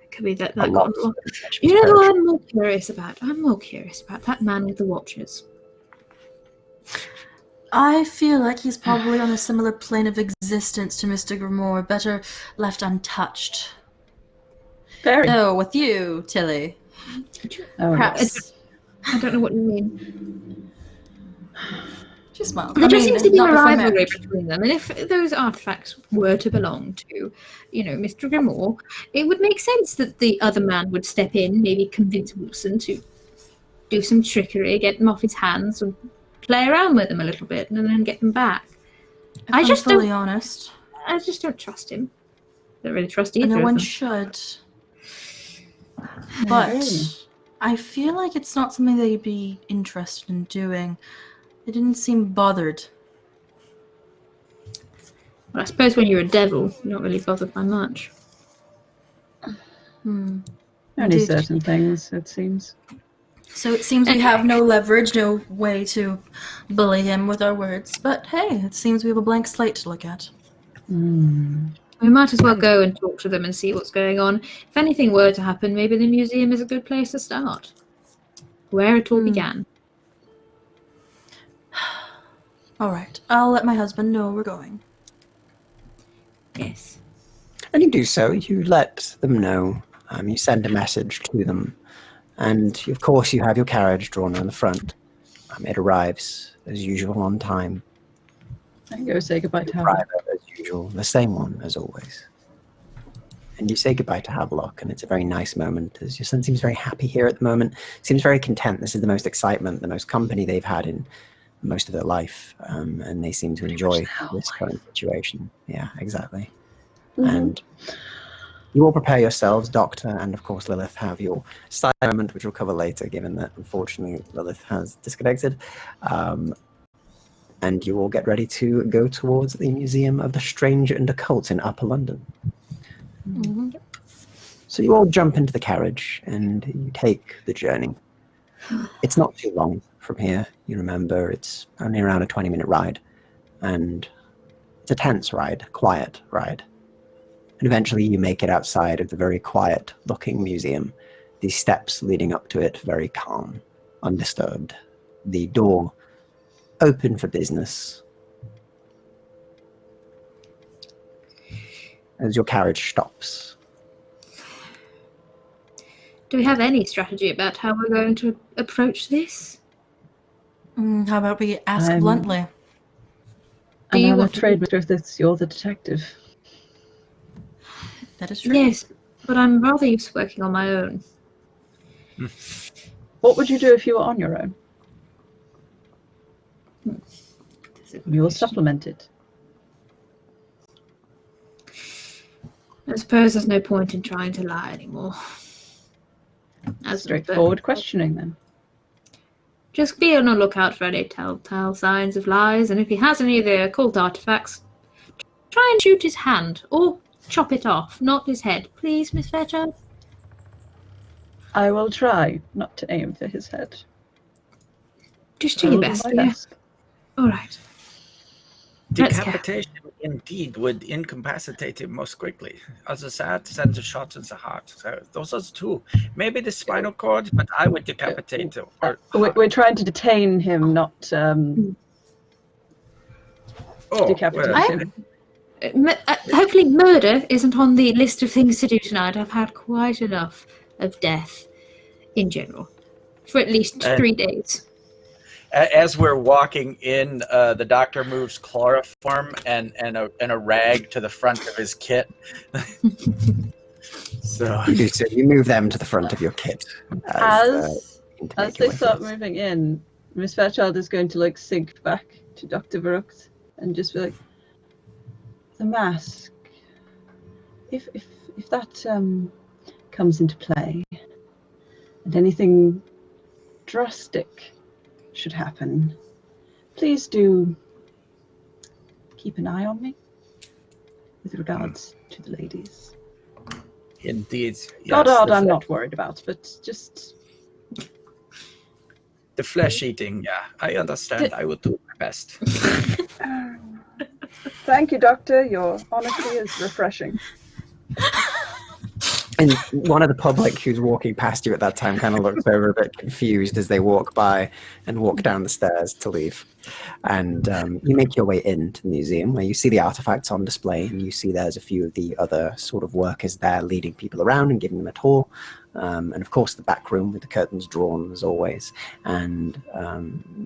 It could be that A that lot. got. You know what I'm more curious about? I'm more curious about that man with the watches. I feel like he's probably on a similar plane of existence to Mr. Grimoire, better left untouched. Very. No, with you, Tilly. Oh, Perhaps. I don't know what you mean. She smiled. There just seems to be a not before rivalry marriage. between them, and if those artifacts were to belong to, Mr. Grimoire, it would make sense that the other man would step in, maybe convince Wilson to do some trickery, get them off his hands, and play around with them a little bit, and then get them back. If I I'm just fully don't- honest. I just don't trust him. Don't really trust either No of one them. should. But I feel like it's not something that you'd be interested in doing. They didn't seem bothered. Well, I suppose when you're a devil, you're not really bothered by much. Hmm. only Indeed. certain things, it seems. So it seems we have no leverage, no way to bully him with our words. But hey, it seems we have a blank slate to look at. We might as well go and talk to them and see what's going on. If anything were to happen, maybe the museum is a good place to start. Where it all began. All right, I'll let my husband know we're going. Yes. And you do so. You let them know. You send a message to them. And, of course, you have your carriage drawn on the front. It arrives, as usual, on time. And go say goodbye to The Howard. driver, as usual, the same one, as always. And you say goodbye to Havelock, and it's a very nice moment, as your son seems very happy here at the moment. Seems very content. This is the most excitement, the most company they've had in most of their life. And they seem to enjoy this current situation. Yeah, exactly. And you all prepare yourselves, Doctor, and of course Lilith, have your side moment, which we'll cover later, given that unfortunately Lilith has disconnected. And you all get ready to go towards the Museum of the Strange and Occult in Upper London. So you all jump into the carriage and you take the journey. It's not too long from here. You remember it's only around a 20-minute ride. And it's a tense ride, quiet ride. And eventually you make it outside of the very quiet-looking museum. These steps leading up to it, very calm, undisturbed. The door open for business. As your carriage stops. Do we have any strategy about how we're going to approach this? How about we ask I'm- bluntly? Do you I'm want to- afraid, Mr. If you're the detective. That is true. Yes, but I'm rather used to working on my own. What would you do if you were on your own? You will supplement it. I suppose there's no point in trying to lie anymore. As Straightforward questioning, then. Just be on the lookout for any telltale signs of lies, and if he has any of the occult artifacts, try and shoot his hand, or chop it off, not his head. Please, Miss Fairchild? I will try not to aim for his head. Just I do your will do best, my yeah? best. All right. Let's go. Decapitation indeed would incapacitate him most quickly. Other side sends a shot in the heart. So those are the two. Maybe the spinal cord, but I would decapitate him. Or We're trying to detain him, not decapitate well, him. Hopefully murder isn't on the list of things to do tonight. I've had quite enough of death in general for at least 3 days. As we're walking in, the doctor moves chloroform and a rag to the front of his kit. So You do so. You move them to the front of your kit. As to they make your way start through. moving in, Miss Fairchild is going to like sink back to Dr. Brooks and just be like, the mask. If that comes into play, and anything drastic should happen, please do keep an eye on me with regards to the ladies. Indeed. Yes, Goddard, I'm not worried about, but just... The flesh eating, yeah, I understand. I will do my best. Thank you, Doctor. Your honesty is refreshing. And one of the public who's walking past you at that time kind of looks over a bit confused as they walk by and walk down the stairs to leave. And you make your way into the museum where you see the artifacts on display, and you see there's a few of the other sort of workers there leading people around and giving them a tour. And of course the back room with the curtains drawn as always. And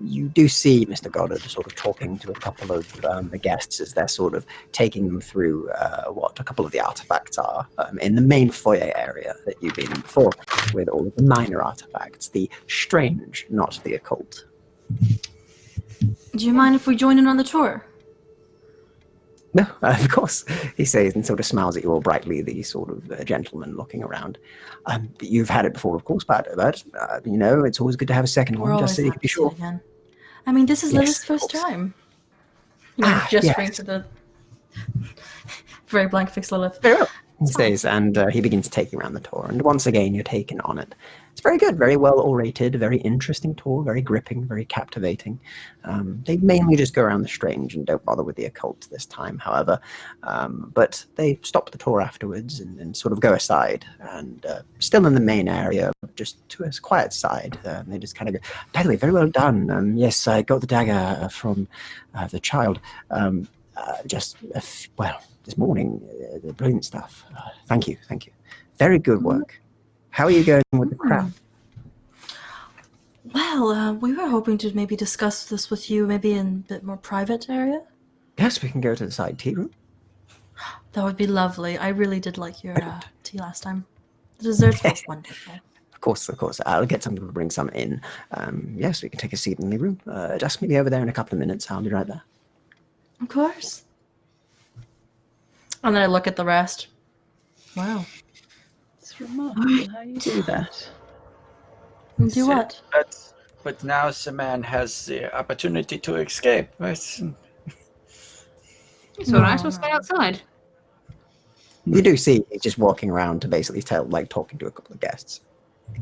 you do see Mr. Goddard sort of talking to a couple of the guests as they're sort of taking them through what a couple of the artifacts are in the main foyer area that you've been in before, with all of the minor artifacts, the strange, not the occult. Do you mind if we join in on the tour? No, of course, he says, and sort of smiles at you all brightly, the sort of gentleman looking around. You've had it before, of course, but you know, it's always good to have a second one, just so you can be sure. Again. I mean, this is Yes, Lilith's of first course. time. Gesturing to the very blank-faced Lilith. Very well, he says, and he begins taking around the tour. And once again, you're taken on it. It's very good, very well orated, very interesting tour, very gripping, very captivating. They mainly just go around the strange and don't bother with the occult this time, however. But they stop the tour afterwards and sort of go aside. And still in the main area, just to a quiet side, they just kind of go, by the way, very well done. Yes, I got the dagger from the child. This morning, brilliant stuff. Thank you. Very good work. How are you going with the crowd? Well, we were hoping to maybe discuss this with you maybe in a bit more private area. Yes, we can go to the side tea room. That would be lovely. I really did like your tea last time. The dessert was wonderful. Of course. I'll get somebody to bring some in. Yes, we can take a seat in the room. Just meet me over there in a couple of minutes. I'll be right there. Of course. And then I look at the rest. Wow. It's remarkable how you do that. Do what? But now the man has the opportunity to escape. It's all right. We'll stay outside. You do see he's just walking around to basically talking to a couple of guests.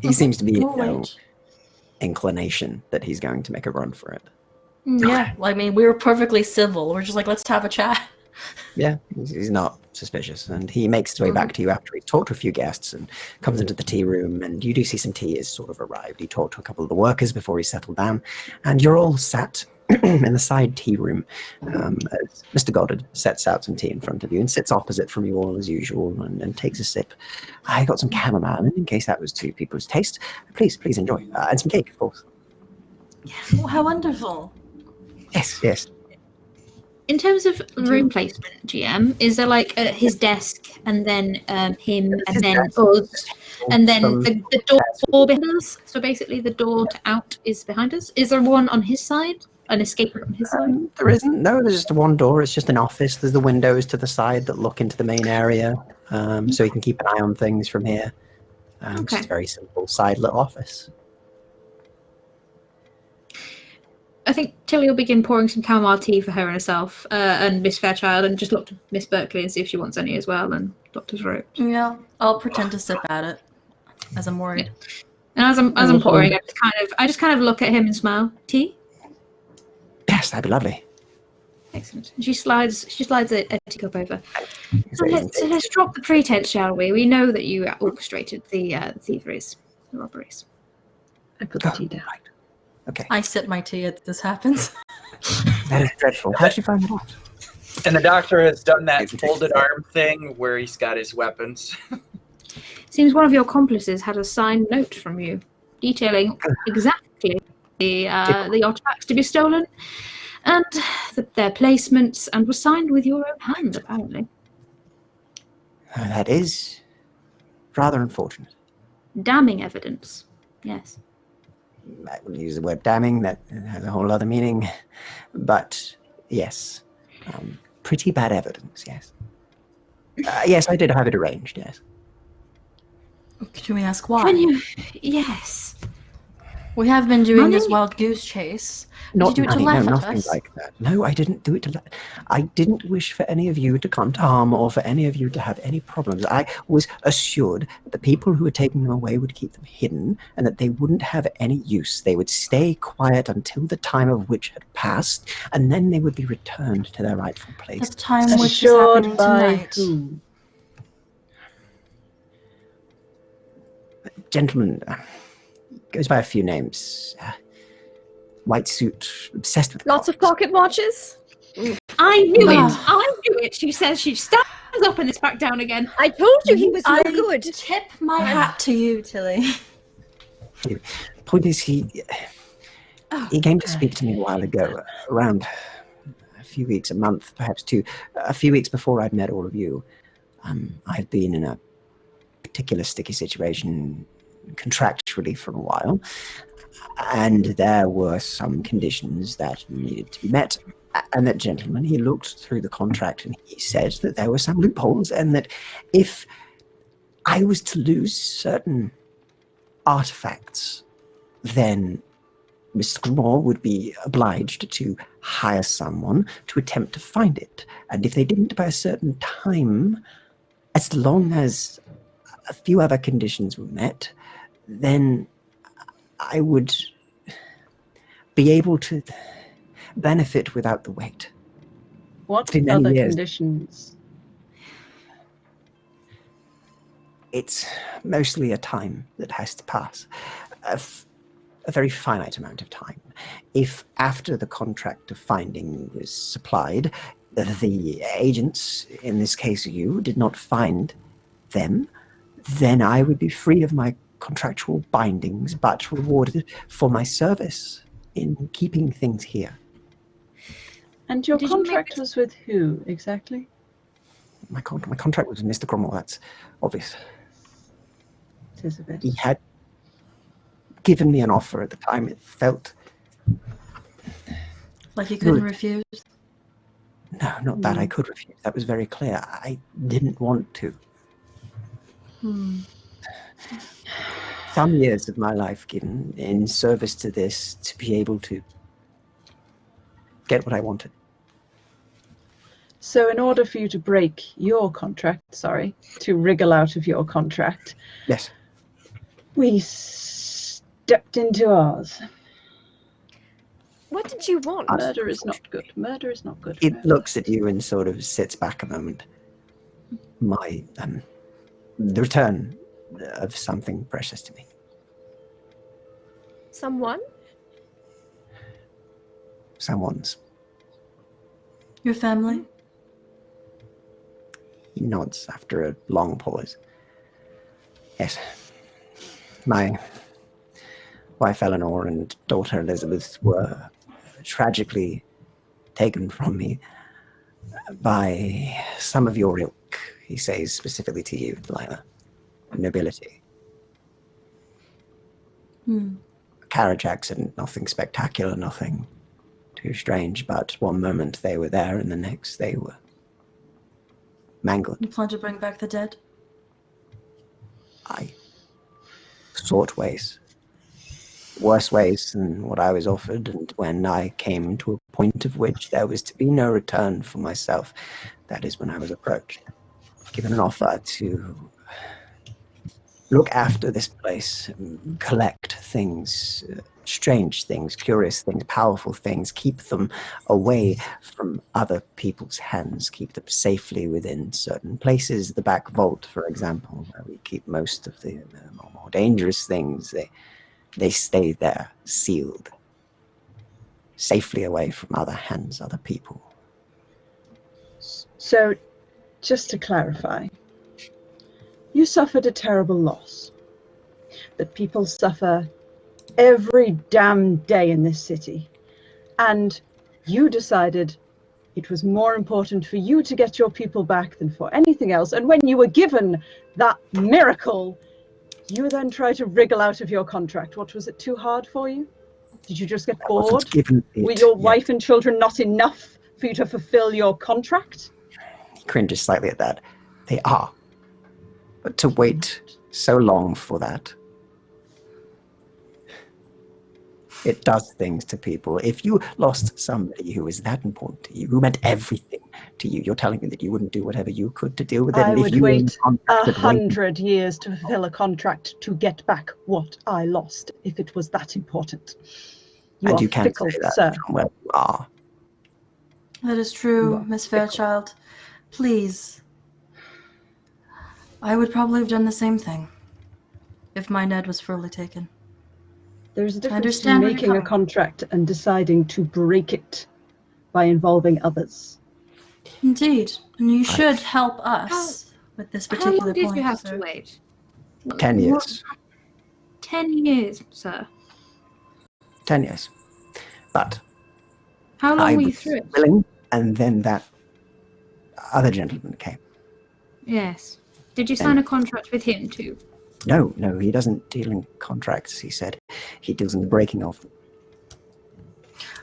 He seems to be no inclination that he's going to make a run for it. Yeah, well, I mean, we were perfectly civil. We're just like, let's have a chat. Yeah, he's not suspicious, and he makes his way back to you after he's talked to a few guests and comes into the tea room, and you do see some tea has sort of arrived. He talked to a couple of the workers before he settled down, and you're all sat in the side tea room. Mr. Goddard sets out some tea in front of you and sits opposite from you all as usual and takes a sip. I got some chamomile in case that was to people's taste. Please enjoy. And some cake, of course. Oh, how wonderful. Yes. In terms of room placement, GM, is there like his desk and then him and then us and then the door behind us? So basically the door to out is behind us. Is there one on his side? An escape room on his side? There isn't. No, there's just one door. It's just an office. There's the windows to the side that look into the main area. So you can keep an eye on things from here. It's just a very simple side little office. I think Tilly will begin pouring some chamomile tea for her and herself and Miss Fairchild, and just look to Miss Berkeley and see if she wants any as well, and Dr. Throat. Yeah, I'll pretend to sip at it as I'm worried. Yeah. And as I'm pouring, I just kind of look at him and smile. Tea? Yes, that'd be lovely. Excellent. And she slides a teacup over. So let's drop the pretense, shall we? We know that you orchestrated the thieveries, the robberies. I put the tea down. Right. Okay. I sip my tea as this happens. That is dreadful. How'd you find that out? And the doctor has done that folded arm thing where he's got his weapons. Seems one of your accomplices had a signed note from you detailing exactly the artifacts to be stolen and their placements, and was signed with your own hand, apparently. That is rather unfortunate. Damning evidence. Yes. I will use the word damning, that has a whole other meaning. But yes, pretty bad evidence, yes. Yes, I did have it arranged, yes. Can we ask why? Can you? Yes. We have been doing this Money? wild goose chase. Not Did you do it to money, laugh no, at nothing us? like that. No, I didn't do it to I didn't wish for any of you to come to harm or for any of you to have any problems. I was assured that the people who were taking them away would keep them hidden and that they wouldn't have any use. They would stay quiet until the time of which had passed, and then they would be returned to their rightful place. The time which is Assured happening by tonight. who? Gentleman goes by a few names. White suit, obsessed with Lots of pocket watches. I knew it. Ah. I knew it. She says she stands up and is back down again. I told you he was no I good. tip my hat to you, Tilly. Point is, he came to speak to me a while ago, around a few weeks, a month, perhaps two, a few weeks before I'd met all of you. I've been in a particular sticky situation contractually for a while, and there were some conditions that needed to be met. And that gentleman, he looked through the contract and he said that there were some loopholes, and that if I was to lose certain artifacts, then Mr. Grumore would be obliged to hire someone to attempt to find it. And if they didn't by a certain time, as long as a few other conditions were met, then I would be able to benefit without the wait. What It's been many other years. conditions? It's mostly a time that has to pass. A very finite amount of time. If after the contract of finding was supplied, the agents, in this case you, did not find them, then I would be free of my contractual bindings, but rewarded for my service in keeping things here. And your Did you make contract this- was with who exactly? My contract was with Mr. Grumore, that's obvious. It is a bit. He had given me an offer at the time. It felt, Like you couldn't Good. refuse. no, not that I could refuse. That was very clear. I didn't want to. Some years of my life given in service to this to be able to get what I wanted. So in order for you to break your contract, to wriggle out of your contract, Yes. we stepped into ours. What did you want? Murder is not good. Murder is not good. It looks at you and sort of sits back a moment. My, the return of something precious to me. Someone? Someone's. Your family? He nods after a long pause. Yes. My wife Eleanor and daughter Elizabeth were tragically taken from me by some of your ilk, he says specifically to you, Delilah. Nobility. Carriage accident, nothing spectacular, nothing too strange, but one moment they were there and the next they were mangled. You plan to bring back the dead? I sought ways, worse ways than what I was offered, and when I came to a point of which there was to be no return for myself, that is when I was approached, given an offer to look after this place, collect things, strange things, curious things, powerful things, keep them away from other people's hands, keep them safely within certain places. The back vault, for example, where we keep most of the more dangerous things, they stay there, sealed, safely away from other hands, other people. So, just to clarify, you suffered a terrible loss that people suffer every damn day in this city. And you decided it was more important for you to get your people back than for anything else. And when you were given that miracle, You then try to wriggle out of your contract. What, was it too hard for you? Did you just get I wasn't bored? given Were it your yet. wife and children not enough for you to fulfill your contract? He cringes slightly at that. They are. But to wait so long for that, it does things to people. If you lost somebody who is that important to you, who meant everything to you, you're telling me that you wouldn't do whatever you could to deal with it? I And if would you were in wait contract with 100 years to fulfill a contract to get back what I lost, if it was that important. You and are you can't fickle, say that sir. from where you are. That is true, Miss Fairchild. Please. I would probably have done the same thing if my Ned was fully taken. There's a difference understand where between you're making a coming from. contract and deciding to break it by involving others. Indeed. And you should help us with this How particular long did point, you have sir. to wait? 10 years. 10 years, sir. 10 years. But How long I were you was through it? willing, and then that other gentleman came. Yes. Did you sign a contract with him too? No, he doesn't deal in contracts, he said. He deals in the breaking of them.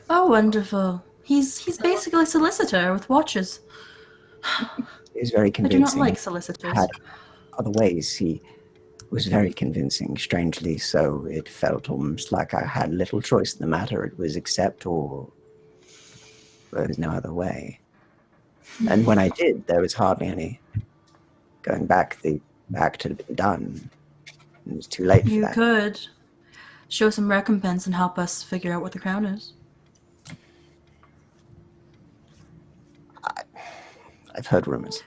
Oh, wonderful. He's basically a solicitor with watches. He was very I do convincing. not like solicitors. Had other ways. He was very convincing, strangely so. It felt almost like I had little choice in the matter. It was accept or there was no other way. And when I did, there was hardly any going back. The act had been done. It was too late for You that. could show some recompense and help us figure out what the crown is. I've heard rumors.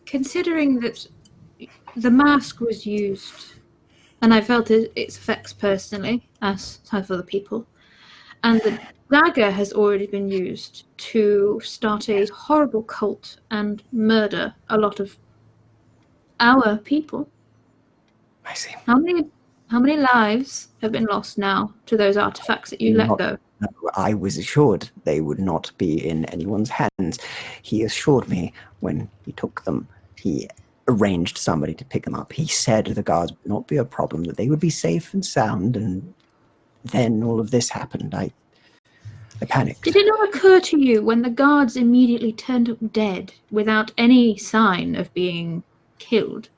Considering that the mask was used, and I felt its effects personally, as have other people, and the dagger has already been used to start a horrible cult and murder a lot of our people. I see. How many lives have been lost now to those artifacts that you let go? No, I was assured they would not be in anyone's hands. He assured me when he took them, he arranged somebody to pick them up. He said the guards would not be a problem, that they would be safe and sound, and then all of this happened. I panicked. Did it not occur to you when the guards immediately turned up dead without any sign of being killed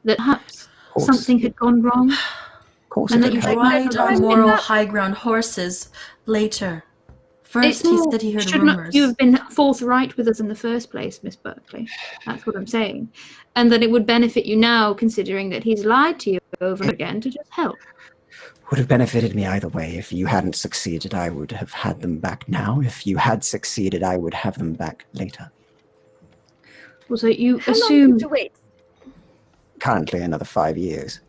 that perhaps course. something had gone wrong? Of course, And it that you occurred. Ride our I've moral been- high ground horses later. First, It's he more- said he heard should rumors. not you have been forthright with us in the first place, Miss Berkeley? That's what I'm saying. And that it would benefit you now, considering that he's lied to you over and again, to just help. Would have benefited me either way. If you hadn't succeeded, I would have had them back now. If you had succeeded, I would have them back later. Well, so you How long assumed did you wait? Currently, another 5 years.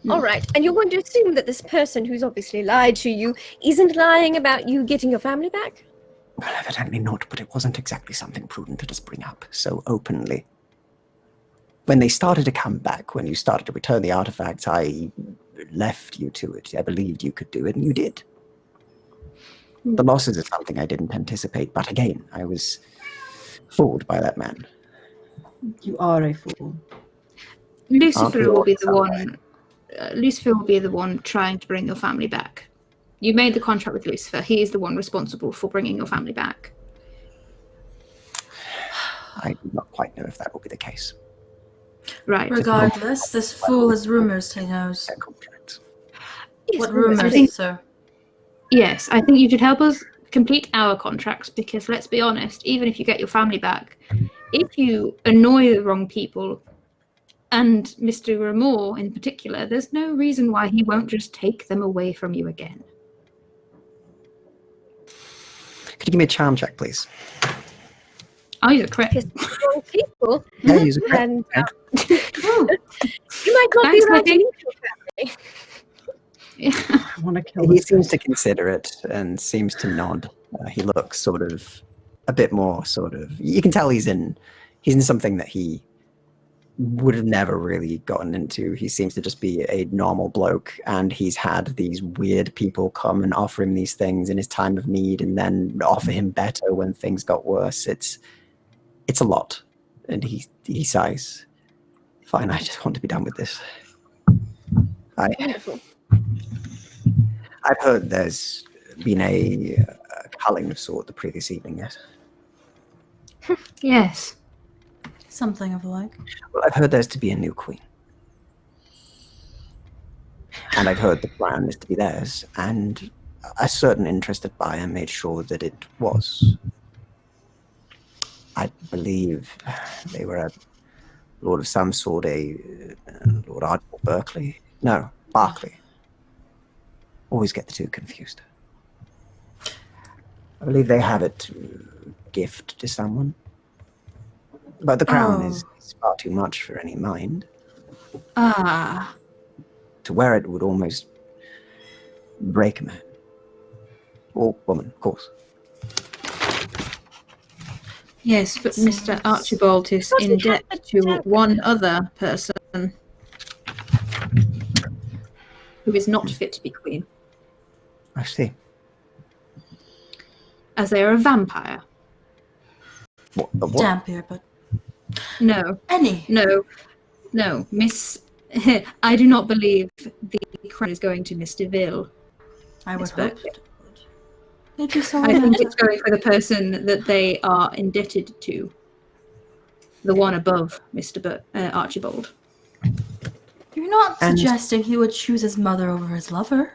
All right, and you're going to assume that this person who's obviously lied to you isn't lying about you getting your family back? Well, evidently not, but it wasn't exactly something prudent to just bring up so openly. When they started to come back, when you started to return the artifacts, I left you to it. I believed you could do it, and you did. The losses are something I didn't anticipate, but again, I was fooled by that man. You are a fool. Lucifer will be the Somewhere. one. Lucifer will be the one trying to bring your family back. You made the contract with Lucifer. He is the one responsible for bringing your family back. I do not quite know if that will be the case. Right. Regardless, this fool has rumors he knows. Their contracts. Yes, What rumors. rumors, I think- sir? Yes, I think you should help us complete our contracts because let's be honest, even if you get your family back, if you annoy the wrong people, and Mr. Ramore in particular, there's no reason why he won't just take them away from you again. Could you give me a charm check, please? Oh, you're correct. Because the wrong people, Yeah, use a crit. and Yeah. you might not Thanks, be around to Maggie. meet your family. I want to kill He this seems to person. consider it and seems to nod. He looks sort of a bit more sort of. You can tell he's in something that he would have never really gotten into. He seems to just be a normal bloke, and he's had these weird people come and offer him these things in his time of need, and then offer him better when things got worse. It's a lot, and he sighs. Fine, I just want to be done with this. Wonderful. I've heard there's been a culling of sort the previous evening, yes? Yes. Something of the like. Well, I've heard there's to be a new queen. And I've heard the plan is to be theirs, and a certain interested buyer made sure that it was. I believe they were a lord of some sort, Lord Archibald Berkeley. No, Barclay. Always get the two confused. I believe they have it to gift to someone. But the crown is far too much for any mind. Ah. To wear it would almost break a man. Or woman, of course. Yes, but Mr. Archibald is in debt to one other person who is not fit to be queen, I see. as they are a vampire. What? Dampier, but No, any. no, Miss. I do not believe the crown is going to Miss DeVille. I would Miss hope Berkeley. it would. Thank you so I think much. it's going for the person that they are indebted to. The one above Mr. Archibald. You're not And- suggesting he would choose his mother over his lover?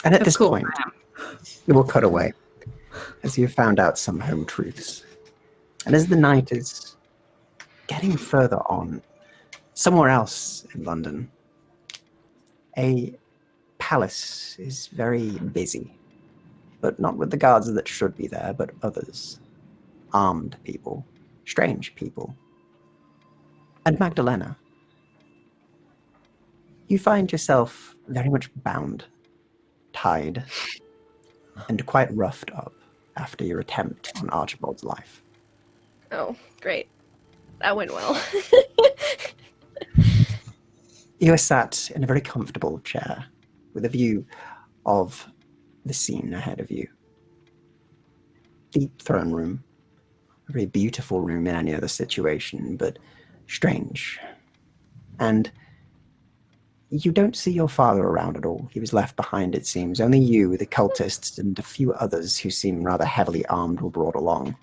And at Of this course point, I am. we will cut away as you've found out some home truths. And as the night is getting further on, somewhere else in London, a palace is very busy, but not with the guards that should be there, but others. Armed people, strange people. And Magdalena, you find yourself very much bound, tied, and quite roughed up after your attempt on Archibald's life. Oh, great. That went well. You are sat in a very comfortable chair with a view of the scene ahead of you. Deep throne room, a very beautiful room in any other situation, but strange. And you don't see your father around at all. He was left behind, it seems. Only you, the cultists, and a few others who seem rather heavily armed were brought along.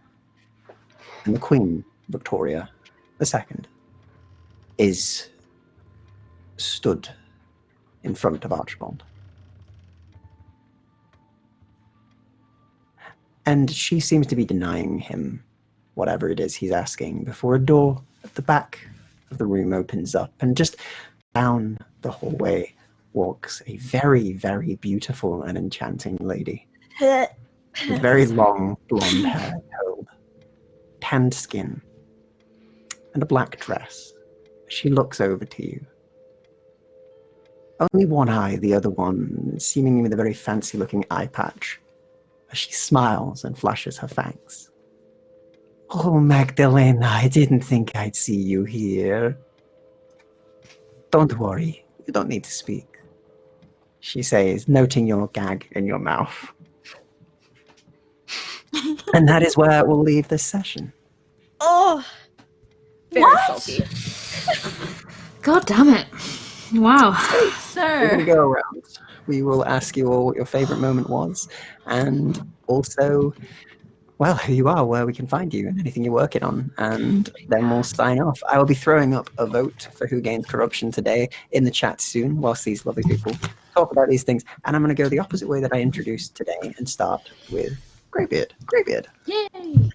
And the Queen, Victoria II, is stood in front of Archibald. And she seems to be denying him whatever it is he's asking before a door at the back of the room opens up, and just down the hallway walks a very, very beautiful and enchanting lady with very long blonde hair, curled, tanned skin, and a black dress. She looks over to you. Only one eye, the other one seemingly with a very fancy-looking eye patch, as she smiles and flashes her fangs. Oh, Magdalena, I didn't think I'd see you here. Don't worry, you don't need to speak, she says, noting your gag in your mouth. And that is where we'll leave this session. Oh, very What? salty. God damn it. Wow. We're Sir. going to go around. We will ask you all what your favorite moment was, and also, well, who you are, where we can find you, and anything you're working on. And then we'll sign off. I will be throwing up a vote for who gains corruption today in the chat soon, whilst these lovely people talk about these things. And I'm going to go the opposite way that I introduced today and start with Greybeard. Greybeard. Yay.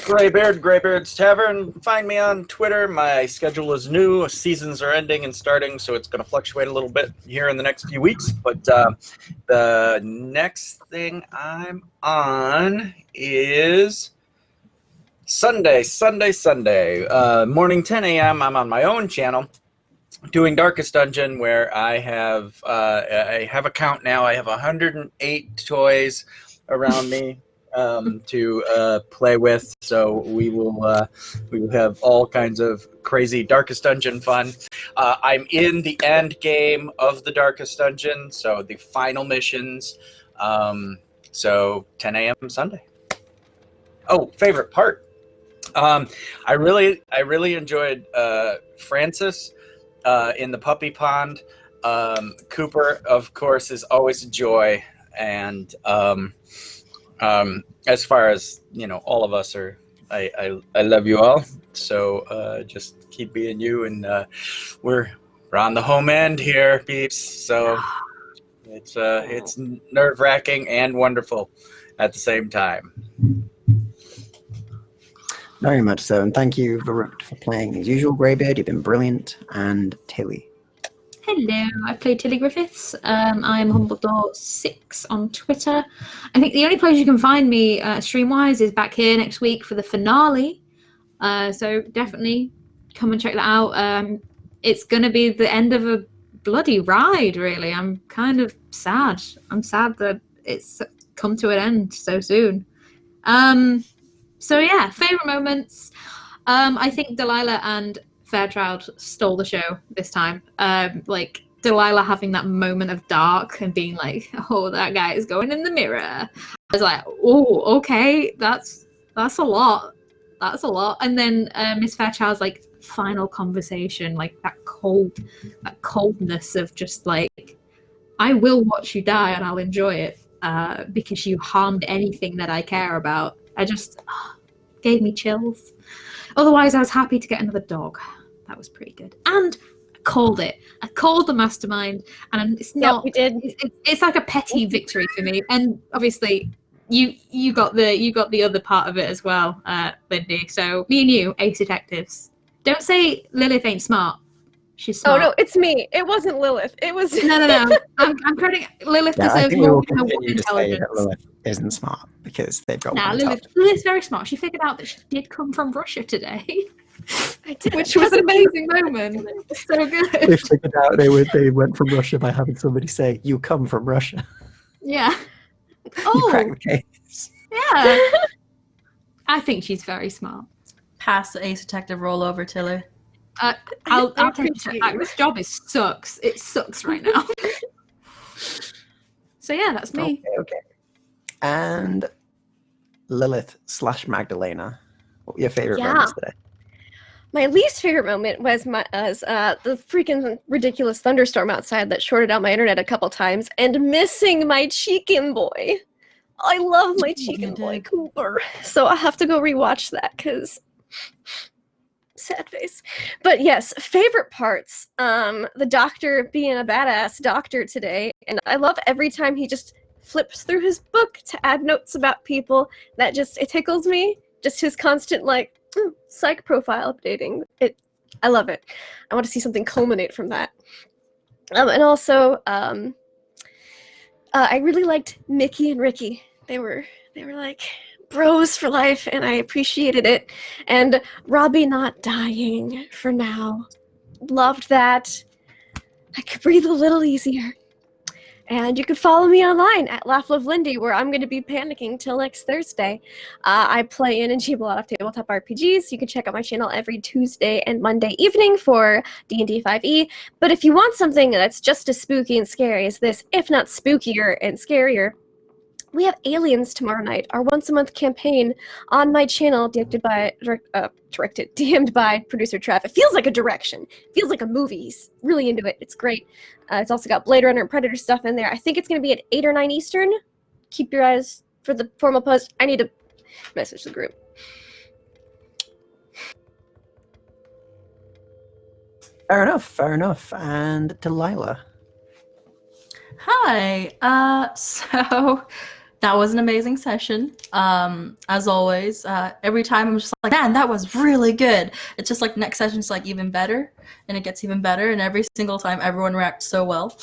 Greybeard's Tavern. Find me on Twitter. My schedule is new. Seasons are ending and starting, so it's going to fluctuate a little bit here in the next few weeks. But the next thing I'm on is Sunday. Morning 10 a.m. I'm on my own channel doing Darkest Dungeon, where I have a count now. I have 108 toys around me to play with, so we will have all kinds of crazy Darkest Dungeon fun. I'm in the end game of the Darkest Dungeon, so the final missions. So 10 a.m. Sunday. Oh, favorite part. I really enjoyed Francis in the puppy pond. Cooper, of course, is always a joy, and as far as all of us are, I love you all. So just keep being you, and we're on the home end here, peeps. So it's nerve-wracking and wonderful at the same time. Very much so, and thank you, Varuk, for playing as usual. Greybeard, you've been brilliant, and Tilly. Hello, I play Tilly Griffiths. I'm HUMBLEDORE 6 on Twitter. I think the only place you can find me stream-wise is back here next week for the finale. So definitely come and check that out. It's going to be the end of a bloody ride, really. I'm kind of sad. I'm sad that it's come to an end so soon. So yeah, favourite moments. I think Delilah and Fairchild stole the show this time. Like Delilah having that moment of dark and being like, "Oh, that guy is going in the mirror." I was like, "Oh, okay, that's a lot. That's a lot." And then Miss Fairchild's like final conversation, like that coldness of just like, "I will watch you die and I'll enjoy it because you harmed anything that I care about." I just gave me chills. Otherwise, I was happy to get another dog. That was pretty good. And I called it. I called the mastermind, and it's not. we did. It's like a petty victory for me. And obviously, you got the other part of it as well, Lindy. So me and you, ace detectives. Don't say Lilith ain't smart. She's smart. Oh no, it's me. It wasn't Lilith. It was No. I'm crediting Lilith Yeah, I deserves think we more will than her continue to say intelligence. that Lilith isn't smart because they've got Nah, one Lilith's very smart. She figured out that she did come from Russia today, I did. which was an amazing moment. So They good. figured out they went from Russia by having somebody say, "You come from Russia." Yeah. You Oh, cracked the case. yeah. I think she's very smart. Pass the ace detective roll over, Tilly. I'll take a appreciate step back. you. This job sucks. It sucks right now. So yeah, that's me. Okay. And Lilith / Magdalena, what were your favorite Yeah. moments today? My least favorite moment was the freaking ridiculous thunderstorm outside that shorted out my internet a couple times, and missing my chicken boy. I love my chicken boy, Cooper. So I have to go rewatch that because sad face. But yes, favorite parts. The doctor being a badass doctor today, and I love every time he just flips through his book to add notes about people. That just it tickles me. Just his constant like psych profile updating. I love it. I want to see something culminate from that. And also, I really liked Mickey and Ricky. They were like bros for life, and I appreciated it. And Robbie not dying for now. Loved that. I could breathe a little easier. And you can follow me online at LaughLoveLindy, where I'm going to be panicking till next Thursday. I play in and cheap a lot of tabletop RPGs. You can check out my channel every Tuesday and Monday evening for D&D 5e. But if you want something that's just as spooky and scary as this, if not spookier and scarier, we have Aliens tomorrow night, our once-a-month campaign on my channel, DM'd by producer Trev. It feels like a direction. It feels like a movie. He's really into it. It's great. It's also got Blade Runner and Predator stuff in there. I think it's going to be at 8 or 9 Eastern. Keep your eyes for the formal post. I need to message the group. Fair enough. And Delilah. Hi. So that was an amazing session. As always, every time I'm just like, man, that was really good. It's just like next session's like even better, and it gets even better, and every single time everyone reacts so well.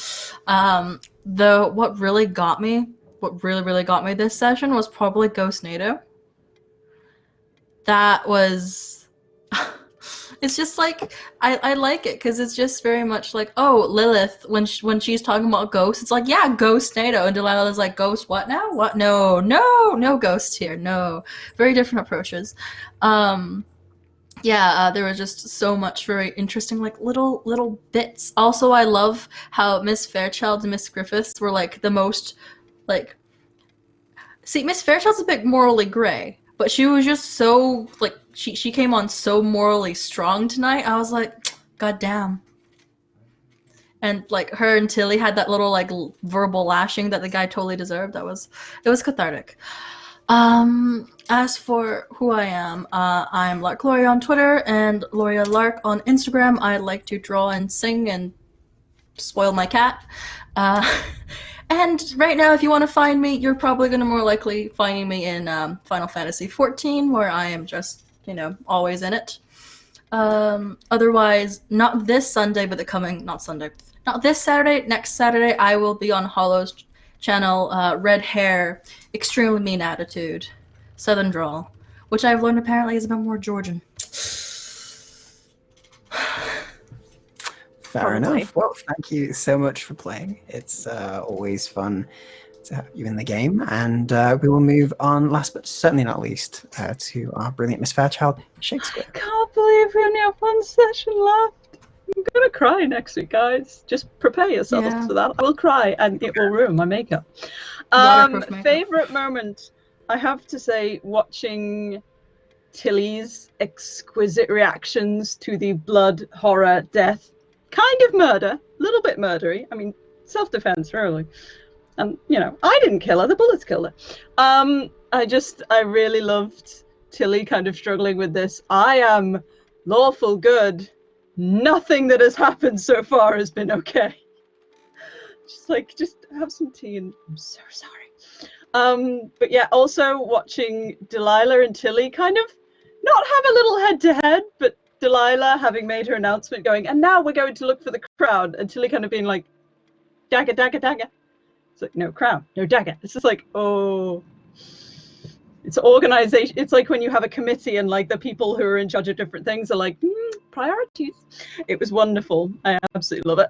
What really got me this session was probably Ghost NATO. That was it's just like I like it because it's just very much like, oh, Lilith when she's talking about ghosts, it's like, yeah, Ghost NATO, and Delilah's like, ghost what now? What? No ghosts here. No, very different approaches. There was just so much very interesting like little bits. Also, I love how Miss Fairchild and Miss Griffiths were like the most like. See, Miss Fairchild's a bit morally gray, but she was just so like she came on so morally strong tonight. I was like, God damn. And like her and Tilly had that little like verbal lashing that the guy totally deserved. It was cathartic. As for who I am, I'm Lark Gloria on Twitter and Gloria Lark on Instagram. I like to draw and sing and spoil my cat. And right now, if you want to find me, you're probably going to more likely finding me in Final Fantasy XIV, where I am just, always in it. Otherwise, not this Sunday, but not this Saturday, next Saturday, I will be on Hollow's channel, Red Hair, Extremely Mean Attitude, Southern Drawl, which I've learned apparently is a bit more Georgian. Fair enough. Well, thank you so much for playing. It's always fun to have you in the game. And we will move on, last but certainly not least, to our brilliant Miss Fairchild, Shakespeare. I can't believe we only have one session left. I'm gonna cry next week, guys. Just prepare yourselves for that. I will cry and it will ruin my makeup. Favorite moment, I have to say, watching Tilly's exquisite reactions to the blood, horror, death, kind of murder, a little bit murdery. I mean, self-defense, really. And, I didn't kill her, the bullets killed her. I really loved Tilly kind of struggling with this. I am lawful good. Nothing that has happened so far has been okay. Just have some tea and I'm so sorry. But yeah, also watching Delilah and Tilly kind of not have a little head-to-head, but Delilah having made her announcement going, and now we're going to look for the crowd, and Tilly kind of being like, dagger, dagger, dagger. It's like, no crown, no dagger. It's just like, oh. It's organization. It's like when you have a committee and like the people who are in charge of different things are like, priorities. It was wonderful. I absolutely love it.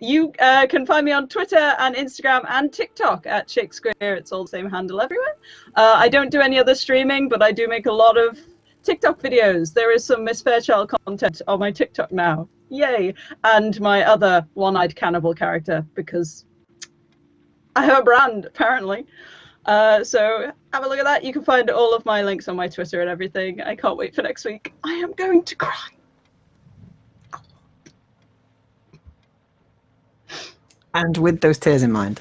You can find me on Twitter and Instagram and TikTok at Shakespeare. It's all the same handle everywhere. I don't do any other streaming, but I do make a lot of TikTok videos. There is some Miss Fairchild content on my TikTok now. Yay. And my other one-eyed cannibal character, because I have a brand, apparently. So have a look at that. You can find all of my links on my Twitter and everything. I can't wait for next week. I am going to cry. And with those tears in mind,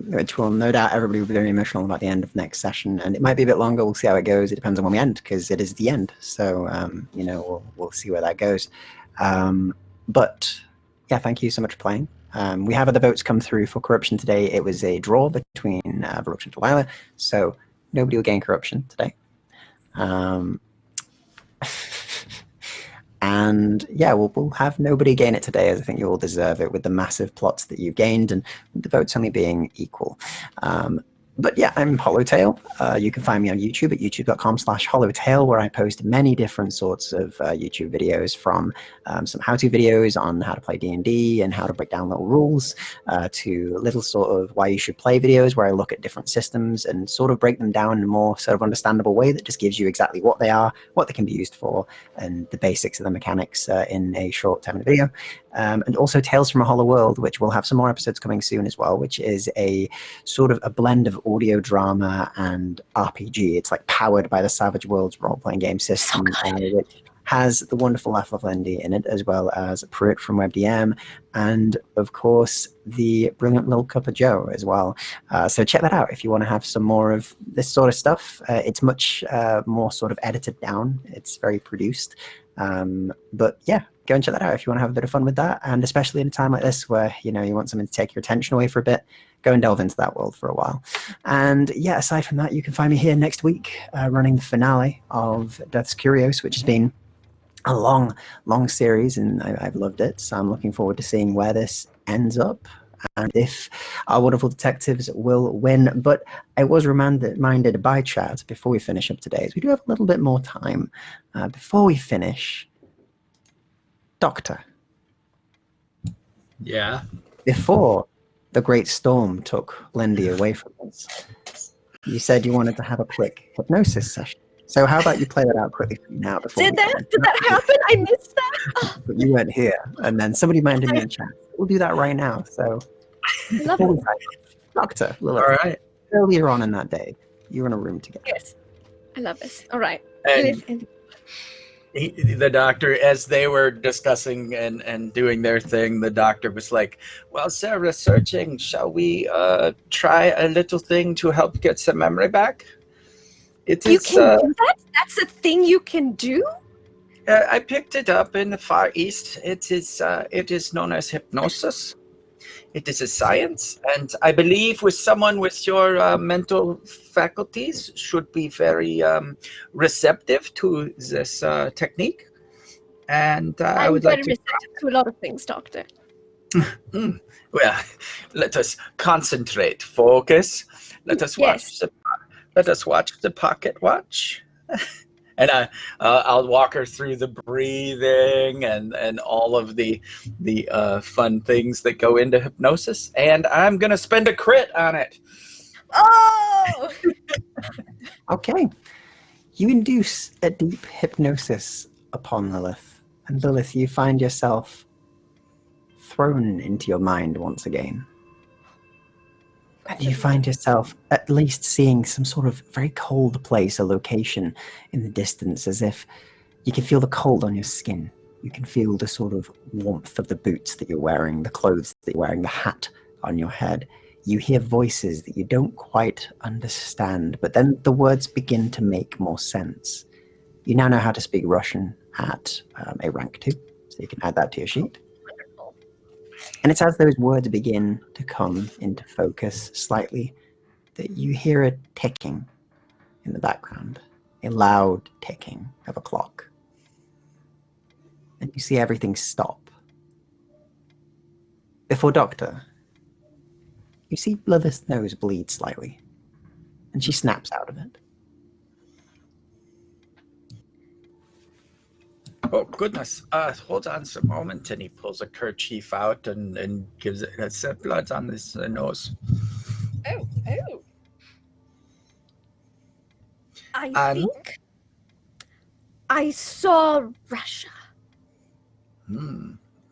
which will no doubt everybody will be very emotional about the end of next session, and it might be a bit longer. We'll see how it goes. It depends on when we end, because it is the end. So we'll see where that goes. But yeah, thank you so much for playing. We have other votes come through for corruption today. It was a draw between Brooks and Delilah, so nobody will gain corruption today. And yeah, we'll have nobody gain it today, as I think you all deserve it with the massive plots that you've gained and the votes only being equal. But yeah, I'm Hollowtail. You can find me on YouTube at youtube.com/Hollowtail, where I post many different sorts of YouTube videos, from some how-to videos on how to play D&D and how to break down little rules, to little sort of why you should play videos, where I look at different systems and sort of break them down in a more sort of understandable way that just gives you exactly what they are, what they can be used for, and the basics of the mechanics in a short 10-minute video. And also Tales from a Hollow World, which will have some more episodes coming soon as well, which is a sort of a blend of audio drama and RPG. It's like powered by the Savage Worlds role-playing game system, which has the wonderful Laugh of Lindy in it, as well as Pruitt from WebDM, and of course the brilliant Lil Cup of Joe as well. So check that out if you want to have some more of this sort of stuff. It's much more sort of edited down. It's very produced. But yeah, go and check that out if you want to have a bit of fun with that, and especially in a time like this where you want something to take your attention away for a bit, go and delve into that world for a while. And yeah, aside from that, you can find me here next week running the finale of Death's Curios, which has been a long series, and I've loved it, so I'm looking forward to seeing where this ends up and if our wonderful detectives will win. But I was reminded by chat before we finish up today, as we do have a little bit more time before we finish. Doctor. Yeah. Before the great storm took Lindy away from us, you said you wanted to have a quick hypnosis session. So how about you play that out quickly for me now? Did that happen? I missed that. But you weren't here, and then somebody minded me in chat. We'll do that right now. So, Doctor, all right. Earlier on in that day, you were in a room together. Yes. I love this. All right. And the doctor, as they were discussing and doing their thing, the doctor was like, well, Sarah, searching, shall we try a little thing to help get some memory back? It You is, can do that? That's a thing you can do? I picked it up in the Far East. It is known as hypnosis. It is a science, and I believe with someone with your mental faculties should be very receptive to this technique. And I I'm would very like to. receptive to a lot of things, Doctor. Well, let us concentrate, focus. Let us watch the pocket watch. And I'll walk her through the breathing and all of the fun things that go into hypnosis. And I'm gonna spend a crit on it. Oh! Okay. You induce a deep hypnosis upon Lilith. And Lilith, you find yourself thrown into your mind once again. And you find yourself at least seeing some sort of very cold place or location in the distance, as if you can feel the cold on your skin. You can feel the sort of warmth of the boots that you're wearing, the clothes that you're wearing, the hat on your head. You hear voices that you don't quite understand, but then the words begin to make more sense. You now know how to speak Russian at a rank 2, so you can add that to your sheet. And it's as those words begin to come into focus slightly that you hear a ticking in the background, a loud ticking of a clock. And you see everything stop. Before Doctor, you see Lilith's nose bleed slightly, and she snaps out of it. Oh, goodness. Hold on a moment. And he pulls a kerchief out and gives it. That's blood on his nose. Oh. I think I saw Russia.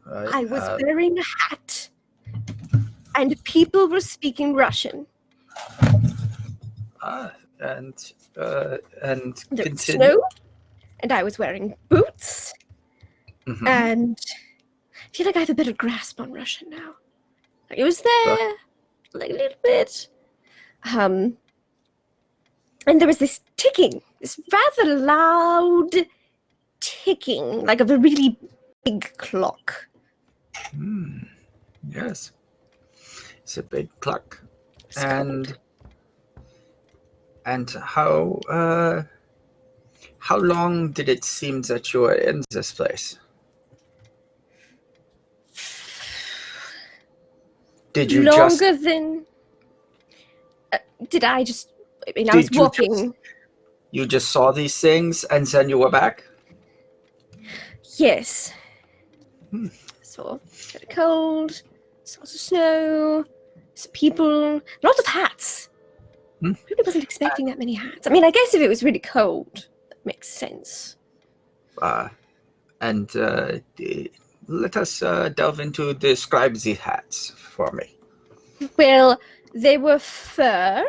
I was wearing a hat, and people were speaking Russian. And There was continue. snow, and I was wearing boots, and I feel like I have a better grasp on Russian now. Like it was there, like a little bit. And there was this ticking, this rather loud ticking, like of a really big clock. Yes. It's a big clock. It's cold. And how long did it seem that you were in this place? Did you longer than? Did I just? I mean, I was walking. You just saw these things and then you were back? Yes. So kind of cold. Saw some snow. Some people. Lots of hats. Really wasn't expecting that many hats. I mean, I guess if it was really cold, that makes sense. And let us delve into describe the hats for me. Well, they were fur,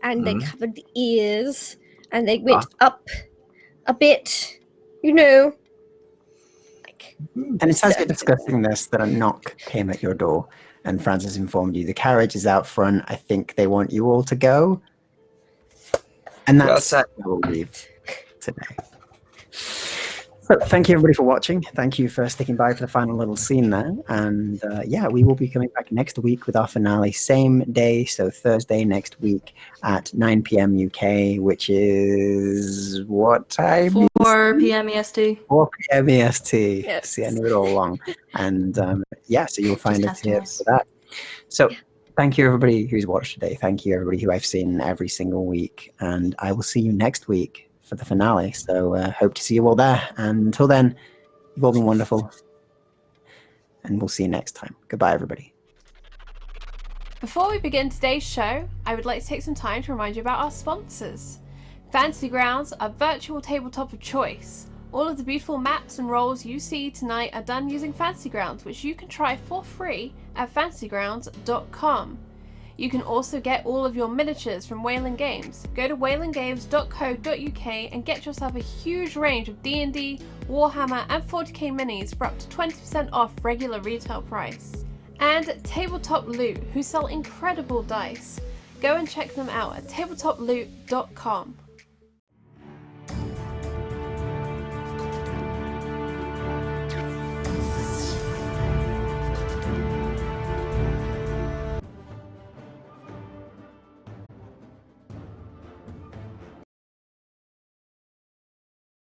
and they covered the ears, and they went up a bit, like. And it's as you're discussing this that a knock came at your door, and Francis informed you the carriage is out front. I think they want you all to go. And that's where we'll leave today. So thank you everybody for watching. Thank you for sticking by for the final little scene there. And yeah, we will be coming back next week with our finale, same day, so Thursday next week at 9 p.m. UK, which is what time? 4 p.m. EST. 4 p.m. EST. Yes. See, I knew it all along. And yeah, so you'll find us here for that. So thank you everybody who's watched today. Thank you everybody who I've seen every single week. And I will see you next week for the finale. So hope to see you all there. And until then, you've all been wonderful. And we'll see you next time. Goodbye, everybody. Before we begin today's show, I would like to take some time to remind you about our sponsors. Fantasy Grounds, our virtual tabletop of choice. All of the beautiful maps and roles you see tonight are done using Fantasy Grounds, which you can try for free at fantasygrounds.com. You can also get all of your miniatures from Wayland Games. Go to waylandgames.co.uk and get yourself a huge range of D&D, Warhammer and 40k minis for up to 20% off regular retail price. And Tabletop Loot, who sell incredible dice. Go and check them out at tabletoploot.com.